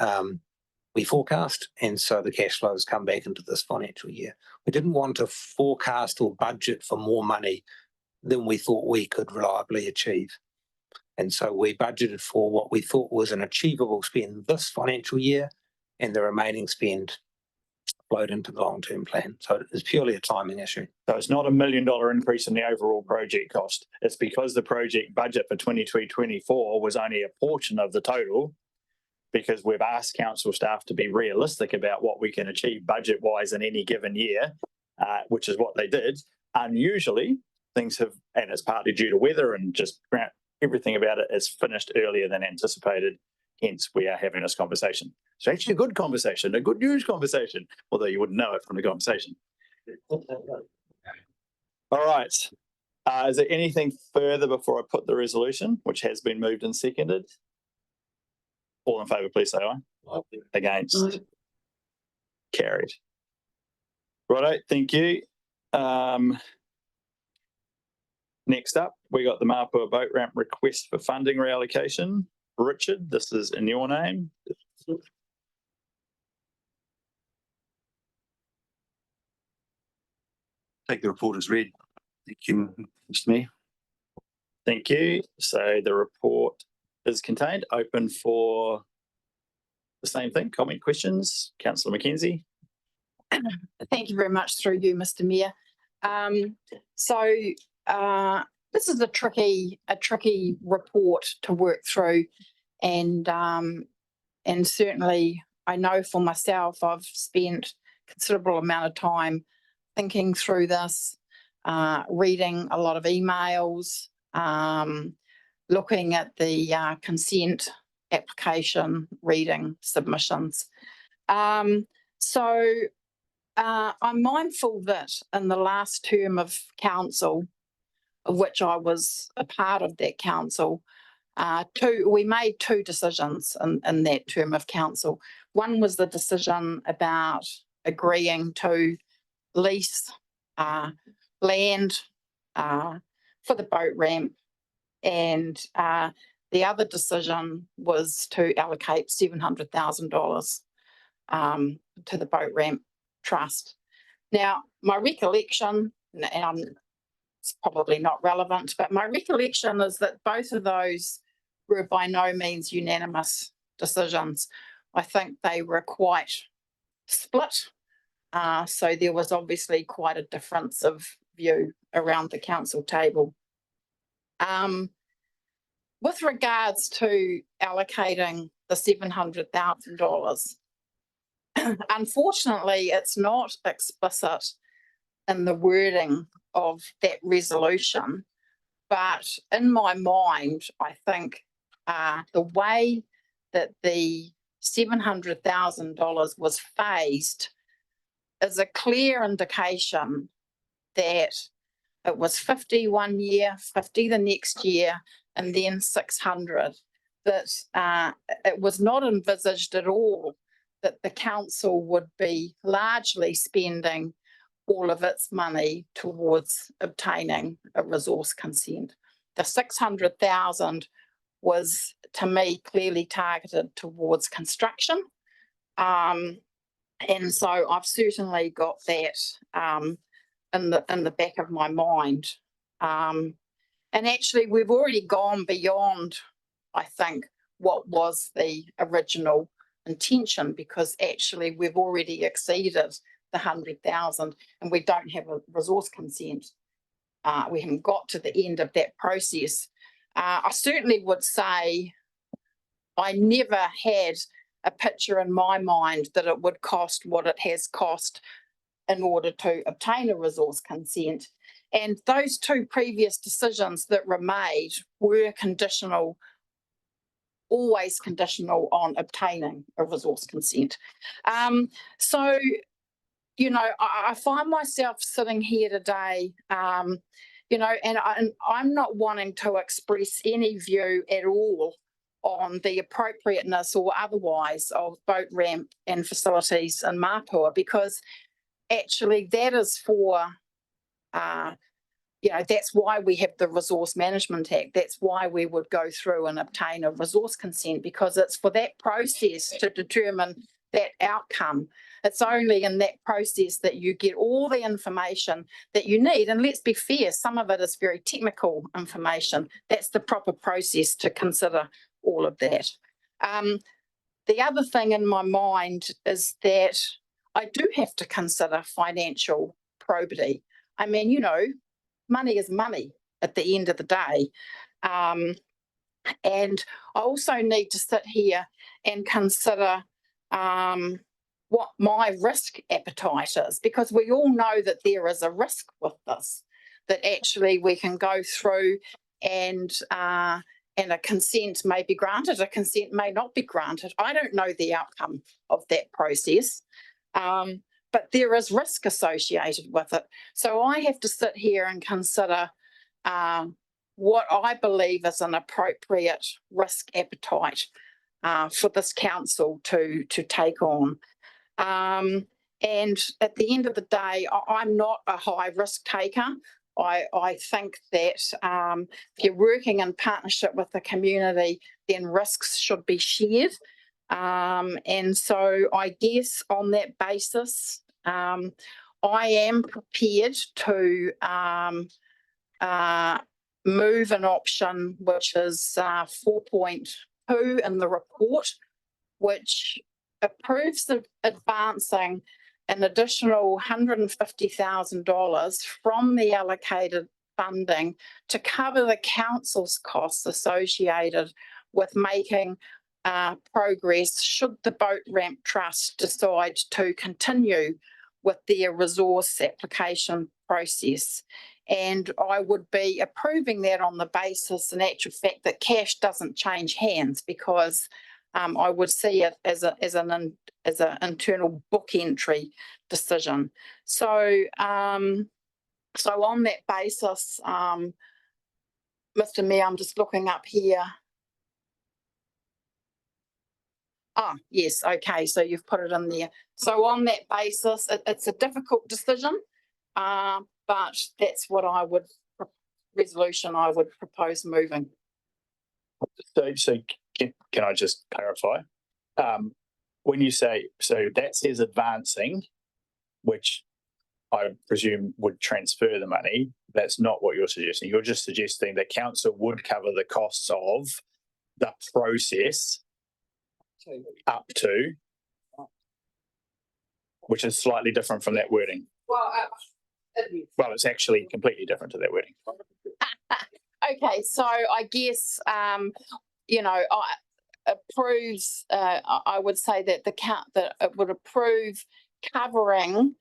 we forecast, and so the cash flows come back into this financial year. We didn't want to forecast or budget for more money than we thought we could reliably achieve. And so we budgeted for what we thought was an achievable spend this financial year, and the remaining spend flowed into the long-term plan. So it's purely a timing issue. So it's not $1 million increase in the overall project cost. It's because the project budget for 23-24 was only a portion of the total, because we've asked council staff to be realistic about what we can achieve budget-wise in any given year, which is what they did. Unusually, things have, and it's partly due to weather and just everything about it is finished earlier than anticipated. Hence, we are having this conversation. It's actually a good conversation, a good news conversation, although you wouldn't know it from the conversation. All right. Is there anything further before I put the resolution, which has been moved and seconded? All in favour, please say aye. Against? Carried. Righto, thank you. Next up, we got the Mapua boat ramp request for funding reallocation. Richard, this is in your name. Take the report as read. Thank you, Mr. Mayor. Thank you. So the report is contained. Open for the same thing, comment, questions. Councillor Mackenzie. Thank you very much through you, Mr. Mayor. This is a tricky report to work through, and certainly I know for myself I've spent considerable amount of time thinking through this, reading a lot of emails, looking at the consent application, reading submissions. I'm mindful that in the last term of council, of which I was a part of that council, we made two decisions in that term of council. One was the decision about agreeing to lease land for the boat ramp, and the other decision was to allocate $700,000 to the boat ramp trust. Now, my recollection, and it's probably not relevant, but my recollection is that both of those were by no means unanimous decisions. I think they were quite split. So there was obviously quite a difference of view around the council table. With regards to allocating the $700,000, unfortunately, it's not explicit in the wording of that resolution, but in my mind, I think the way that the $700,000 was phased is a clear indication that it was 50 1 year, 50 the next year, and then 600. That it was not envisaged at all that the council would be largely spending all of its money towards obtaining a resource consent. The 600,000 was, to me, clearly targeted towards construction. And so I've certainly got that in the back of my mind. And actually, we've already gone beyond, I think, what was the original intention, because actually we've already exceeded the 100,000 and we don't have a resource consent. We haven't got to the end of that process. I certainly would say I never had a picture in my mind that it would cost what it has cost in order to obtain a resource consent. And those two previous decisions that were made were conditional, always conditional on obtaining a resource consent. So, you know, I find myself sitting here today, you know, and I'm not wanting to express any view at all on the appropriateness or otherwise of boat ramp and facilities in Mapua, because actually that is for, you know, that's why we have the Resource Management Act. That's why we would go through and obtain a resource consent, because it's for that process to determine that outcome. It's only in that process that you get all the information that you need. And let's be fair, some of it is very technical information. That's the proper process to consider all of that. The other thing in my mind is that I do have to consider financial probity. I mean, you know, money is money at the end of the day. And I also need to sit here and consider what my risk appetite is, because we all know that there is a risk with this, that actually we can go through and a consent may be granted, a consent may not be granted. I don't know the outcome of that process, but there is risk associated with it. So I have to sit here and consider what I believe is an appropriate risk appetite for this council to take on. And at the end of the day, I'm not a high risk taker. I think that if you're working in partnership with the community, then risks should be shared. And so I guess on that basis, I am prepared to move an option which is 4.2 in the report, which approves of advancing an additional $150,000 from the allocated funding to cover the council's costs associated with making progress should the Boat Ramp Trust decide to continue with their resource application process. And I would be approving that on the basis, in actual fact, that cash doesn't change hands, because I would see it as an internal book entry decision. So so on that basis, Mr. Mayor, I'm just looking up here. Ah, yes, okay, so you've put it in there. So on that basis, it's a difficult decision, but that's what I would, resolution I would propose moving. So can I just clarify? When you say, so that says advancing, which I presume would transfer the money, that's not what you're suggesting. You're just suggesting that council would cover the costs of the process up to, which is slightly different from that wording. Well, it's actually completely different to that wording. Okay, so I guess, you know, approves, I would say that that it would approve covering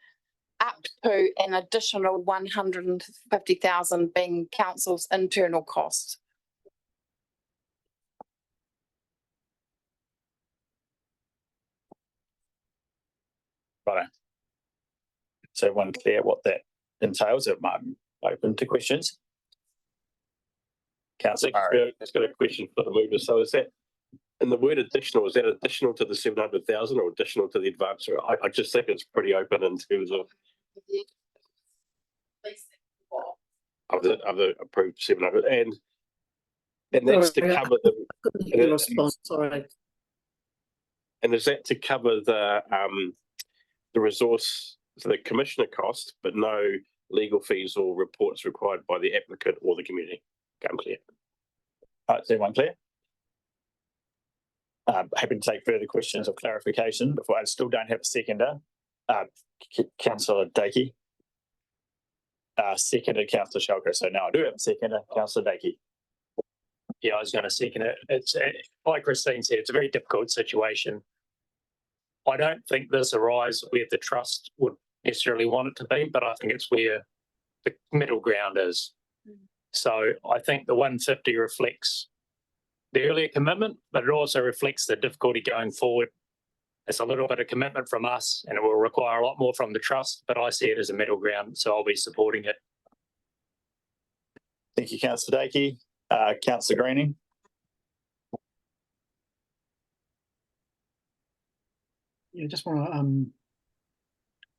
up to an additional 150,000 being council's internal costs. Right. So everyone clear what that entails? It might be open to questions. Councillor Murray. I've got a question for the mover. So is that, in the word additional, is that additional to the 700,000 or additional to the advance? I just think it's pretty open in terms of the approved 700, and that's to cover the response. Sorry. And is that to cover the resource, so the commissioner cost, but no legal fees or reports required by the applicant or the community? Okay, I'm clear. Is everyone clear? Happy to take further questions or clarification before. I still don't have a seconder. Councillor Dakey. Seconded Councillor Shalker. So now I do have a seconder, Councillor Dakey. Yeah, I was going to second it. It's like Christine said, it's a very difficult situation. I don't think this arises where the trust would necessarily want it to be, but I think it's where the middle ground is. So I think the 150 reflects the earlier commitment, but it also reflects the difficulty going forward. It's a little bit of commitment from us, and it will require a lot more from the trust, but I see it as a middle ground, so I'll be supporting it. Thank you, Councillor Dakey. Councillor Greening. Yeah, just want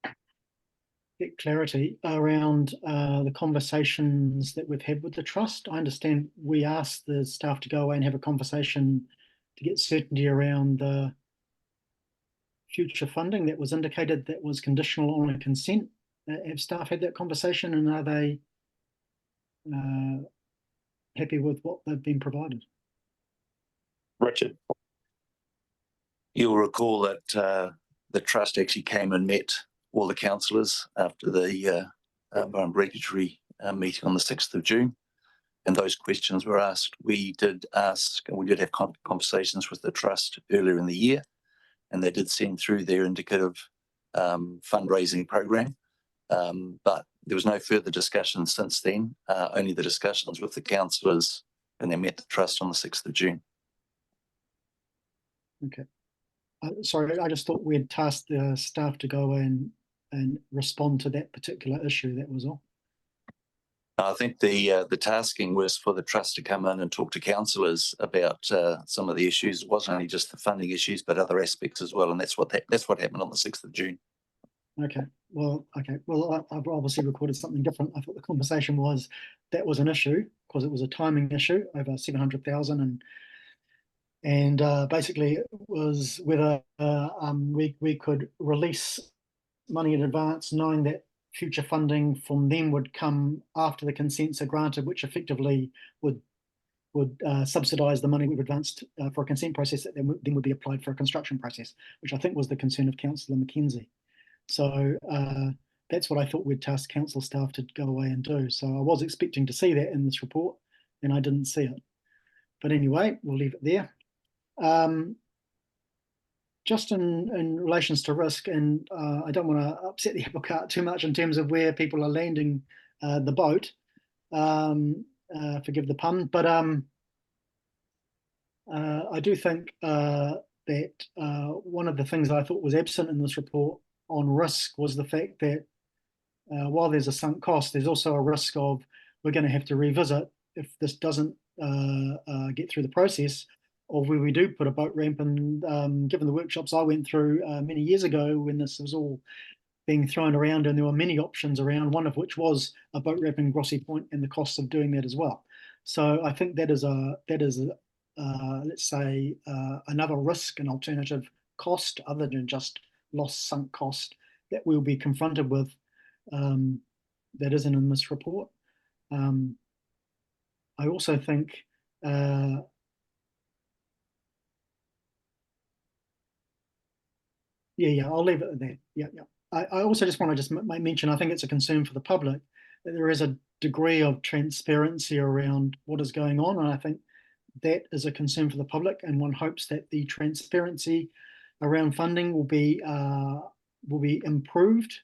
to get clarity around the conversations that we've had with the trust. I understand we asked the staff to go away and have a conversation to get certainty around the future funding that was indicated that was conditional on a consent. Have staff had that conversation, and are they happy with what they've been provided? Richard. You'll recall that the trust actually came and met all the councillors after the regulatory meeting on the 6th of June, and those questions were asked. We did ask, and we did have conversations with the trust earlier in the year, and they did send through their indicative fundraising program, but there was no further discussion since then, only the discussions with the councillors when they met the trust on the 6th of June. Okay. Sorry, I just thought we had tasked the staff to go and respond to that particular issue, that was all. I think the tasking was for the trust to come in and talk to councillors about some of the issues. It wasn't only just the funding issues, but other aspects as well, and that's what happened on the 6th of June. Okay. Well, I've obviously recorded something different. I thought the conversation was that was an issue because it was a timing issue over 700,000, and basically it was whether we could release money in advance, knowing that future funding from them would come after the consents are granted, which effectively would subsidise the money we've advanced for a consent process that then would be applied for a construction process, which I think was the concern of Councillor Mackenzie. So that's what I thought we'd task council staff to go away and do. So I was expecting to see that in this report, and I didn't see it. But anyway, we'll leave it there. Just in relations to risk, and I don't want to upset the apple cart too much in terms of where people are landing the boat, forgive the pun, but I do think that one of the things I thought was absent in this report on risk was the fact that while there's a sunk cost, there's also a risk of we're going to have to revisit if this doesn't get through the process, or where we do put a boat ramp. And given the workshops I went through many years ago when this was all being thrown around, and there were many options around, one of which was a boat ramp in Grossie Point and the costs of doing that as well. So I think that is let's say another risk, an alternative cost other than just lost sunk cost that we'll be confronted with that isn't in this report. I also think I'll leave it at that. I also just want to mention, I think it's a concern for the public that there is a degree of transparency around what is going on, and I think that is a concern for the public, and one hopes that the transparency around funding will be improved,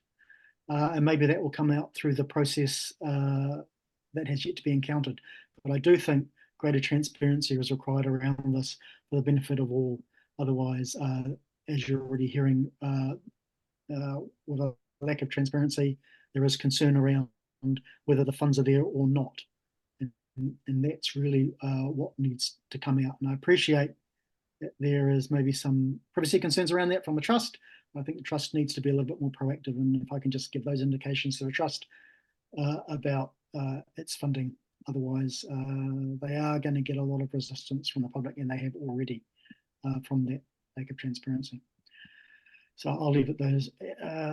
and maybe that will come out through the process that has yet to be encountered. But I do think greater transparency is required around this for the benefit of all. Otherwise, as you're already hearing, with a lack of transparency, there is concern around whether the funds are there or not. And that's really what needs to come out. And I appreciate that there is maybe some privacy concerns around that from the trust. I think the trust needs to be a little bit more proactive. And if I can just give those indications to the trust about its funding, otherwise they are going to get a lot of resistance from the public, and they have already from that lack of transparency. So I'll leave it those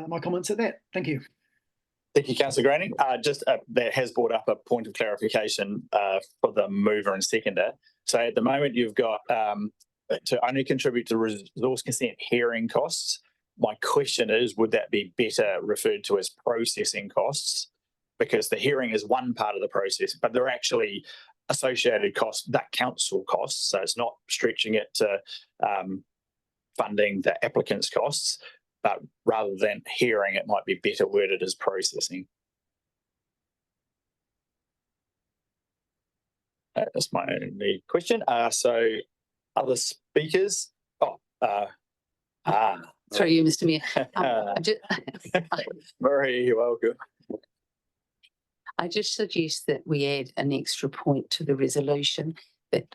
my comments at that. Thank you. Thank you, Councillor Graining. Just that has brought up a point of clarification for the mover and seconder. So at the moment, you've got to only contribute to resource consent hearing costs. My question is, would that be better referred to as processing costs? Because the hearing is one part of the process, but they're actually associated costs that council costs. So it's not stretching it to funding the applicant's costs, but rather than hearing, it might be better worded as processing. That's my only question. So other speakers? Sorry, you, Mr. Mayor. Marie, you're welcome. I just suggest that we add an extra point to the resolution that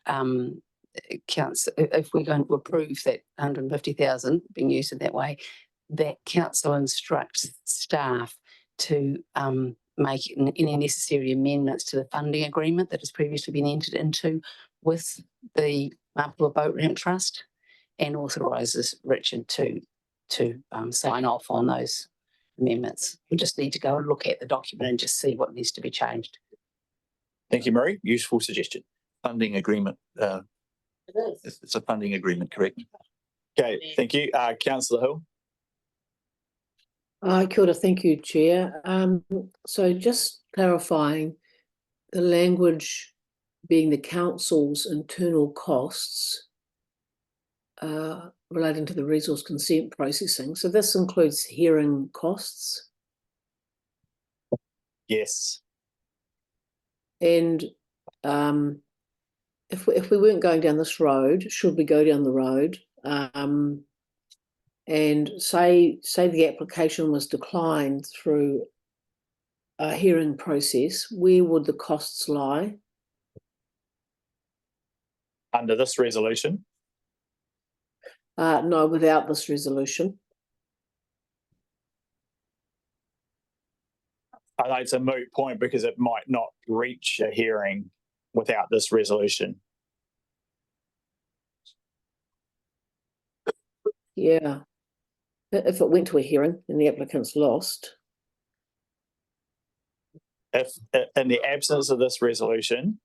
council, if we're going to approve that 150,000 being used in that way, that council instructs staff to make any necessary amendments to the funding agreement that has previously been entered into with the Mapua Boat Ramp Trust, and authorises Richard to sign off on those amendments. We just need to go and look at the document and just see what needs to be changed. Thank you, Marie. Useful suggestion. Funding agreement. It's a funding agreement, correct? Okay, thank you. Councillor Hill. Kia ora, thank you, Chair. So just clarifying the language being the council's internal costs relating to the resource consent processing. So this includes hearing costs? Yes. And if we weren't going down this road, should we go down the road? And say the application was declined through a hearing process, where would the costs lie? Under this resolution? No, without this resolution. I think it's a moot point because it might not reach a hearing without this resolution. Yeah. If it went to a hearing and the applicant's lost, If in the absence of this resolution,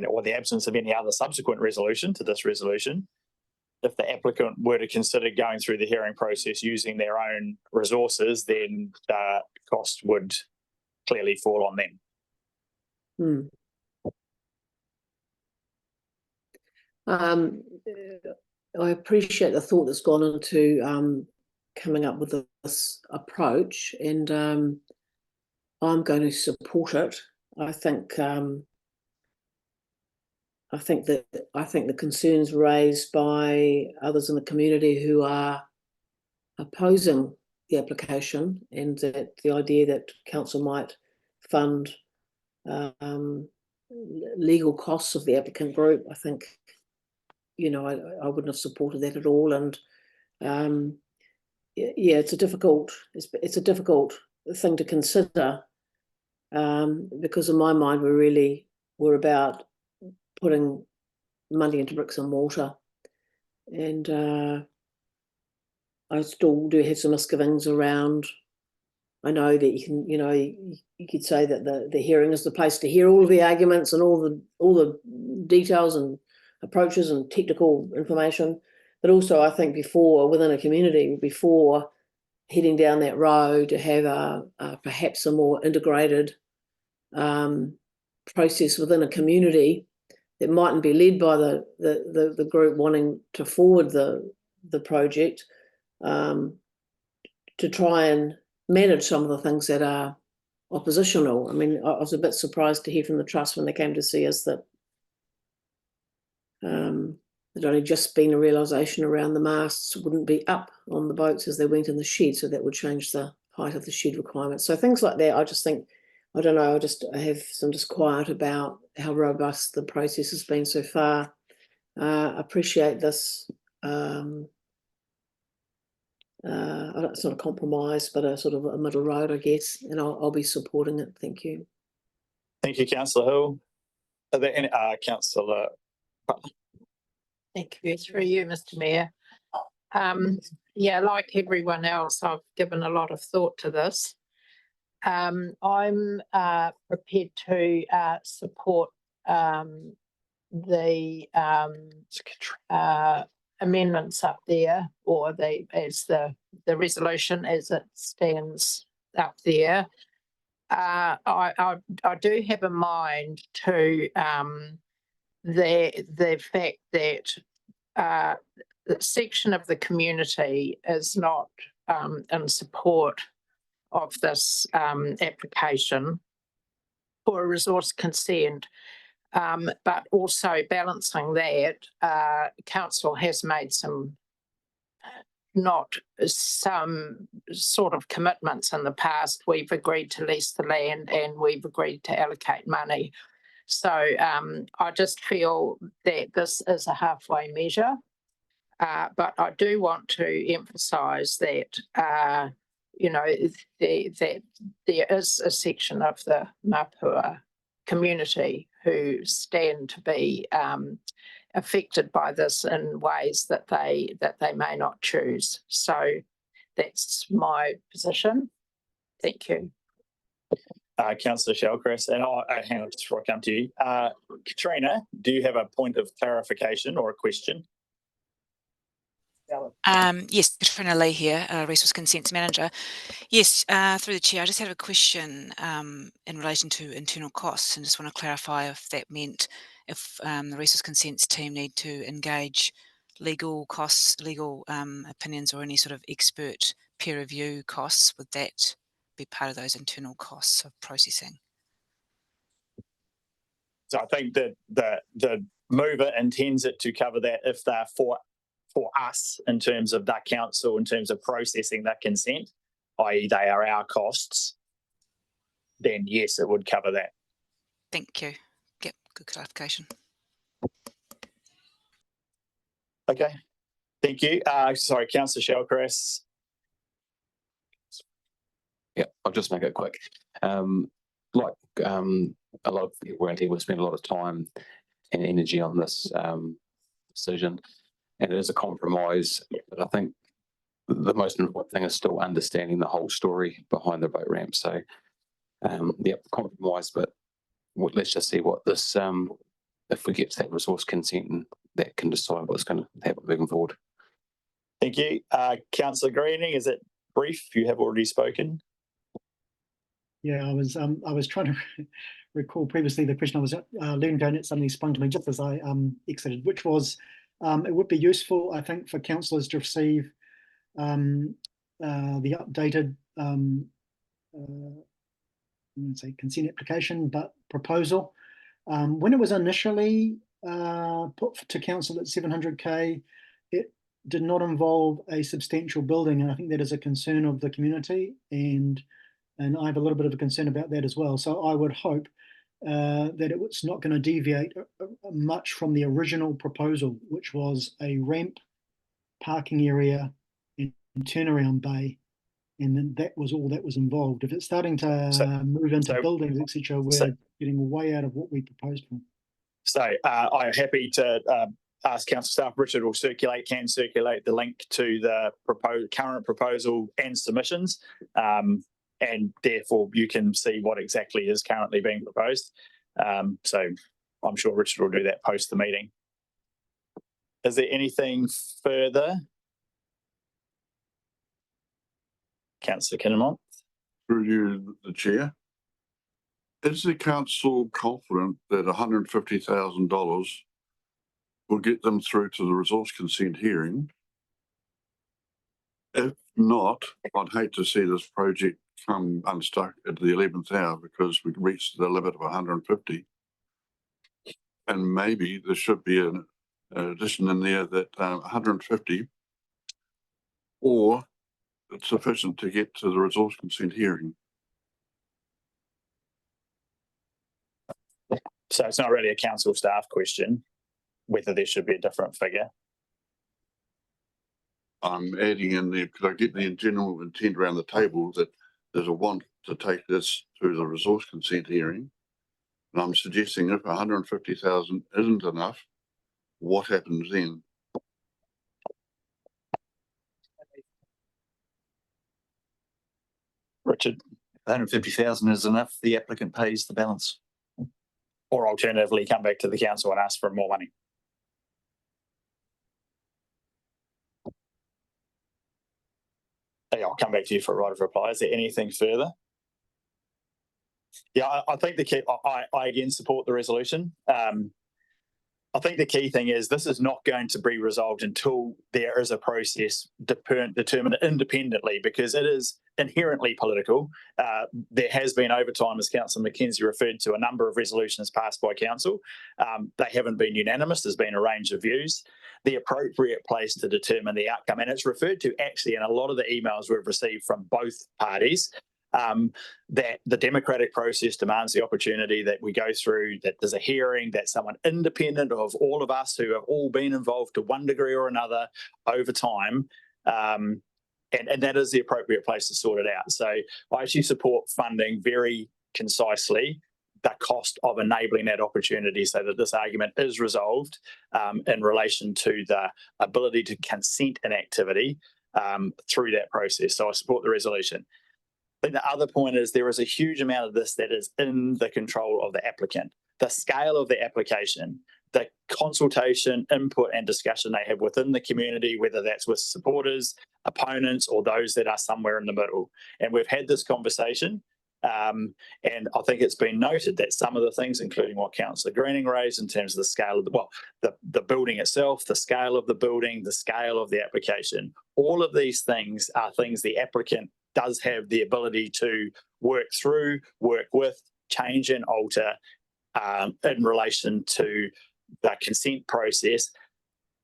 or the absence of any other subsequent resolution to this resolution, if the applicant were to consider going through the hearing process using their own resources, then the cost would clearly fall on them. I appreciate the thought that's gone into coming up with this approach, and I'm going to support it. I think the concerns raised by others in the community who are opposing the application, and that the idea that council might fund legal costs of the applicant group, I think, you know, I wouldn't have supported that at all. And yeah, it's a difficult thing to consider, because in my mind we're about putting money into bricks and mortar, and I still do have some misgivings around. I know that you could say that the hearing is the place to hear all of the arguments and all the details and approaches and technical information, but also I think within a community, before heading down that road, to have perhaps a more integrated process within a community that mightn't be led by the group wanting to forward the project, to try and manage some of the things that are oppositional. I mean, I was a bit surprised to hear from the trust when they came to see us that there'd only just been a realisation around the masts wouldn't be up on the boats as they went in the shed, so that would change the height of the shed requirements. So things like that, I just think, I don't know, I have some disquiet about how robust the process has been so far. Appreciate this. It's not a compromise, but a sort of a middle road, I guess, and I'll be supporting it. Thank you. Thank you, Councillor Hill. Are there any, Councillor? Thank you. Through you, Mr. Mayor. Yeah, like everyone else, I've given a lot of thought to this. I'm prepared to support the amendments up there, or the resolution as it stands up there. I do have in mind to the fact that the section of the community is not in support of this application for a resource consent. But also balancing that, council has made some sort of commitments in the past. We've agreed to lease the land and we've agreed to allocate money. So I just feel that this is a halfway measure. But I do want to emphasise that, you know, that there is a section of the Mapua community who stand to be affected by this in ways that they may not choose. So that's my position. Thank you. Councillor Shellcrest, and hang on just before I come to you. Katrina, do you have a point of clarification or a question? Yes, Katrina Lee here, Resource Consents Manager. Yes, through the chair, I just had a question in relation to internal costs, and just want to clarify if that meant if the Resource Consents team need to engage legal costs, legal opinions, or any sort of expert peer review costs. Would that be part of those internal costs of processing? So I think that the mover intends it to cover that if they're for us in terms of that council, in terms of processing that consent, i.e. they are our costs, then yes, it would cover that. Thank you. Yep, good clarification. Okay, thank you. Sorry, Councillor Shellcrest. Yeah, I'll just make it quick. Like a lot of people around here, we spend a lot of time and energy on this decision, and it is a compromise. But I think the most important thing is still understanding the whole story behind the boat ramp. So compromise, but let's just see what this, if we get to that resource consent, and that can decide what's going to happen moving forward. Thank you. Councillor Greening, is it brief? You have already spoken. Yeah, I was trying to recall previously the question I was learning down. It suddenly sprung to me just as I exited, which was it would be useful, I think, for councillors to receive the updated I wouldn't say consent application, but proposal. When it was initially put to council at 700k, it did not involve a substantial building, and I think that is a concern of the community, and I have a little bit of a concern about that as well. So I would hope that it's not going to deviate much from the original proposal, which was a ramp, parking area, and turnaround bay. And then that was all that was involved. If it's starting to move into buildings, etc., we're getting way out of what we proposed for. So I'm happy to ask council staff. Richard will can circulate the link to the current proposal and submissions, and therefore you can see what exactly is currently being proposed. So I'm sure Richard will do that post the meeting. Is there anything further? Councillor Kinnemont. Through you, the chair. Is the council confident that $150,000 will get them through to the resource consent hearing? If not, I'd hate to see this project come unstuck at the 11th hour because we reached the limit of 150. And maybe there should be an addition in there that 150 or it's sufficient to get to the resource consent hearing. So it's not really a council staff question, whether there should be a different figure. I'm adding in there because I get the general intent around the table that there's a want to take this to the resource consent hearing. And I'm suggesting if 150,000 isn't enough, what happens then? Richard. 150,000 is enough, the applicant pays the balance. Or alternatively, come back to the council and ask for more money. Hey, I'll come back to you for a right of reply. Is there anything further? Yeah, I think the key, I again support the resolution. I think the key thing is this is not going to be resolved until there is a process determined independently, because it is inherently political. There has been over time, as Councillor McKenzie referred to, a number of resolutions passed by council. They haven't been unanimous. There's been a range of views. The appropriate place to determine the outcome, and it's referred to actually in a lot of the emails we've received from both parties, that the democratic process demands the opportunity that we go through, that there's a hearing, that someone independent of all of us who have all been involved to one degree or another over time, and that is the appropriate place to sort it out. So I actually support funding very concisely the cost of enabling that opportunity so that this argument is resolved in relation to the ability to consent an activity through that process. So I support the resolution. I think the other point is there is a huge amount of this that is in the control of the applicant. The scale of the application, the consultation, input and discussion they have within the community, whether that's with supporters, opponents, or those that are somewhere in the middle. And we've had this conversation, and I think it's been noted that some of the things, including what Councillor Greening raised in terms of the scale of the building itself, the scale of the building, the scale of the application, all of these things are things the applicant does have the ability to work through, work with, change and alter in relation to the consent process,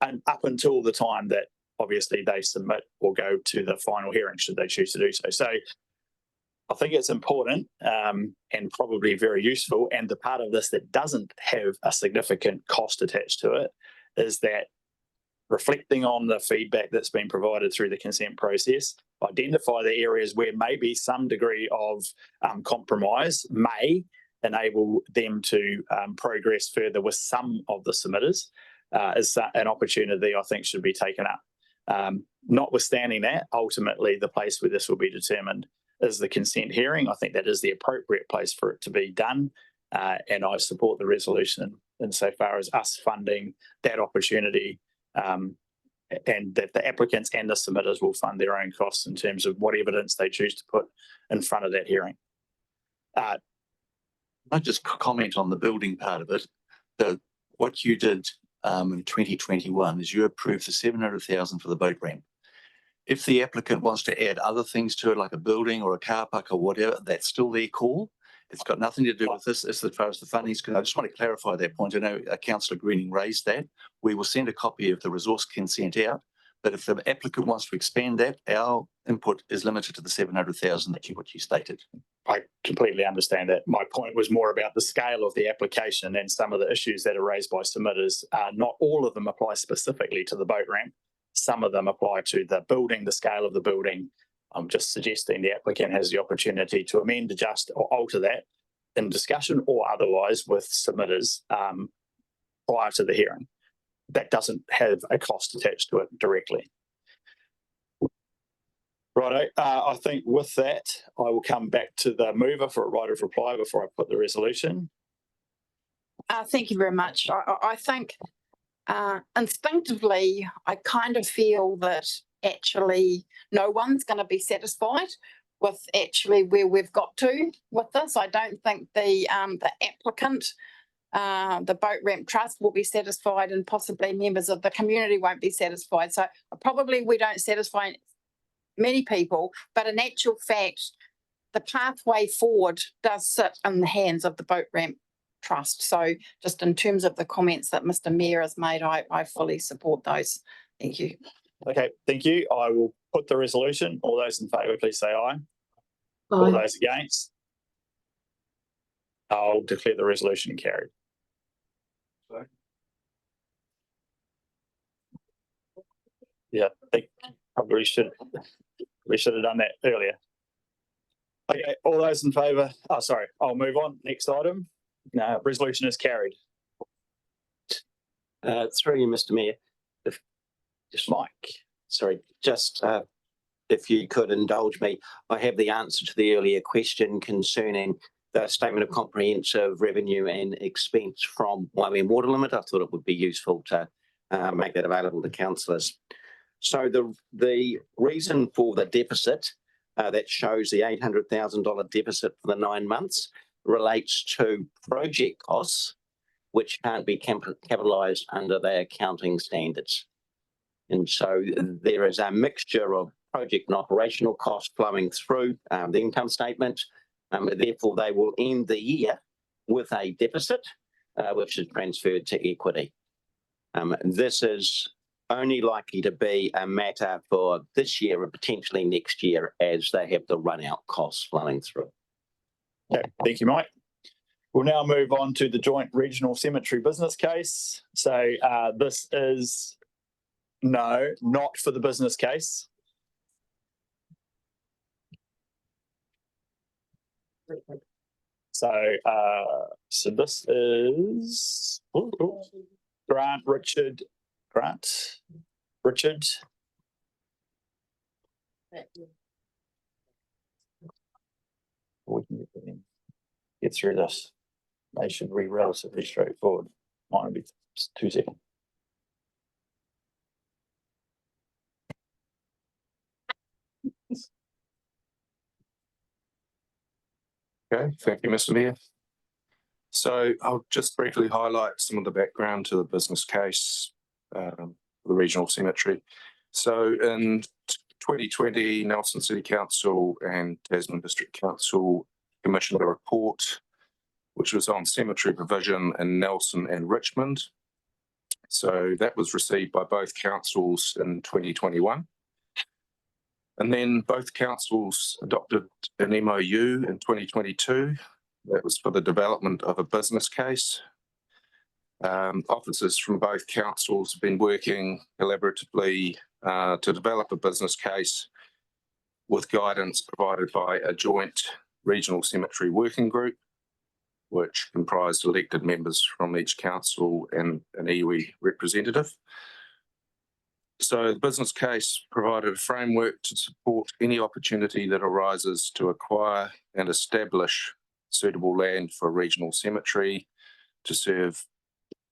and up until the time that obviously they submit or go to the final hearing should they choose to do so. So I think it's important and probably very useful, and the part of this that doesn't have a significant cost attached to it is that reflecting on the feedback that's been provided through the consent process, identify the areas where maybe some degree of compromise may enable them to progress further with some of the submitters is an opportunity I think should be taken up. Notwithstanding that, ultimately the place where this will be determined is the consent hearing. I think that is the appropriate place for it to be done. And I support the resolution insofar as us funding that opportunity, and that the applicants and the submitters will fund their own costs in terms of what evidence they choose to put in front of that hearing. I just comment on the building part of it. What you did in 2021 is you approved the 700,000 for the boat ramp. If the applicant wants to add other things to it, like a building or a car park or whatever, that's still their call. It's got nothing to do with this as far as the funding is concerned. I just want to clarify that point. I know Councillor Greening raised that. We will send a copy of the resource consent out, but if the applicant wants to expand that, our input is limited to the 700,000 that you stated. I completely understand that. My point was more about the scale of the application and some of the issues that are raised by submitters. Not all of them apply specifically to the boat ramp. Some of them apply to the building, the scale of the building. I'm just suggesting the applicant has the opportunity to amend, adjust or alter that in discussion or otherwise with submitters prior to the hearing. That doesn't have a cost attached to it directly. Righto, I think with that, I will come back to the mover for a right of reply before I put the resolution. Thank you very much. I think instinctively, I kind of feel that actually no one's going to be satisfied with actually where we've got to with this. I don't think the applicant, the Boat Ramp Trust will be satisfied, and possibly members of the community won't be satisfied. So probably we don't satisfy many people, but in actual fact, the pathway forward does sit in the hands of the Boat Ramp Trust. So just in terms of the comments that Mr. Mayor has made, I fully support those. Thank you. Okay, thank you. I will put the resolution. All those in favour, please say aye. Aye. All those against? I'll declare the resolution carried. Yeah, I think probably should have done that earlier. Okay, all those in favour? Oh, sorry, I'll move on. Next item. No, resolution is carried. Through you, Mr. Mayor. Just Mike. Sorry, just if you could indulge me, I have the answer to the earlier question concerning the statement of comprehensive revenue and expense from Waimea Water Limit. I thought it would be useful to make that available to councillors. So the reason for the deficit that shows the $800,000 deficit for the 9 months relates to project costs, which can't be capitalised under their accounting standards. And so there is a mixture of project and operational costs flowing through the income statement. Therefore, they will end the year with a deficit, which is transferred to equity. This is only likely to be a matter for this year and potentially next year as they have the run-out costs flowing through. Okay, thank you, Mike. We'll now move on to the joint regional cemetery business case. So this is, no, not for the business case. So this is Richard. We can get through this. They should be relatively straightforward. Might be 2 seconds. Okay, thank you, Mr. Mayor. So I'll just briefly highlight some of the background to the business case for the regional cemetery. So in 2020, Nelson City Council and Tasman District Council commissioned a report which was on cemetery provision in Nelson and Richmond. So that was received by both councils in 2021. And then both councils adopted an MOU in 2022. That was for the development of a business case. Officers from both councils have been working collaboratively to develop a business case with guidance provided by a joint regional cemetery working group, which comprised elected members from each council and an iwi representative. So the business case provided a framework to support any opportunity that arises to acquire and establish suitable land for a regional cemetery to serve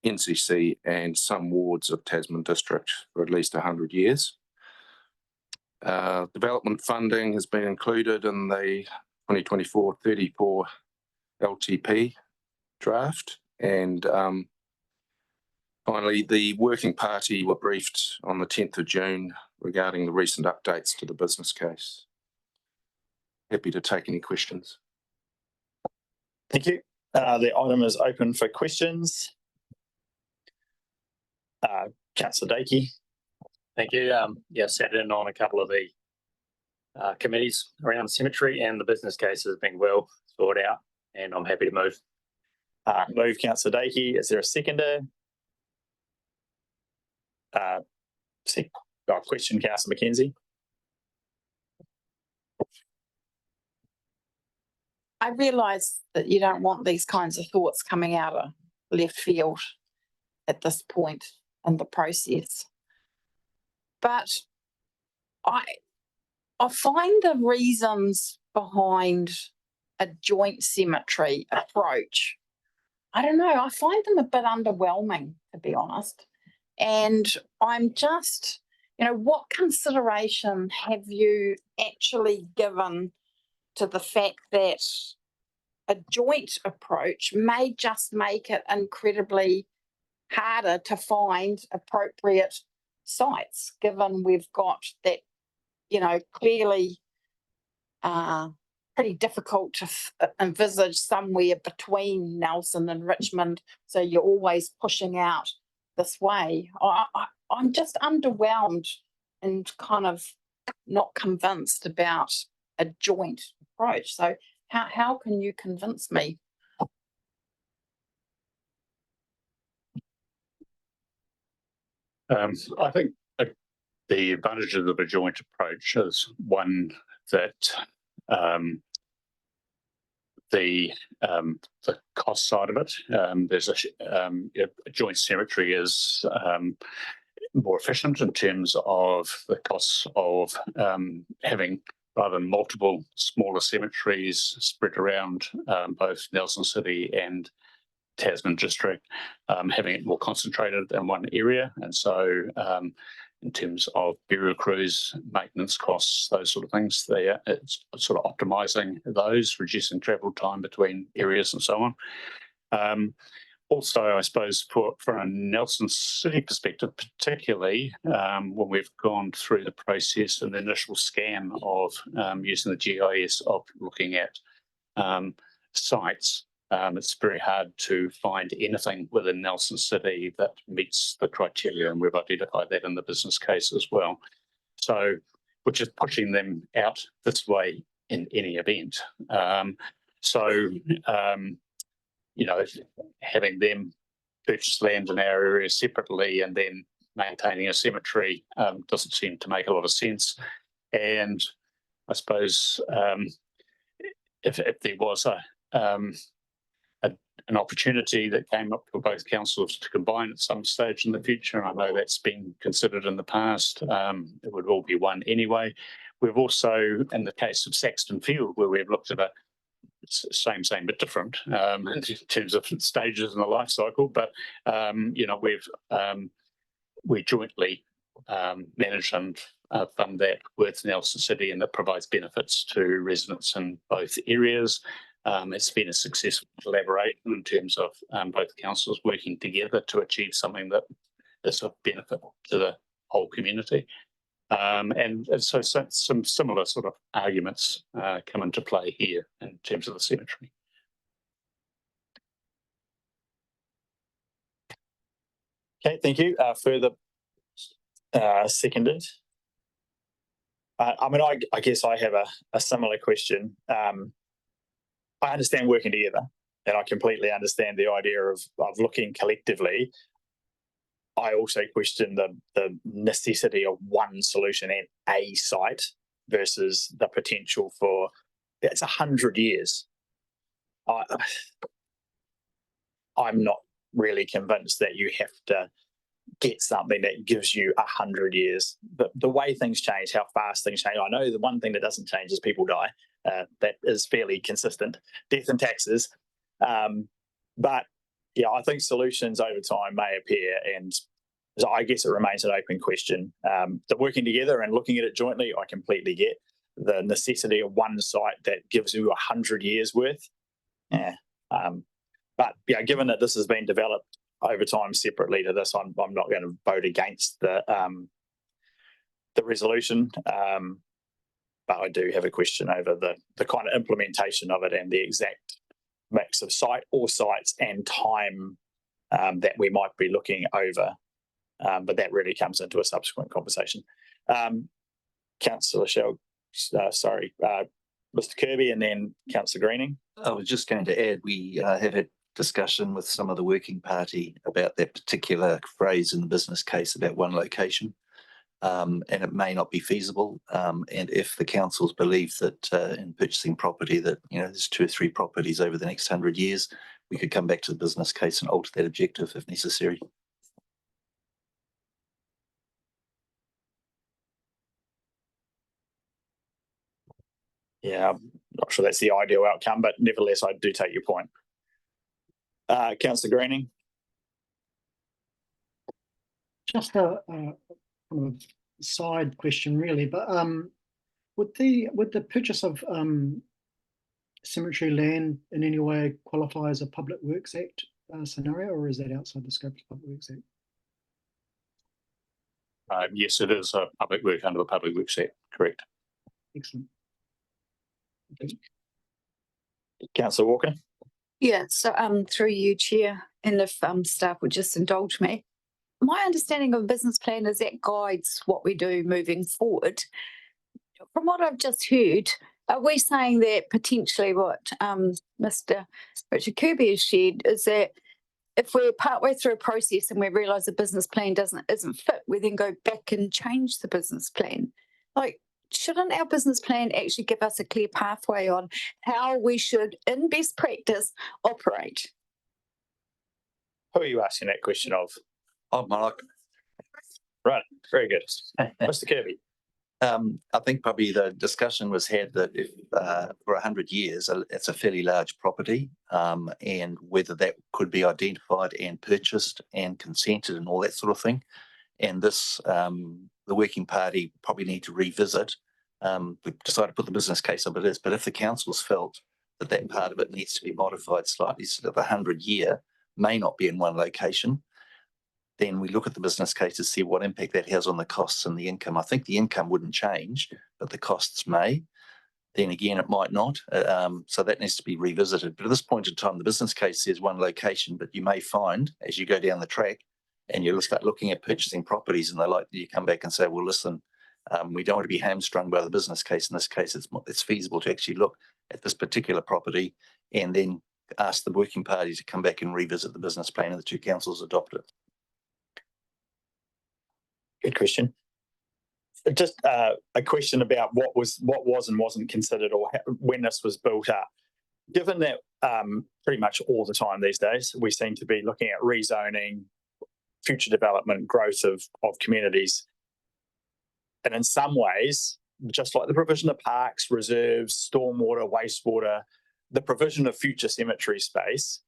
NCC and some wards of Tasman District for at least 100 years. Development funding has been included in the 2024-34 LTP draft, and finally, the working party were briefed on the 10th of June regarding the recent updates to the business case. Happy to take any questions. Thank you. The item is open for questions. Councillor Dakey. Thank you. Yeah, sat in on a couple of the committees around cemetery, and the business case has been well thought out, and I'm happy to move. Move, Councillor Dakey. Is there a seconder? Question, Councillor McKenzie. I realise that you don't want these kinds of thoughts coming out of left field at this point in the process. But I find the reasons behind a joint cemetery approach, I don't know, I find them a bit underwhelming, to be honest. And I'm just, you know, what consideration have you actually given to the fact that a joint approach may just make it incredibly harder to find appropriate sites, given we've got that, you know, clearly pretty difficult to envisage somewhere between Nelson and Richmond, so you're always pushing out this way. I'm just underwhelmed and kind of not convinced about a joint approach. So how can you convince me? I think the advantages of a joint approach is one that the cost side of it, there's a joint cemetery is more efficient in terms of the costs of having rather than multiple smaller cemeteries spread around both Nelson City and Tasman District, having it more concentrated in one area. And so in terms of burial crews, maintenance costs, those sort of things, it's sort of optimising those, reducing travel time between areas and so on. Also, I suppose from a Nelson City perspective, particularly when we've gone through the process and the initial scan of using the GIS of looking at sites, it's very hard to find anything within Nelson City that meets the criteria, and we've identified that in the business case as well. So, which is pushing them out this way in any event. You know, having them purchase land in our area separately and then maintaining a cemetery doesn't seem to make a lot of sense. And I suppose if there was an opportunity that came up for both councils to combine at some stage in the future, and I know that's been considered in the past, it would all be one anyway. We've also, in the case of Saxton Field, where we've looked at a same but different in terms of stages in the life cycle, but you know, we jointly manage and fund that with Nelson City, and that provides benefits to residents in both areas. It's been a successful collaboration in terms of both councils working together to achieve something that is of benefit to the whole community. And so some similar sort of arguments come into play here in terms of the cemetery. Okay, thank you. Further seconded. I mean, I guess I have a similar question. I understand working together, and I completely understand the idea of looking collectively. I also question the necessity of one solution and a site versus the potential for it's 100 years. I'm not really convinced that you have get something that gives you 100 years. The way things change, how fast things change. I know the one thing that doesn't change is people die. That is fairly consistent. Death and taxes. But yeah, I think solutions over time may appear, and so I guess it remains an open question. The working together and looking at it jointly, I completely get the necessity of one site that gives you 100 years worth. Yeah. But yeah, given that this has been developed over time separately to this, I'm not going to vote against the resolution. But I do have a question over the kind of implementation of it and the exact mix of site or sites and time that we might be looking over. But that really comes into a subsequent conversation. Councillor Shell, Mr. Kirby, and then Councillor Greening. I was just going to add, we have had discussion with some of the working party about that particular phrase in the business case about one location, and it may not be feasible. And if the councils believe that in purchasing property that there's 2 or 3 properties over the next 100 years, we could come back to the business case and alter that objective if necessary. Yeah, I'm not sure that's the ideal outcome, but nevertheless, I do take your point. Councillor Greening. Just a kind of side question, really, but would the purchase of cemetery land in any way qualify as a Public Works Act scenario, or is that outside the scope of the Public Works Act? Yes, it is a public work under the Public Works Act, correct. Excellent. Councillor Walker. Yeah, so through you, Chair, and if staff would just indulge me. My understanding of a business plan is that guides what we do moving forward. From what I've just heard, are we saying that potentially what Mr. Richard Kirby has shared is that if we're partway through a process and we realise the business plan isn't fit, we then go back and change the business plan? Like, shouldn't our business plan actually give us a clear pathway on how we should, in best practice, operate? Who are you asking that question of? Oh, Mark. Right, very good. Mr. Kirby. I think probably the discussion was had that if for 100 years, it's a fairly large property, and whether that could be identified and purchased and consented and all that sort of thing. And this, the working party probably need to revisit. We decided to put the business case up it is, but if the councils felt that that part of it needs to be modified slightly so that the 100-year may not be in one location, then we look at the business case to see what impact that has on the costs and the income. I think the income wouldn't change, but the costs may. Then again, it might not. So that needs to be revisited. But at this point in time, the business case says one location, but you may find as you go down the track and you start looking at purchasing properties and you come back and say, well, listen, we don't want to be hamstrung by the business case. In this case, it's feasible to actually look at this particular property and then ask the working party to come back and revisit the business plan and the 2 councils adopt it. Good question. Just a question about what was and wasn't considered, or when this was built up. Given that pretty much all the time these days we seem to be looking at rezoning, future development, growth of communities, and in some ways, just like the provision of parks, reserves, stormwater, wastewater, the provision of future cemetery space,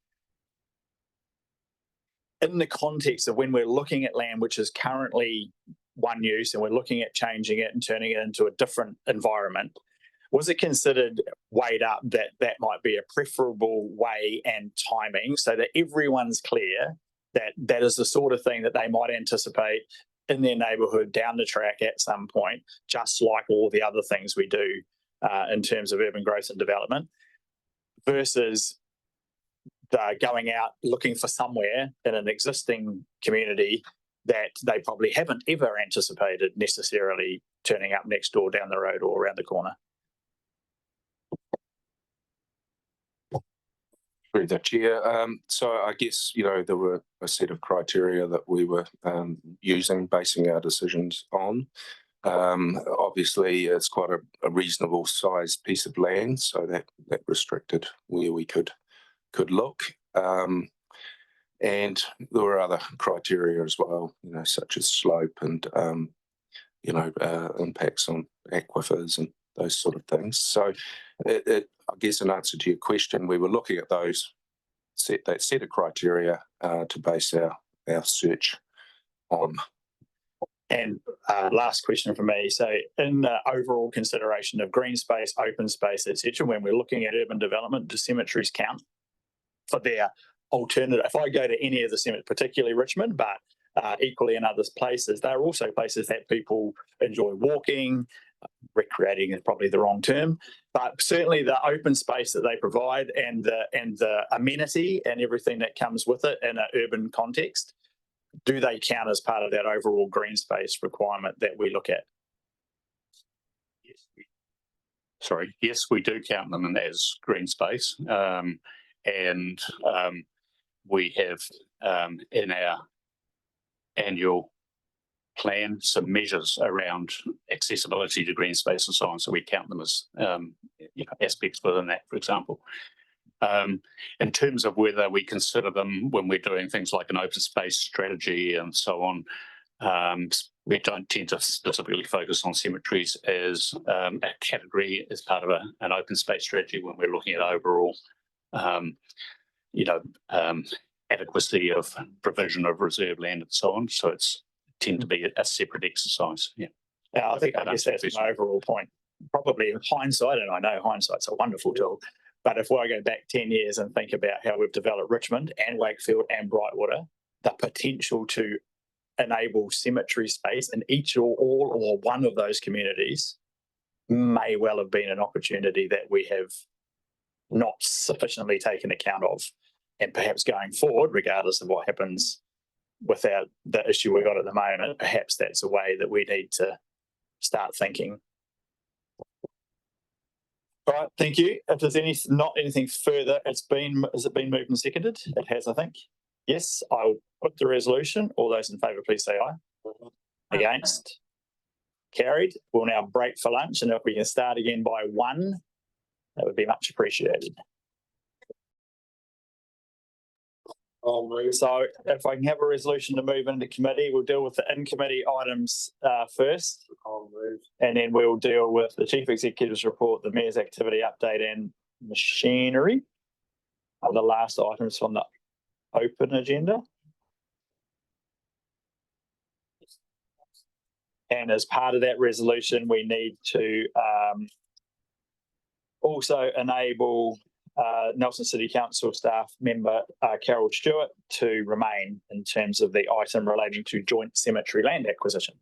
in the context of when we're looking at land which is currently one use and we're looking at changing it and turning it into a different environment, was it considered, weighed up, that that might be a preferable way and timing so that everyone's clear that that is the sort of thing that they might anticipate in their neighbourhood down the track at some point, just like all the other things we do in terms of urban growth and development, versus going out looking for somewhere in an existing community that they probably haven't ever anticipated necessarily turning up next door, down the road, or around the corner. Through the chair. So I guess, there were a set of criteria that we were basing our decisions on. Obviously, it's quite a reasonable sized piece of land, so that restricted where we could look. And there were other criteria as well, you know, such as slope and, impacts on aquifers and those sort of things. So I guess in answer to your question, we were looking at that set of criteria to base our search on. And last question for me. So in the overall consideration of green space, open space, etc., when we're looking at urban development, do cemeteries count for their alternative? If I go to any of the cemeteries, particularly Richmond, but equally in other places, they're also places that people enjoy walking, recreating is probably the wrong term, but certainly the open space that they provide and the amenity and everything that comes with it in an urban context, do they count as part of that overall green space requirement that we look at? Yes, we do count them as green space. We have in our annual plan some measures around accessibility to green space and so on. So we count them as aspects within that, for example. In terms of whether we consider them when we're doing things like an open space strategy and so on, we don't tend to specifically focus on cemeteries as a category as part of an open space strategy when we're looking at overall, adequacy of provision of reserve land and so on. So it's tend to be a separate exercise. Yeah. I guess that's my overall point. Probably in hindsight, and I know hindsight's a wonderful tool, but if I go back 10 years and think about how we've developed Richmond and Wakefield and Brightwater, the potential to enable cemetery space in each or all or one of those communities may well have been an opportunity that we have not sufficiently taken account of. And perhaps going forward, regardless of what happens without the issue we've got at the moment, perhaps that's a way that we need to start thinking. All right, thank you. If there's not anything further, has it been moved and seconded? It has, I think. Yes, I'll put the resolution. All those in favour, please say aye. Against? Carried. We'll now break for lunch, and if we can start again by 1, that would be much appreciated. So if I can have a resolution to move into committee, we'll deal with the in-committee items first. And then we'll deal with the Chief Executive's report, the Mayor's activity update and machinery. The last items from the open agenda. And as part of that resolution, we need to also enable Nelson City Council staff member Carol Stewart to remain in terms of the item relating to joint cemetery land acquisition.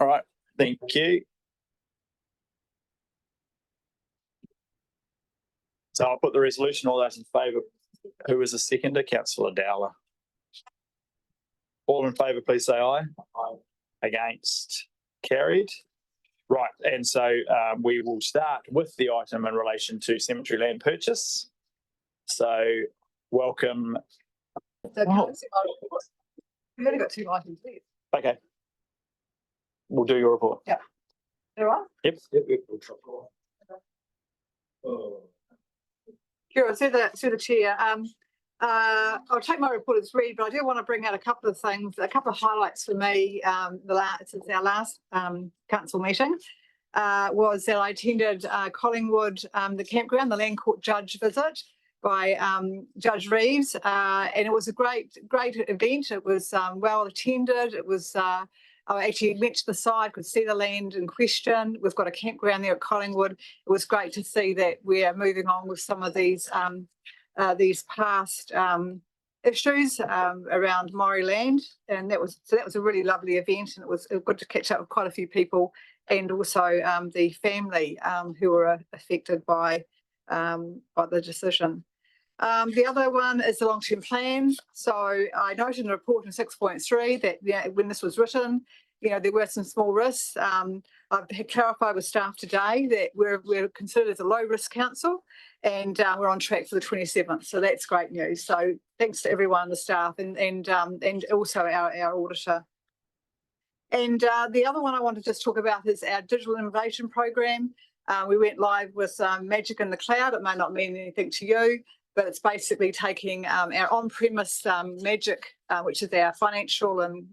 All right, thank you. So I'll put the resolution. All those in favour. Who is the seconder? Councillor Dowler. All in favour, please say aye. Aye. Against? Carried. Right, and so we will start with the item in relation to cemetery land purchase. So welcome. We've only got 2 items. Okay. We'll do your report. Yeah. All right. Yep. Sure, through the chair. I'll take my report as read, but I do want to bring out a couple of things, a couple of highlights for me. Since our last council meeting was that I attended Collingwood, the campground, the Land Court Judge visit by Judge Reeves, and it was a great event. It was well attended. It was I actually went to the side, could see the land in question. We've got a campground there at Collingwood. It was great to see that we are moving on with some of these past issues around Maori land, and that was a really lovely event, and it was good to catch up with quite a few people, and also the family who were affected by the decision. The other one is the long-term plan. So I noted in the report in 6.3 that when this was written, there were some small risks. I've clarified with staff today that we're considered as a low-risk council, and we're on track for the 27th. So that's great news. So thanks to everyone, the staff, and also our auditor. And the other one I want to just talk about is our digital innovation program. We went live with Magic in the Cloud. It may not mean anything to you, but it's basically taking our on-premise Magic, which is our financial and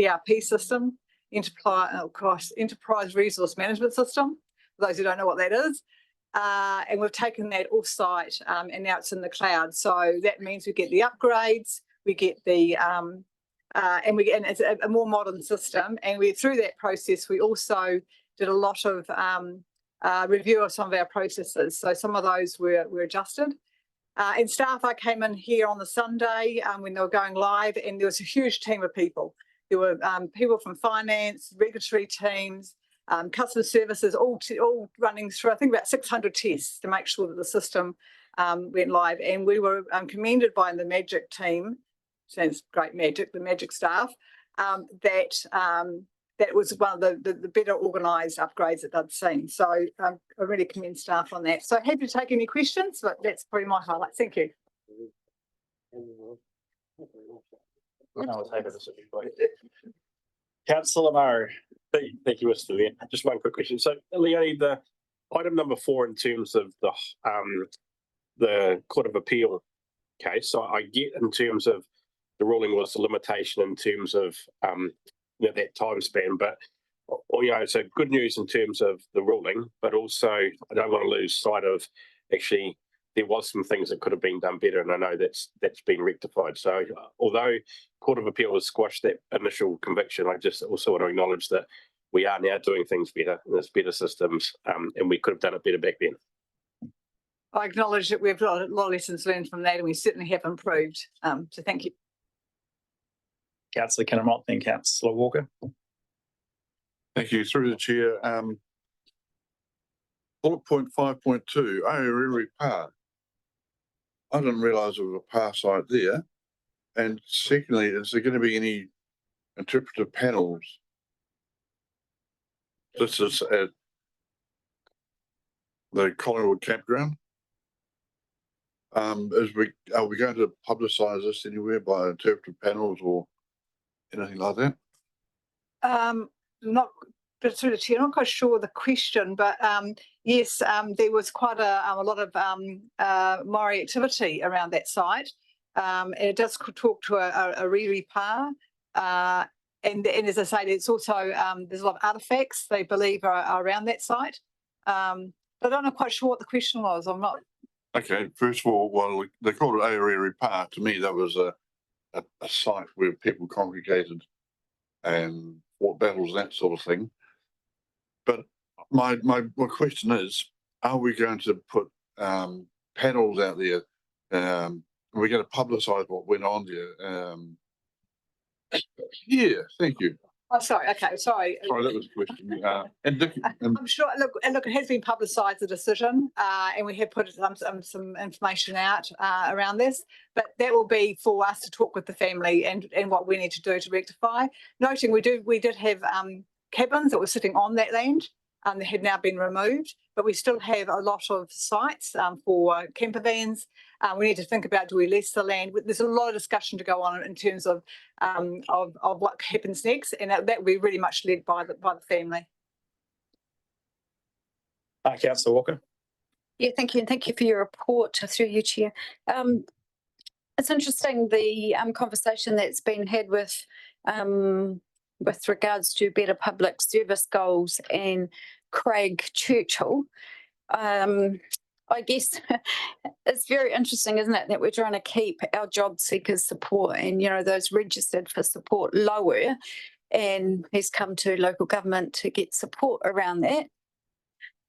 ERP system, enterprise resource management system, for those who don't know what that is. And we've taken that off-site and now it's in the cloud. So that means we get the upgrades, we get the and it's a more modern system. And through that process, we also did a lot of review of some of our processes. So some of those were adjusted. And staff, I came in here on the Sunday when they were going live, and there was a huge team of people. There were people from finance, regulatory teams, customer services, all running through, I think, about 600 tests to make sure that the system went live. And we were commended by the Magic team, sounds great Magic, the Magic staff, that was one of the better organised upgrades that they'd seen. So I really commend staff on that. So happy to take any questions, but that's probably my highlight. Thank you. Councillor Murray. Thank you, Mr. Mayor. Just one quick question. So, Leonie, the item number 4 in terms of the Court of Appeal case, so I get in terms of the ruling was the limitation in terms of that time span, but so good news in terms of the ruling, but also I don't want to lose sight of actually there was some things that could have been done better, and I know that's been rectified. So although Court of Appeal has squashed that initial conviction, I just also want to acknowledge that we are now doing things better, and there's better systems, and we could have done it better back then. I acknowledge that we've got a lot of lessons learned from that, and we certainly have improved. So thank you. Councillor Kinnermont, then Councillor Walker. Thank you. Through the chair, bullet point 5.2, Aorere Pa. I didn't realise there was a Pa site there. And secondly, is there going to be any interpretive panels? This is at the Collingwood campground. Are we going to publicise this anywhere by interpretive panels or anything like that? But through the chair, I'm not quite sure the question, but yes, there was quite a lot of Maori activity around that site. And it does talk to a riri pa. And as I say, it's also, there's a lot of artefacts they believe are around that site. But I'm not quite sure what the question was. I'm not. Okay, first of all, well, they called it Aorere Pa. To me, that was a site where people congregated and fought battles, that sort of thing. But my question is, are we going to put panels out there? Are we going to publicise what went on there? Yeah, thank you. Oh, sorry. Okay, sorry. Sorry, that was a question. I'm sure. Look, it has been publicised, the decision, and we have put some information out around this. But that will be for us to talk with the family and what we need to do to rectify. Noting we did have cabins that were sitting on that land. That had now been removed, but we still have a lot of sites for camper vans. We need to think about, do we lease the land? There's a lot of discussion to go on in terms of what happens next, and that will be really much led by the family. Councillor Walker. Yeah, thank you, and thank you for your report through you, Chair. It's interesting the conversation that's been had with regards to better public service goals and Craig Churchill. I guess it's very interesting, isn't it, that we're trying to keep our job seekers support and, those registered for support lower, and he's come to local government to get support around that.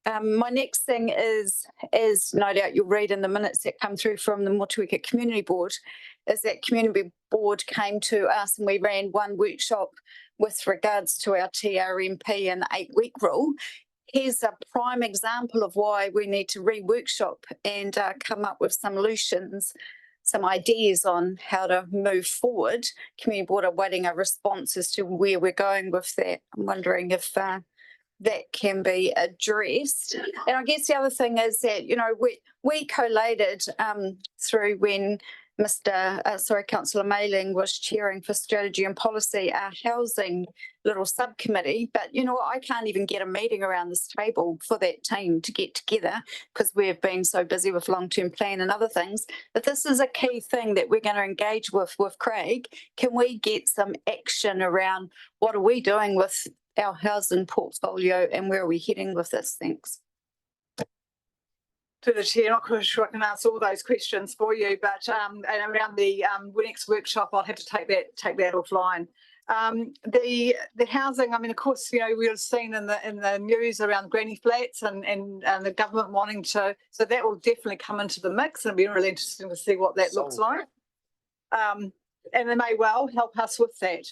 My next thing is, as no doubt you'll read in the minutes that come through from the Motueka Community Board, is that Community Board came to us and we ran one workshop with regards to our TRMP and the 8-week rule. Here's a prime example of why we need to re-workshop and come up with some solutions, some ideas on how to move forward. Community Board are waiting a response as to where we're going with that. I'm wondering if that can be addressed. And I guess the other thing is that, we collated through when Councillor Mayling was chairing for strategy and policy, our housing little subcommittee. But you know what, I can't even get a meeting around this table for that team to get together because we've been so busy with long-term plan and other things. But this is a key thing that we're going to engage with Craig. Can we get some action around what are we doing with our housing portfolio and where are we heading with this? Thanks. To the chair, not quite sure I can answer all those questions for you, but and around the next workshop, I'll have to take that offline. The housing, I mean, of course, you know, we have seen in the news around granny flats and the government wanting to, so that will definitely come into the mix, and it'll be really interesting to see what that looks like. And they may well help us with that.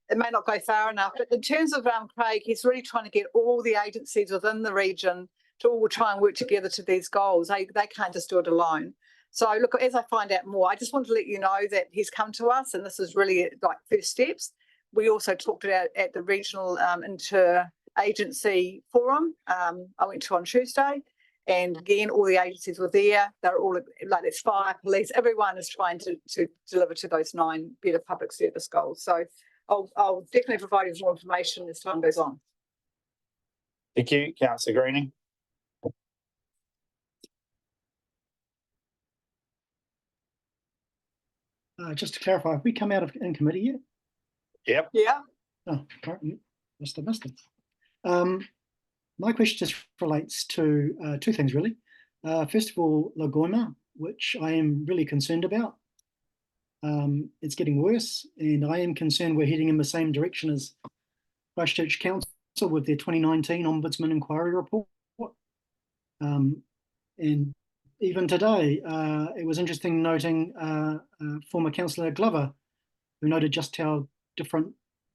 It may not go far enough, but in terms of Craig, he's really trying to get all the agencies within the region to all try and work together to these goals. They can't just do it alone. So look, as I find out more, I just want to let you know that he's come to us, and this is really like first steps. We also talked about at the regional inter-agency forum I went to on Tuesday, and again, all the agencies were there. They're all like, there's fire, police, everyone is trying to deliver to those 9 better public service goals. So I'll definitely provide you more information as time goes on. Thank you, Councillor Greening. Just to clarify, have we come out of in committee yet? Yep. Yeah. Oh, missed it. My question just relates to 2 things really. First of all, Lagoima, which I am really concerned about. It's getting worse, and I am concerned we're heading in the same direction as Christchurch Council with their 2019 Ombudsman Inquiry Report. And even today, it was interesting noting former Councillor Glover, who noted just how different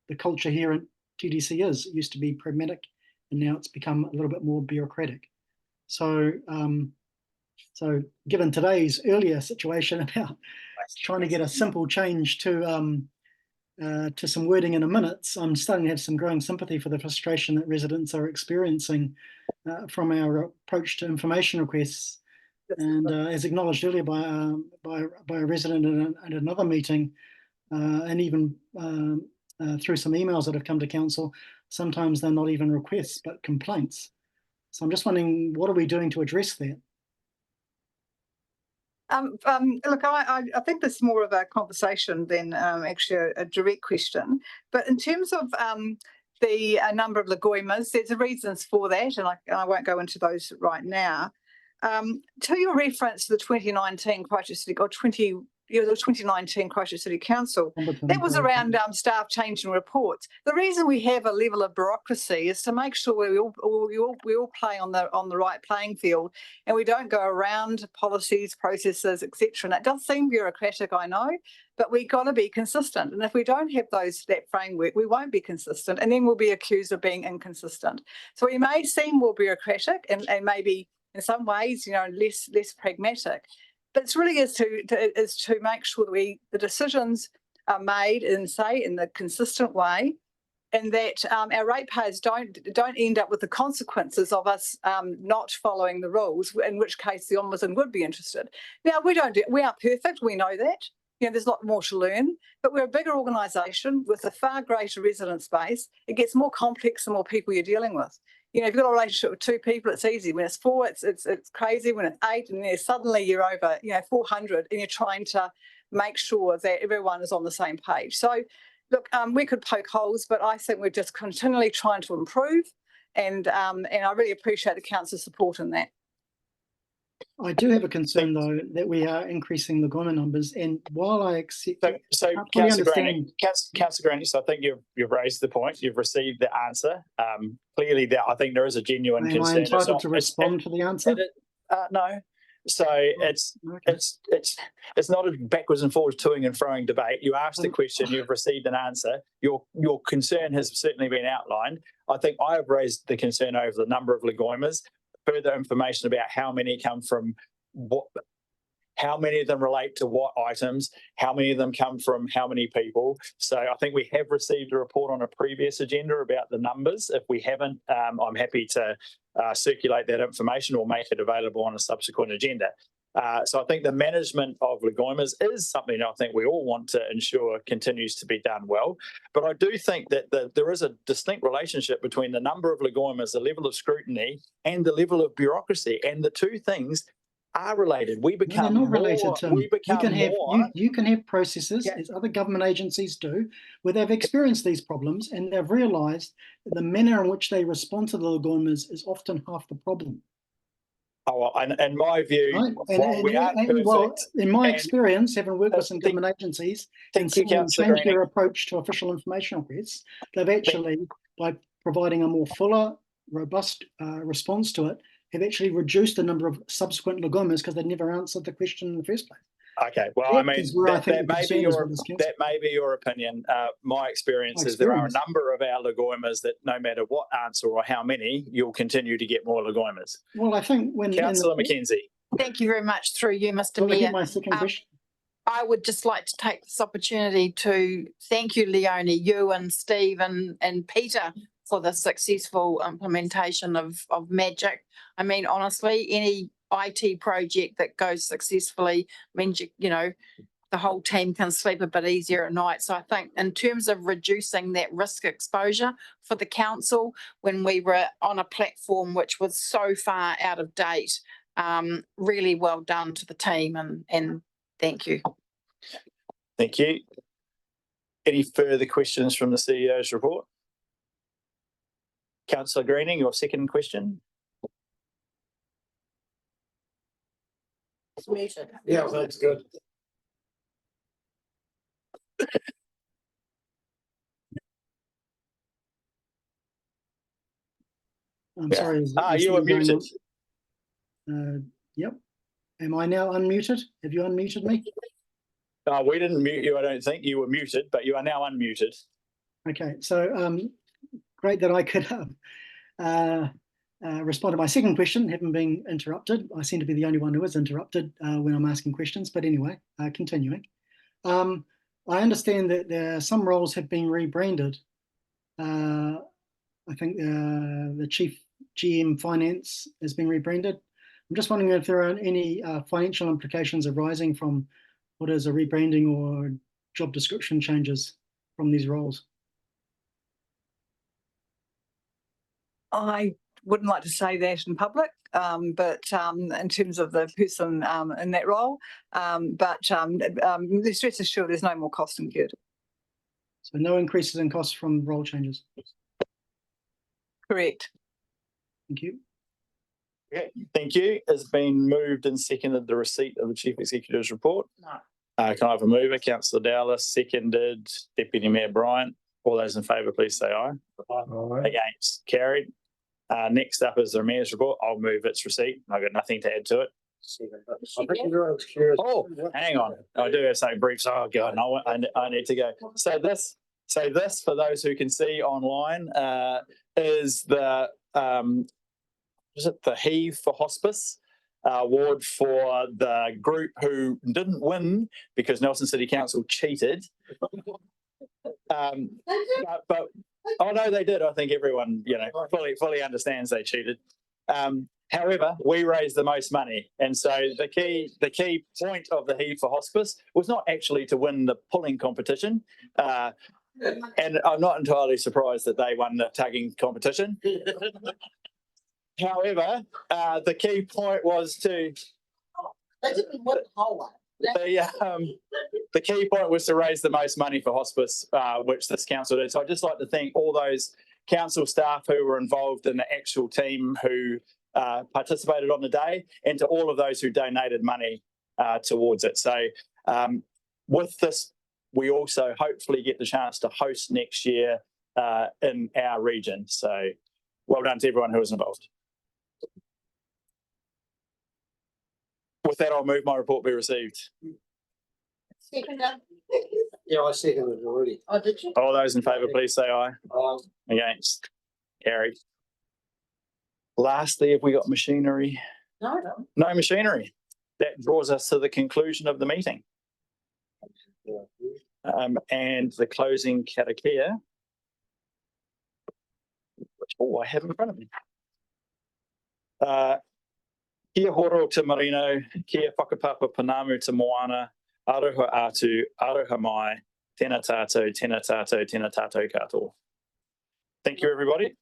the culture here at TDC is. It used to be pragmatic, and now it's become a little bit more bureaucratic. So, given today's earlier situation about trying to get a simple change to some wording in a minute, I'm starting to have some growing sympathy for the frustration that residents are experiencing from our approach to information requests. And as acknowledged earlier by a resident at another meeting, and even through some emails that have come to council, sometimes they're not even requests but complaints. So I'm just wondering, what are we doing to address that? Look, I think this is more of a conversation than actually a direct question. But in terms of the number of Lagoimas, there's reasons for that, and I won't go into those right now. To your reference to the 2019 Christchurch City, or the 2019 Christchurch City Council, that was around staff changing reports. The reason we have a level of bureaucracy is to make sure we all play on the right playing field, and we don't go around policies, processes, etc. And it does seem bureaucratic, I know, but we got to be consistent. And if we don't have that framework, we won't be consistent, and then we'll be accused of being inconsistent. So we may seem more bureaucratic and maybe in some ways, you know, less pragmatic. But it's really is to make sure that the decisions are made in the consistent way, and that our ratepayers don't end up with the consequences of us not following the rules. In which case, the Ombudsman would be interested. Now we aren't perfect. We know that. You know, there's a lot more to learn, but we're a bigger organisation with a far greater resident space. It gets more complex the more people you're dealing with. You know, if you've got a relationship with 2 people, it's easy. When it's 4, it's crazy. When it's 8, and then suddenly you're over, 400, and you're trying to make sure that everyone is on the same page. So, look, we could poke holes, but I think we're just continually trying to improve, and I really appreciate the council's support in that. I do have a concern, though, that we are increasing the Lagoima numbers, and while I accept, so Councillor Granny, so I think you've raised the point. You've received the answer. Clearly, I think there is a genuine concern. Am I entitled to respond to the answer? No. So it's not a backwards and forwards toing and froing debate. You asked the question, you've received an answer. Your concern has certainly been outlined. I think I have raised the concern over the number of Lagoimas. Further information about how many come from what, how many of them relate to what items, how many of them come from how many people. So I think we have received a report on a previous agenda about the numbers. If we haven't, I'm happy to circulate that information or make it available on a subsequent agenda. So I think the management of leguminous is something I think we all want to ensure continues to be done well. But I do think that there is a distinct relationship between the number of leguminous, the level of scrutiny, and the level of bureaucracy. And the two things are related. We become they're not more, related, Tim. we become You can have processes, as other government agencies do, where they've experienced these problems and they've realised that the manner in which they respond to the leguminous is often half the problem. Oh, well, and in my view, while we aren't perfect, well, in my experience, having worked with some government agencies and seen them change their approach to official information requests, they've actually, by providing a more fuller, robust response to it, have actually reduced the number of subsequent leguminous because they never answered the question in the first place. Okay, well, I mean, that may be your opinion. My experience is there are a number of our leguminous that no matter what answer or how many, you'll continue to get more leguminous. Well, I think when Councillor Mackenzie. Thank you very much through you, Mr. Mayor. My second question. I would just like to take this opportunity to thank you, Leonie, you and Steve and Peter for the successful implementation of Magic. I mean, honestly, any IT project that goes successfully means you know the whole team can sleep a bit easier at night. So I think in terms of reducing that risk exposure for the council when we were on a platform which was so far out of date, really well done to the team and thank you. Thank you. Any further questions from the CEO's report? Councillor Greening, your second question. Yeah, that's good. I'm sorry. You were muted. Yep. Am I now unmuted? Have you unmuted me? We didn't mute you, I don't think. You were muted, but you are now unmuted. Okay, so great that I could respond to my second question, having been interrupted. I seem to be the only one who is interrupted when I'm asking questions, but anyway, continuing. I understand that some roles have been rebranded. I think the Chief GM Finance has been rebranded. I'm just wondering if there are any financial implications arising from what is a rebranding or job description changes from these roles. I wouldn't like to say that in public, but in terms of the person in that role, let's rest assured there's no more cost incurred. So no increases in costs from role changes? Correct. Thank you. Okay, thank you. It's been moved and seconded the receipt of the Chief Executive's report. No. Can I have a mover? Councillor Dowler, seconded. Deputy Mayor Bryant. All those in favour, please say aye. Aye. Against? Carried. Next up is the Mayor's report. I'll move its receipt. I've got nothing to add to it. Oh, hang on. I do have something brief. Oh, God, no, I need to go. So this, for those who can see online, is the Heave for Hospice award for the group who didn't win because Nelson City Council cheated. But oh no, they did. I think everyone, fully understands they cheated. However, we raised the most money, and so the key point of the Heave for Hospice was not actually to win the pulling competition. And I'm not entirely surprised that they won the tugging competition. However, the key point was to. They didn't win the whole one. The key point was to raise the most money for hospice, which this council did. So I'd just like to thank all those council staff who were involved in the actual team who participated on the day, and to all of those who donated money towards it. So with this, we also hopefully get the chance to host next year in our region. So well done to everyone who was involved. With that, I'll move my report be received. Yeah, I seconded it already. Oh, did you? All those in favour, please say aye. Aye. Against? Carried. Lastly, have we got machinery? No. No machinery. That draws us to the conclusion of the meeting. And the closing karakia, which I have in front of me. Kia horo te marino, kia whakapapa panamu te moana, aroha atu, aroha mai, tēnā tātou, tēnā tātou, tēnā tātou katoa. Thank you, everybody.